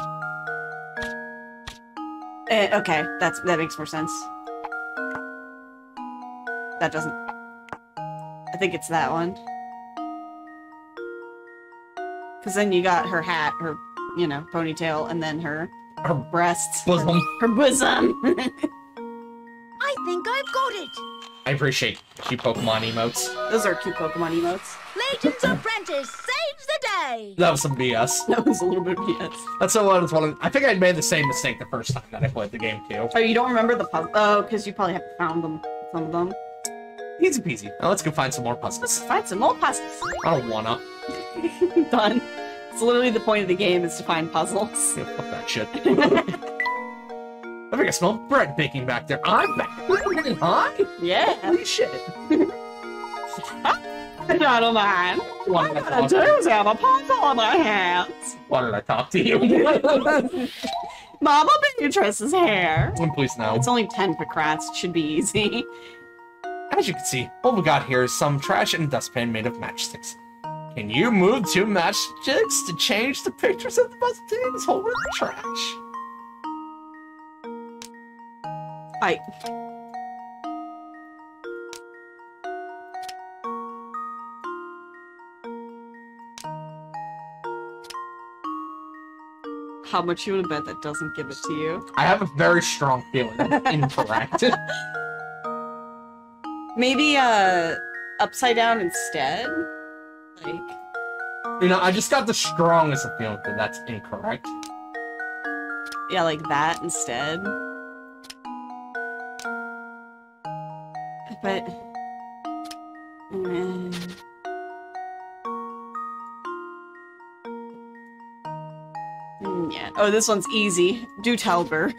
Okay, that makes more sense. That doesn't. I think it's that one. Because then you got her hat, her, ponytail, and then her breasts. Bosom. Her bosom. I think I've got it. I appreciate cute Pokemon emotes. Those are cute Pokemon emotes. Layton's apprentice saves the day. That was some BS. That was a little bit BS. That's so what I was wondering. I think I made the same mistake the first time that I played the game too. Oh, you don't remember the puzzle? Oh, because you probably haven't found them. Some of them. Easy peasy. Now let's go find some more puzzles. Let's find some more puzzles. I don't wanna. Done. It's literally the point of the game is to find puzzles. Yeah, fuck that shit. I think I smell bread baking back there. I'm back. Hi. Yeah. Holy shit. Gentlemen, What did I I do have a puzzle in my hands. Why did I talk to you? Mama Beatrice's hair. Please no. It's only 10 Picrats. It should be easy. As you can see, what we got here is some trash and a dustpan made of matchsticks. Can you move 2 matchsticks to change the pictures of the buttons holding the trash? How much you want to bet that doesn't give it to you? I have a very strong feeling that's incorrect. Maybe, upside down instead? Like... I just got the strongest of feeling that that's incorrect. Yeah, like that instead. But... Yeah. Oh, this one's easy. Do tell her.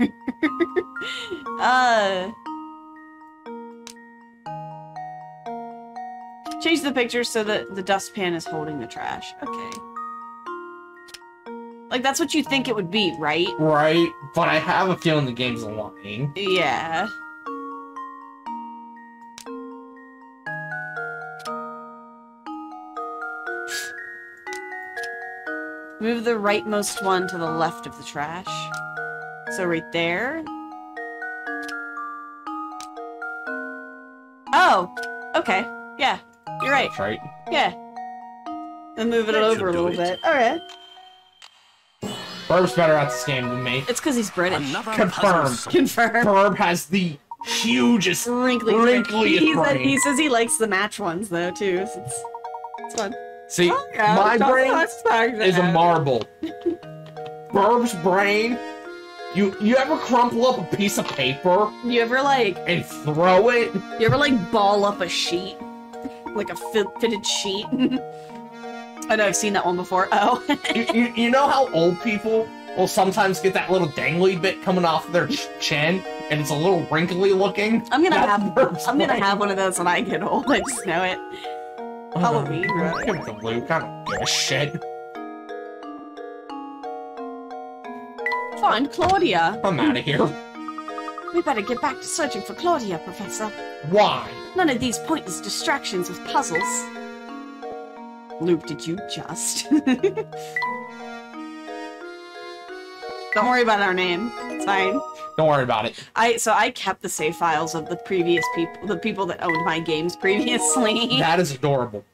Change the picture so that the dustpan is holding the trash. Okay. Like, that's what you think it would be, right? Right, but I have a feeling the game's lying. Yeah. Move the rightmost one to the left of the trash. So right there. Oh! Okay. Yeah. You're right. That's right. Yeah. And move it over a little bit. Alright. Burb's better at this game than me. It's because he's British. Confirmed. Confirmed. Burb has the hugest, wrinkliest brain. He says he likes the match ones, though, too. So it's fun. See, my brain is a marble. Burb's brain, you ever crumple up a piece of paper? You ever, like... And throw it? You ever, like, ball up a sheet? Like a fitted sheet? I know, I've seen that one before. Oh. you know how old people will sometimes get that little dangly bit coming off their chin, and it's a little wrinkly looking. I'm gonna have one of those when I get old. I just know it. Halloween, right? Give it to Luke. I don't give a shit. Find Claudia. I'm out of here. We better get back to searching for Claudia, Professor. Why? None of these pointless distractions with puzzles. Luke, did you just? Don't worry about our name. It's fine. Don't worry about it. So I kept the save files of the previous people, the people that owned my games previously. That is adorable.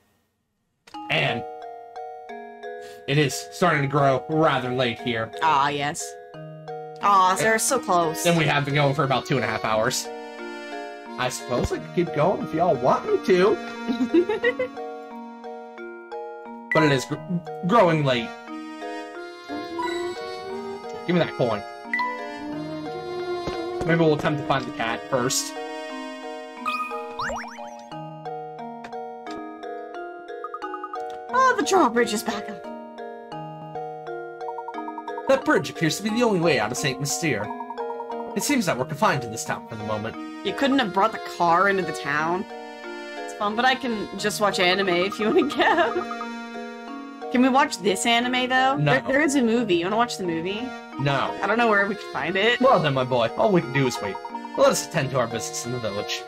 And it is starting to grow rather late here. Ah, yes. Ah, they're so close. And we have been going for about 2.5 hours. I suppose I could keep going if y'all want me to. But it is growing late. Give me that coin. Maybe we'll attempt to find the cat first. Oh, the drawbridge is back up. That bridge appears to be the only way out of St. Mystere. It seems that we're confined to this town for the moment. You couldn't have brought the car into the town. It's fun, but I can just watch anime if you want to go. Can we watch this anime, though? No. There is a movie. You want to watch the movie? No. I don't know where we can find it. Well then, my boy, all we can do is wait. Let us attend to our business in the village.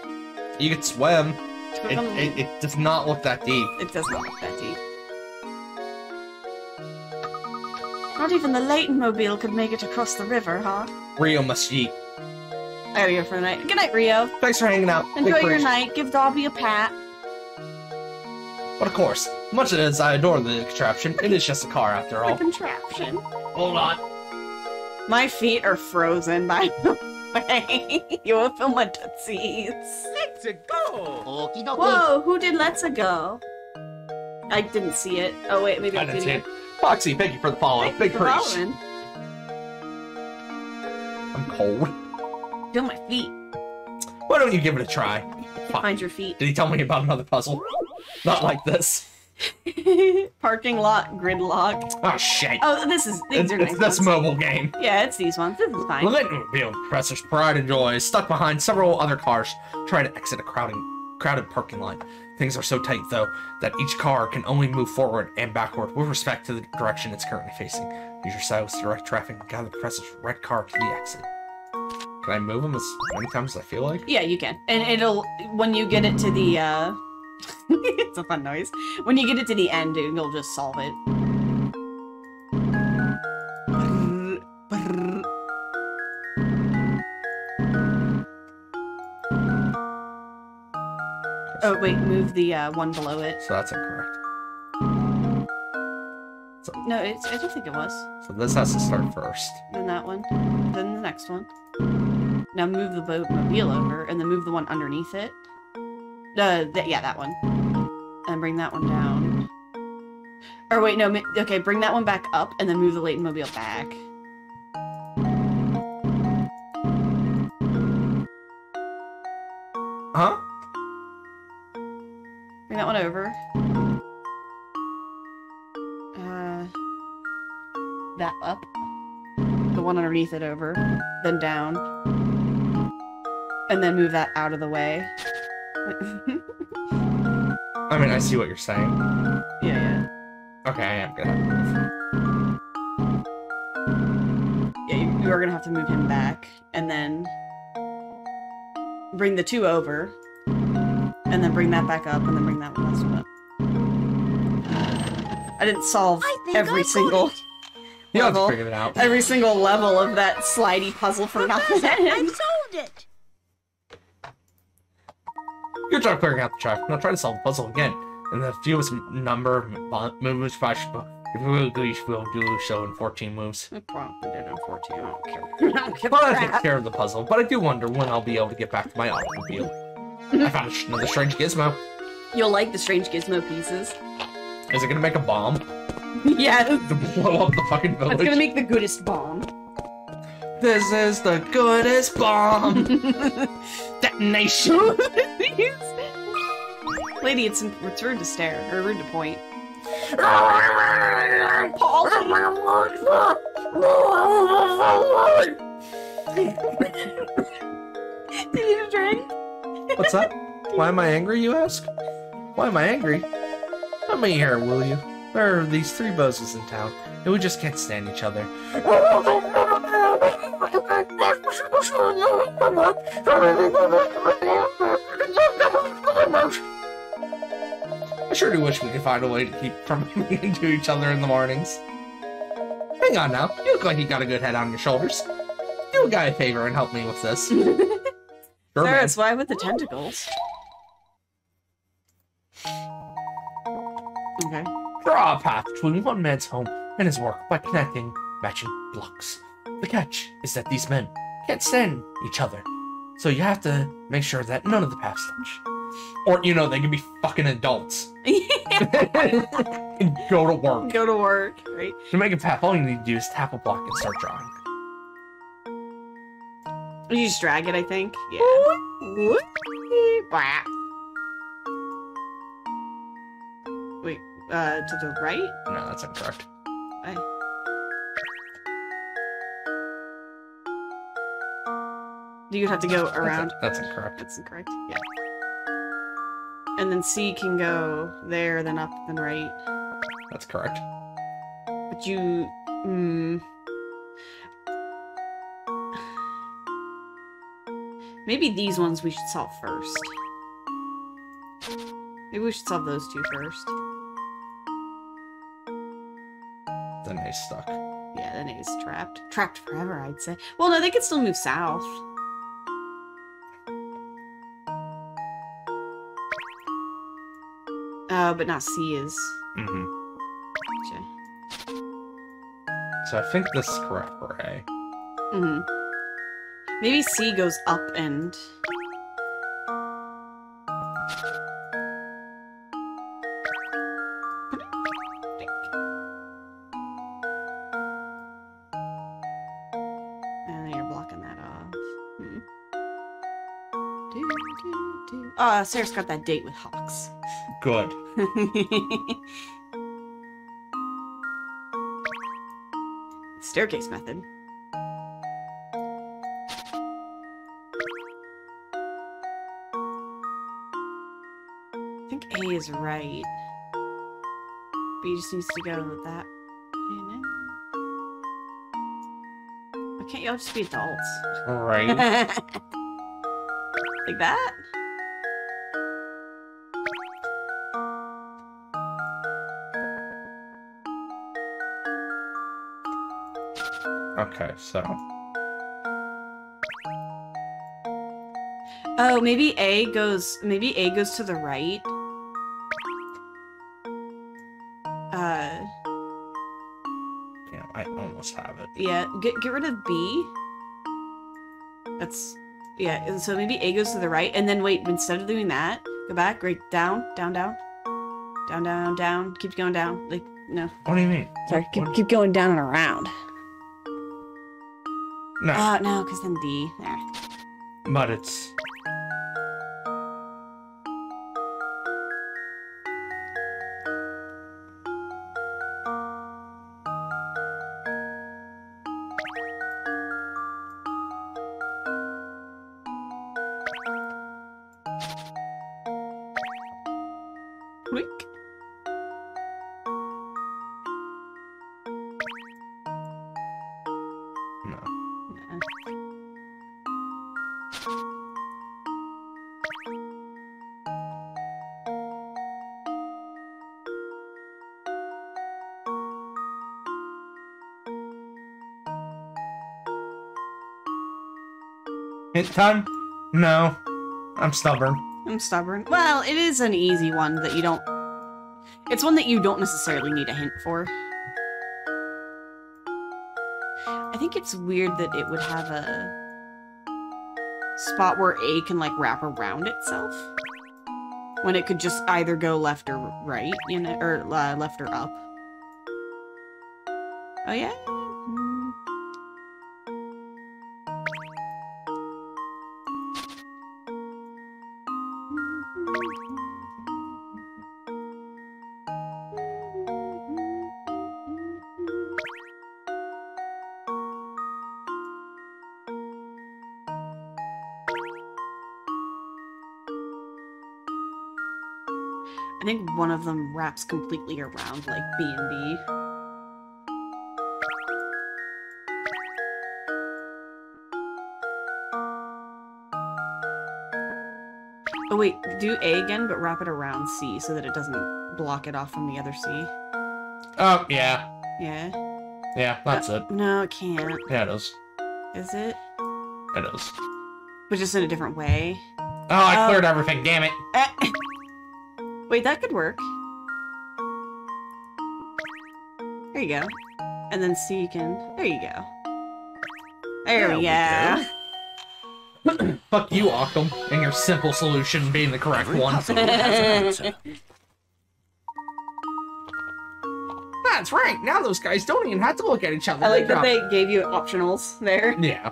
You can swim. It does not look that deep. It does not look that deep. Not even the Layton mobile could make it across the river, huh? Rio must eat. I gotta go for the night. Good night, Rio. Thanks for hanging out. Enjoy your night. Give Dobby a pat. But of course, much as I adore the contraption, it is just a car after all. The contraption. Hold on. My feet are frozen by the way. You will feel my tootsies. Let's go! Okie dokie. Whoa, who did Let's go? I didn't see it. Oh wait, maybe I didn't see it. Foxy, thank you for the follow. Thank Big you for preach. following. I'm cold. Feel my feet. Why don't you give it a try? Find your feet. Did he tell me about another puzzle? Not like this. Parking lot gridlock. Oh shit. Oh, these are nice It's this ones. mobile game. Yeah, it's these ones. This is fine. The Layton mobile, Professor's pride and joy, is stuck behind several other cars trying to exit a crowded parking lot. Things are so tight, though, that each car can only move forward and backward with respect to the direction it's currently facing. Use your silos to direct traffic and guide the Professor's red car to the exit. Can I move them as many times as I feel like? Yeah, you can. And it'll, when you get it to the, it's a fun noise. When you get it to the end, you'll just solve it. Oh, wait, move the one below it. So that's incorrect. So, No, I don't think it was. so this has to start first. Then that one. Then the next one. Now move the mobile over, and then move the one underneath it. Yeah, that one. And bring that one down. Or wait, no, okay, bring that one back up, and then move the Layton mobile back. Huh? Bring that one over. That up. The one underneath it over. Then down. And then move that out of the way. I mean, I see what you're saying. Yeah. Okay, I am gonna have to move. Yeah, you are gonna have to move him back. And then bring the two over. And then bring that back up, and then bring that last one up. I didn't solve every single You have to level. figure it out. Every single level of that slidey puzzle for nothing. I've solved it. Good job clearing out the track. Now try to solve the puzzle again. And the fewest number of moves possible. If we will do so in 14 moves. I probably did in 14. I don't care. I don't give a Well, I crap. take care of the puzzle, but I do wonder when I'll be able to get back to my automobile. I found another strange gizmo. You'll like the strange gizmo pieces. Is it gonna make a bomb Yes. to blow up the fucking village? That's gonna make the goodest bomb. This is the goodest bomb! Detonation! Lady, it's rude to stare, or rude to point. Do you need a drink? What's that? Why am I angry, you ask? Why am I angry? Come here, will you? There are these three bozos in town, and we just can't stand each other. I sure do wish we could find a way to keep from bumping into each other in the mornings. Hang on now, you look like you got a good head on your shoulders. Do a guy a favor and help me with this. Sure, Sarah, man. it's why with the tentacles. Okay. Draw a path between one man's home and his work by connecting matching blocks. The catch is that these men can't stand each other, so you have to make sure that none of the paths touch. Or, you know, they can be fucking adults. And go to work. Go to work, right? To make a path, all you need to do is tap a block and start drawing. You just drag it, I think. Yeah. Wait, to the right? No, that's incorrect. Why? Do you have to go around? That's incorrect. That's incorrect. Yeah. And then C can go there, then up, then right. That's correct. But you... Maybe these ones we should solve first. Maybe we should solve those two first. Then he's stuck. Yeah, then he's trapped. Trapped forever, I'd say. Well, no, they could still move south. But not C is. Mm-hmm. Okay. So I think this is correct for A. Mm-hmm. Maybe C goes up and... And then you're blocking that off. Sarah's got that date with Hawks. Good. Staircase method. I think A is right. B just needs to go with that. Why can't y'all just be adults? Right. Like that? Okay, so... Oh, maybe A goes to the right. Yeah, I almost have it. Yeah, get rid of B. That's, yeah, and so maybe A goes to the right, and then wait, instead of doing that, go back, right, down, down, down. Down, down, down, keep going down, like, no. What do you mean? Sorry, keep going down and around. No. No, because then D, there. But it's... Quick. No. Hit time? No. I'm stubborn. I'm stubborn. Well, it is an easy one that you don't... It's one that you don't necessarily need a hint for. I think it's weird that it would have a spot where A can, like, wrap around itself. When it could just either go left or right, you know, or left or up. Oh, yeah? think one of them wraps completely around, like, B&B. Oh wait, do A again, but wrap it around C so that it doesn't block it off from the other C. Oh, yeah. Yeah? Yeah, that's it. No, it can't. Yeah, it is. Is it? It is. But just in a different way. Oh, I cleared everything, damn it. Wait, that could work. There you go. And then C you can... There you go. There we go. Fuck you, Occam, and your simple solution being the correct one. That's right, now those guys don't even have to look at each other. I like that they gave you optionals there. Yeah.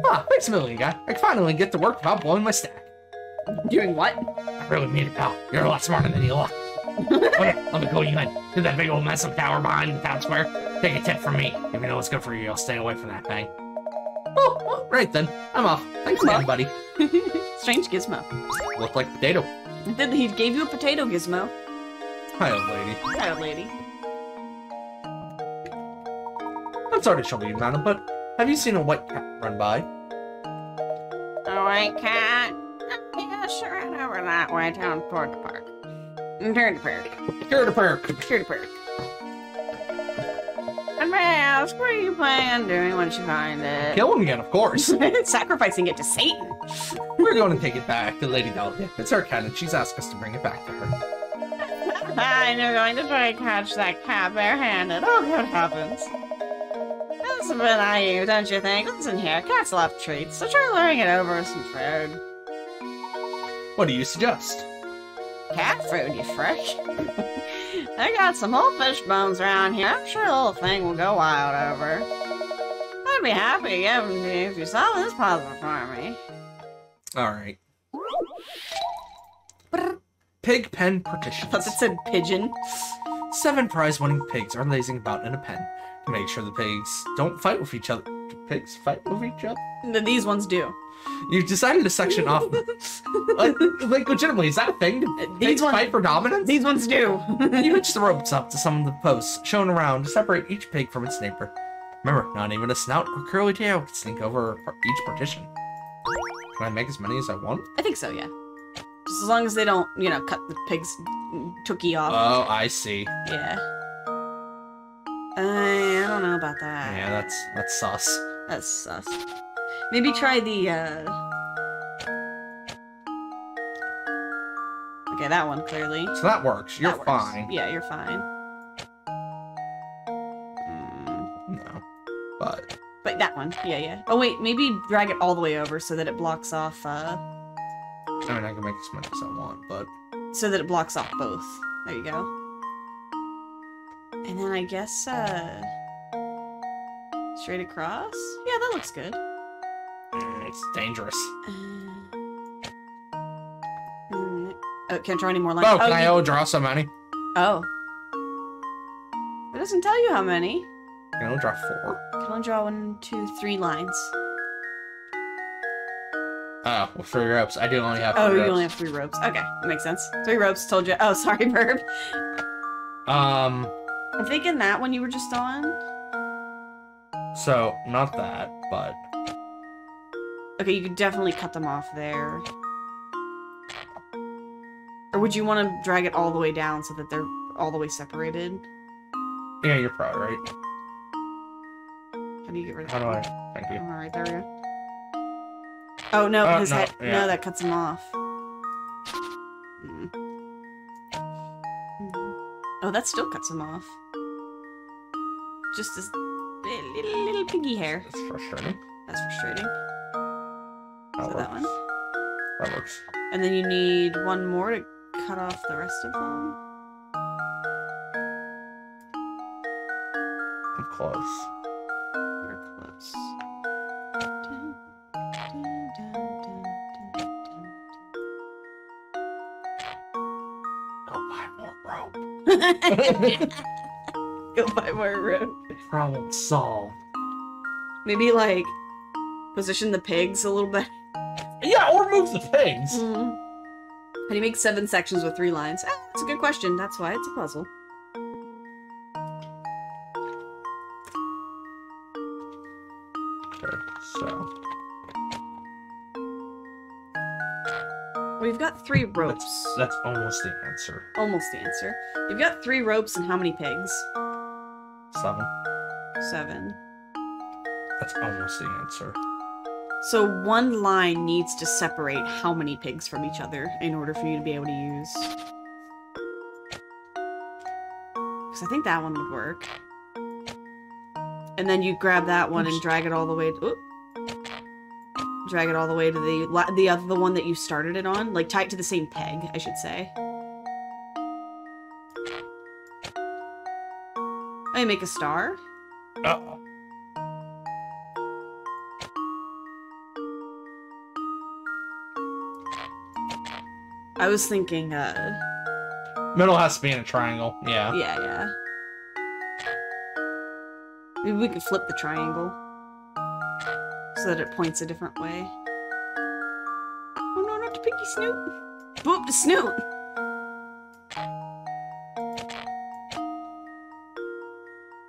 Ah, thanks a million, guy. I can finally get to work without blowing my stack. Doing what? I really mean it, pal. You're a lot smarter than you look. Okay, let me call you in to that big old mess of tower behind the town square. Take a tip from me. If you know what's good for you, I'll stay away from that thing. Oh, right then. I'm off. Thanks again, buddy. Strange gizmo. Look like potato. He gave you a potato gizmo. Hi, old lady. Hi, old lady. I'm sorry to trouble you, madam, but have you seen a white cat run by? A white cat? Yeah, sure, ran over that way down toward the park. Turn to park. Here to park. Here to park. And may I ask, what are you planning on doing once you find it? Kill him again, of course. Sacrificing it to Satan. We're going to take it back to Lady Dahlia. It's her cat, and she's asked us to bring it back to her. And you're going to try and catch that cat barehanded. Oh, good heavens. That's a bit naive, don't you think? Listen here, cats love treats, so try luring it over with some food. What do you suggest? Cat food, you frick. I got some whole fish bones around here. I'm sure the little thing will go wild over. I'd be happy to give them to you if you solve this puzzle for me. Alright. Pig pen partitions. I thought it said pigeon. 7 prize-winning pigs are lazing about in a pen to make sure the pigs don't fight with each other. Do pigs fight with each other? These ones do. You've decided to section off. like, legitimately, is that a thing? Do pigs fight for dominance? These ones do. You hitch the ropes up to some of the posts shown around to separate each pig from its neighbor. Remember, not even a snout or curly tail can sneak over each partition. Can I make as many as I want? I think so, yeah. Just as long as they don't, you know, cut the pig's tookie off. Oh, I see. Yeah. I don't know about that. Yeah, that's sus. That's sus. Maybe try the, Okay, that one, clearly. So that works. You're fine. Yeah, you're fine. No. But that one. Yeah, yeah. Oh, wait, maybe drag it all the way over so that it blocks off, I mean, I can make as many as I want, but... So that it blocks off both. There you go. And then I guess, straight across? Yeah, that looks good. It's dangerous. Can't draw any more lines. Oh, can I draw so many? Oh. It doesn't tell you how many. I can only draw 4. You can only draw 1, 2, 3 lines. Oh, with 3 ropes. I do only have 3 ropes. Oh, you only have 3 ropes. Okay, that makes sense. 3 ropes told you. Oh, sorry, Verb. I'm thinking that one you were just on. So, not that, but... Okay, you could definitely cut them off there. Or would you want to drag it all the way down so that they're all the way separated? Yeah, you're probably right. How do you get rid of How that? do I? Thank you. Alright, there we go. Oh, no, his head. Yeah. No, that cuts him off. Oh, that still cuts him off. Just his little piggy hair. That's frustrating. That's frustrating. So that one. That works. And then you need 1 more to cut off the rest of them. I'm close. You're close. Go buy more rope. Go buy more rope. Problem solved. Maybe, like, position the pigs a little bit Yeah, or move the pigs. How do you make 7 sections with 3 lines? That's a good question. That's why it's a puzzle. Okay, so... We've got 3 ropes. That's almost the answer. Almost the answer. You've got 3 ropes and how many pigs? 7. 7. That's almost the answer. So 1 line needs to separate how many pigs from each other in order for you to be able to use. Because I think that one would work. And then you grab that one and drag it all the way to... Drag it all the way to the one that you started it on. Like, tie it to the same peg, I should say. Oh, you make a star? Uh-oh. I was thinking, Middle has to be in a triangle, yeah. Yeah. Maybe we could flip the triangle. So that it points a different way. Oh no, not to Pinky Snoot! Boop to Snoot!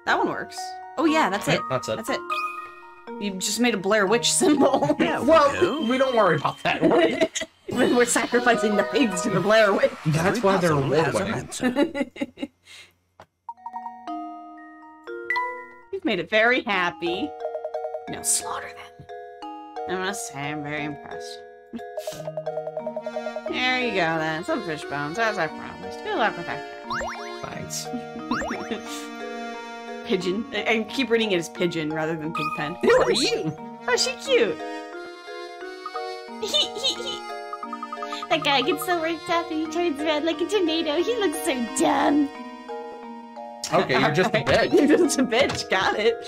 That one works. Oh yeah, that's it. That's it. That's it. You just made a Blair Witch symbol. Yeah, well, we don't worry about that. We're sacrificing the pigs to the Blair Witch. That's why they're award-winning. You've made it very happy. Now slaughter them. I must say, I'm very impressed. There you go then. Some fish bones, as I promised. Good luck with that cat. Thanks. Pigeon. I keep reading it as pigeon rather than pig pen. Who are you? Oh, she cute. That guy gets so worked up and he turns around like a tornado. He looks so dumb. Okay, you're just a bitch. You're just a bitch. Got it.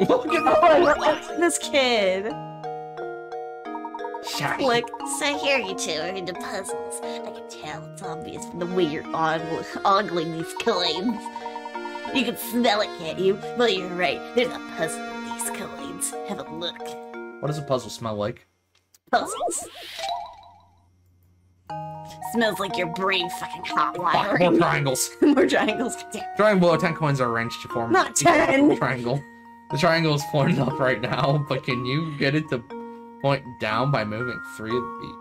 Look at this kid. Look, so here you two are into puzzles. I can tell it's obvious from the way you're ogling these coins. You can smell it, can't you? Well, you're right. There's a puzzle in these coins. Have a look. What does a puzzle smell like? Puzzles. Smells like your brain fucking hot wiring. More triangles. More triangles. Triangle, 10 coins are arranged to form Not 10. Triangle. The triangle is pointed up right now, but can you get it to point down by moving 3 of the feet?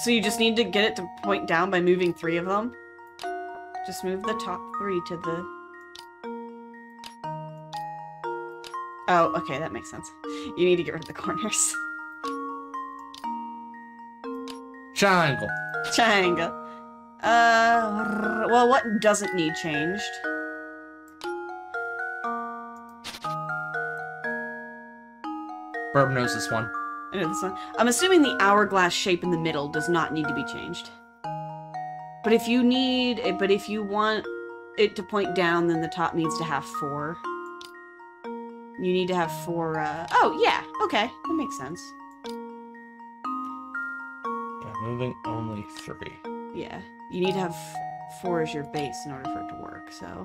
So you just need to get it to point down by moving 3 of them? Just move the top 3 to the... Oh, okay, that makes sense. You need to get rid of the corners. Triangle. Triangle. Well, what doesn't need changed? Burb knows this one. I know this one. I'm assuming the hourglass shape in the middle does not need to be changed. But if you want it to point down, then the top needs to have 4. You need to have 4, oh, yeah, okay, that makes sense. Yeah, moving only 3. Yeah, you need to have 4 as your base in order for it to work, so...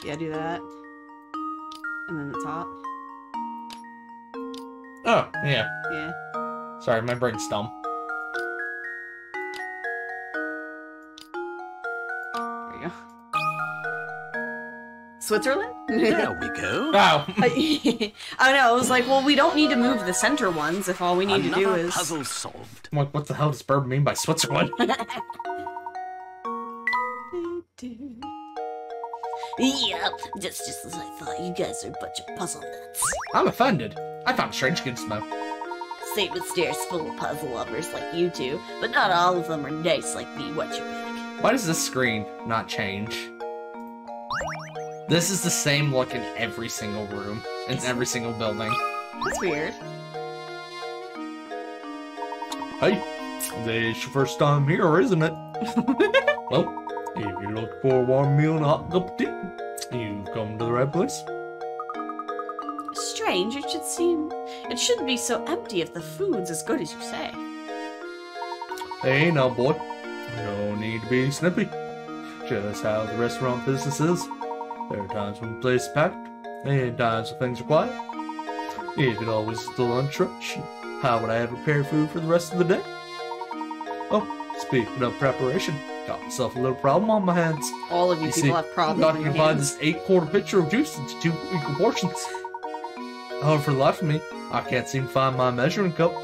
Yeah, do that. And then the top. Oh, yeah. Yeah. Sorry, my brain's dumb. There you go. Switzerland? There we go. Oh. I know, I was like, well, we don't need to move the center ones if all we need to do is... puzzle solved. What the hell does Burb mean by Switzerland? Yep, just as I thought. You guys are a bunch of puzzle nuts. I'm offended. I found strange good smoke. St. Mystere's full of puzzle lovers like you two, but not all of them are nice like me. What's your pick? Why does this screen not change? This is the same look in every single room, in every single building. That's weird. Hey, this your first time here, isn't it? Well, if you're looking for a warm meal and a hot cup of tea, you've come to the right place. Strange, it shouldn't be so empty if the food's as good as you say. Hey now, boy. No need to be snippy. just how the restaurant business is. There are times when the place is packed, and times when things are quiet. If it always is the lunch rush, how would I ever prepare food for the rest of the day? Oh, speaking of preparation, got myself a little problem on my hands. All of you people have problems got on to your divide hands. this 8-quarter pitcher of juice into 2 equal portions. However, for the life of me, I can't seem to find my measuring cup.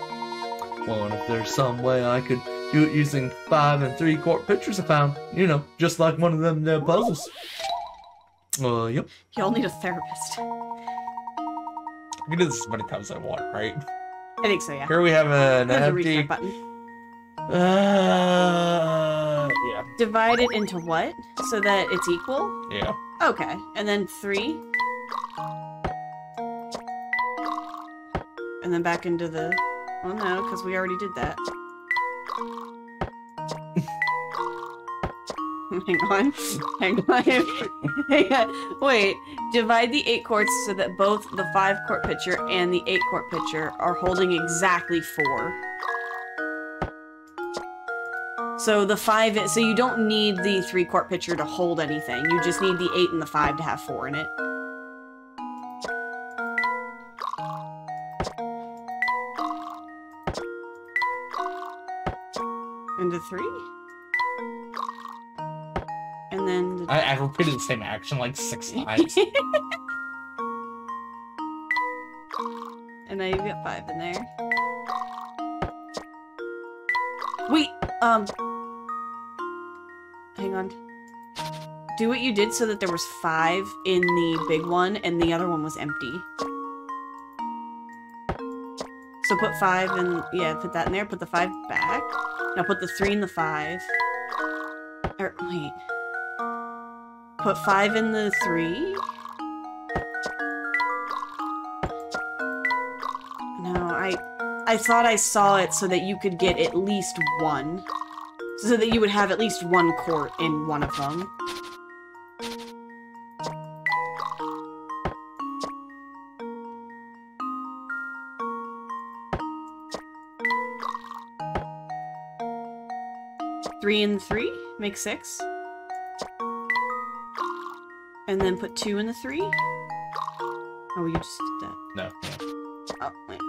Wonder if there's some way I could do it using 5 and 3-quart pitchers I found. You know, just like one of them puzzles. Yep. Y'all need a therapist. I can do this as many times as I want, right? I think so, yeah. Here we have an There's a empty... restart button. Yeah. Divide it into what? So that it's equal? Yeah. Okay. And then 3. And then back into the... Well, no, because we already did that. Hang on. Hang on. Hang on. Wait. Divide the 8 quarts so that both the 5-quart pitcher and the 8-quart pitcher are holding exactly 4. So the 5... So you don't need the 3-quart pitcher to hold anything. You just need the 8 and the 5 to have 4 in it. Into 3. And then... The... I've repeated the same action like 6 times. And now you've got 5 in there. Wait, hang on. Do what you did so that there was 5 in the big one and the other one was empty. So put 5 in, yeah, put that in there, put the 5 back. Now put the 3 in the 5. Or, wait. Put 5 in the 3. No, I thought I saw it so that you could get at least 1. So that you would have at least 1 quart in one of them. Three and 3 make 6. And then put 2 in the 3. Oh, you just did that. No. Oh, wait.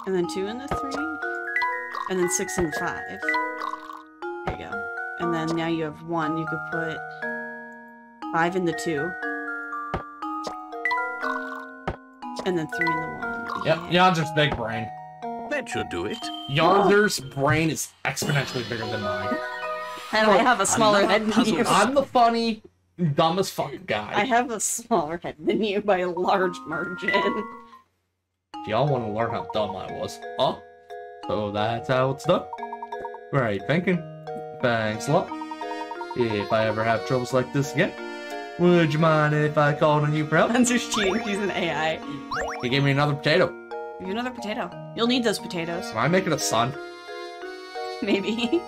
And then 2 in the 3. And then 6 in the 5. There you go. And then now you have 1. You could put 5 in the 2. And then 3 in the 1. Yep, Yonder's big brain. That should do it. Yonder's brain is exponentially bigger than mine. And I have a smaller head than you. I'm the funny, dumbest fucking guy. I have a smaller head than you by a large margin. If y'all want to learn how dumb I was, huh? So that's how it's done. Right thinking. Thanks a lot. If I ever have troubles like this again, would you mind if I called on you for help? Spencer's cheating, she's an AI. He gave me another potato. Give you another potato. You'll need those potatoes. Am I making a sun? Maybe.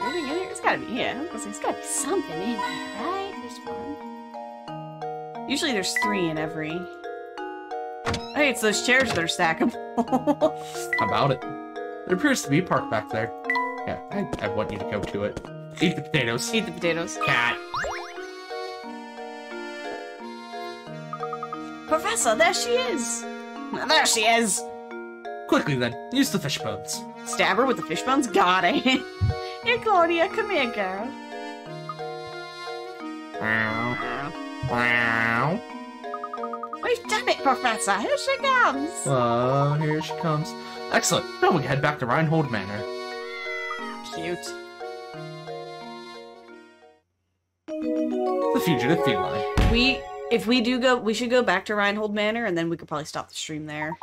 Anything in here? It's gotta be, yeah. There's gotta be something in here, right? There's 1. Usually there's 3 in every... Hey, it's those chairs that are stackable. How about it? There appears to be a park back there. Yeah, I want you to go to it. Eat the potatoes. Eat the potatoes. Cat. Professor, there she is! There she is! Quickly then, use the fish bones. Stab her with the fish bones? Got it. Here, Claudia, come here, girl. We've done it, Professor. Here she comes. Here she comes. Excellent. Now we can head back to Reinhold Manor. Cute. The fugitive feline. If we do go, we should go back to Reinhold Manor, and then we could probably stop the stream there.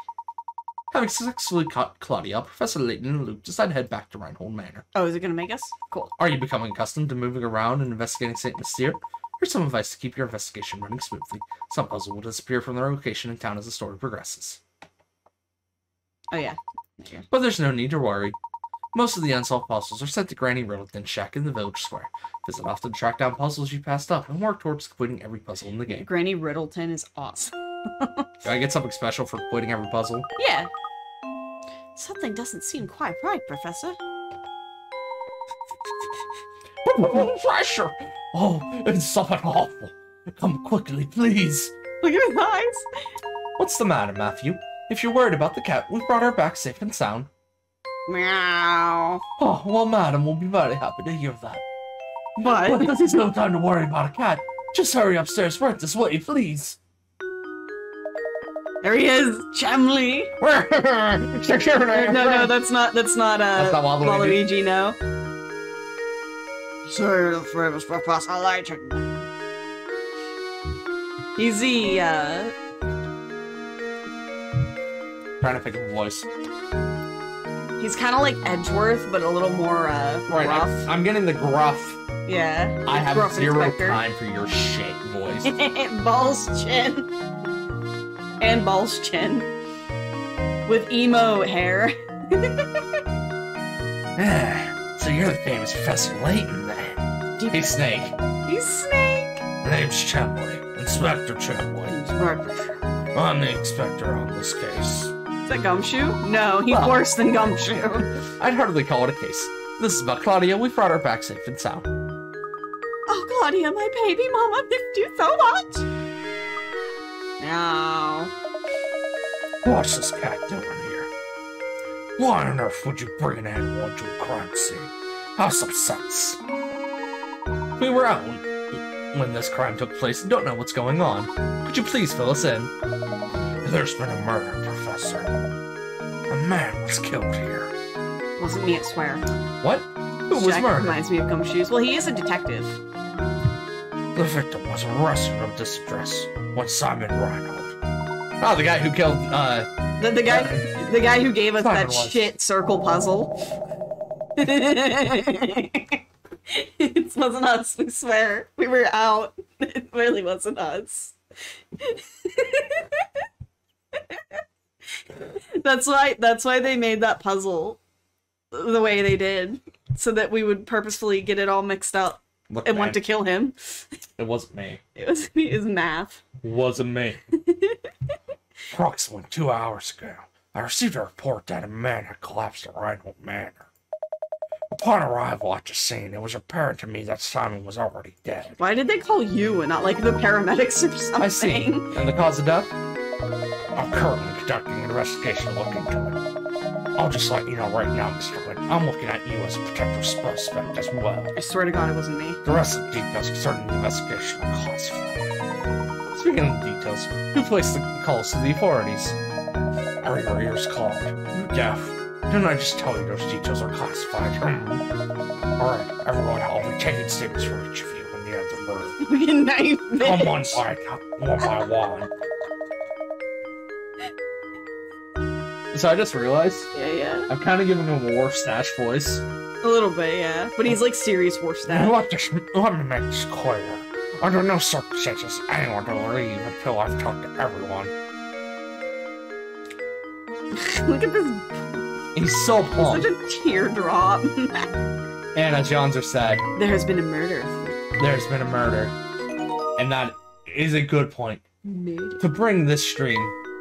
Having successfully caught Claudia, Professor Layton and Luke decide to head back to Reinhold Manor. Oh, is it gonna make us? Cool. Are you becoming accustomed to moving around and investigating St. Mystere? Here's some advice to keep your investigation running smoothly. Some puzzle will disappear from their location in town as the story progresses. Oh, yeah. But there's no need to worry. Most of the unsolved puzzles are sent to Granny Riddleton's shack in the village square. Visit often to track down puzzles you passed up and work towards completing every puzzle in the game. Granny Riddleton is awesome. Do I get something special for completing every puzzle? Yeah. Something doesn't seem quite right, Professor. Pressure! Oh, it's something awful. Come quickly, please. Look at his eyes. What's the matter, Matthew? If you're worried about the cat, we've brought her back safe and sound. Meow. Oh, well, madam, we'll be very happy to hear that. But there's no time to worry about a cat. Just hurry upstairs right this way, please. There he is, Chumley. No, that's not Waluigi, no. Sir, the famous Professor Layton. He's the, Trying to think of a voice. He's kind of like Edgeworth, but a little more, rough. I'm getting the gruff. Yeah. I have gruff zero inspector. time for your shit voice. Balls chin. And balls chin. With emo hair. So you're the famous Professor Layton, then. Hey, Snake. He's Snake. My name's Chumley. Inspector Chumley. I'm the inspector on this case. Is that Gumshoe? No, he's worse than Gumshoe. I'd hardly call it a case. This is about Claudia. We brought her back safe and sound. Oh, Claudia, my baby mama missed you so much. No. What's this cat doing here? Why on earth would you bring an animal into a crime scene? Have some sense. We were out when this crime took place and don't know what's going on. Could you please fill us in? There's been a murder, Professor. A man was killed here. Wasn't me, I swear. What? Who was Jack murdered? reminds me of Gumshoes. Well, he is a detective. The victim was arrested in distress when Simon Reinhold. Oh, the guy who killed, The guy who gave us that shit circle puzzle. It wasn't us, we swear. We were out. It really wasn't us. That's why they made that puzzle the way they did. So that we would purposefully get it all mixed up and want to kill him. It wasn't me. It was math. It wasn't me. Approximately 2 hours ago, I received a report that a man had collapsed at Reinhold Manor. Upon arrival at the scene, it was apparent to me that Simon was already dead. Why did they call you and not like the paramedics or something? I see. And the cause of death? I'm currently conducting an investigation to look into it. I'll just let you know right now, Mr. Lynn, I'm looking at you as a potential suspect as well. I swear to God it wasn't me. The rest of the details concerning the investigation are classified. Speaking of the details, who placed the calls to the authorities? Are your ears clogged? You deaf? Didn't I just tell you those details are classified? Alright, everyone, I'll be taking statements from each of you when the end of the murder. Come one by one. So I just realized, Yeah. I'm kind of giving him a War Stash voice. A little bit, yeah. But he's like serious worse than. Let me make this clear. Under no circumstances, anyone will leave until I've talked to everyone. Look at this. He's so plump. Such a teardrop. And as Janzer said, there has been a murder. There's been a murder. And that is a good point. To bring this stream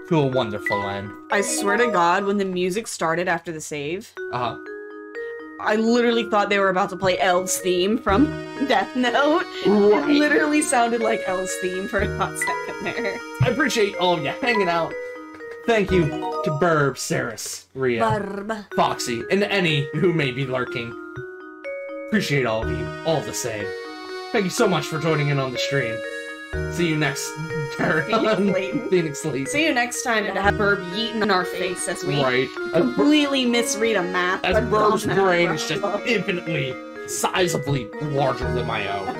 to a wonderful end. I swear to God, when the music started after the save, I literally thought they were about to play Elle's theme from Death Note. Right. It literally sounded like Elle's theme for a hot second there. I appreciate all of you hanging out. Thank you to Burb, Saris, Rhea, Foxy, and any who may be lurking. Appreciate all of you, all the same. Thank you so much for joining in on the stream. See you next turn. Phoenix Layton. See you next time to have Burb yeeting in our face as we completely misread a map. As Burb's brain is just infinitely, sizably larger than my own.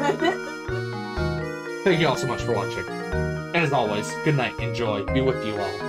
Thank you all so much for watching. And as always, good night, enjoy, be with you all.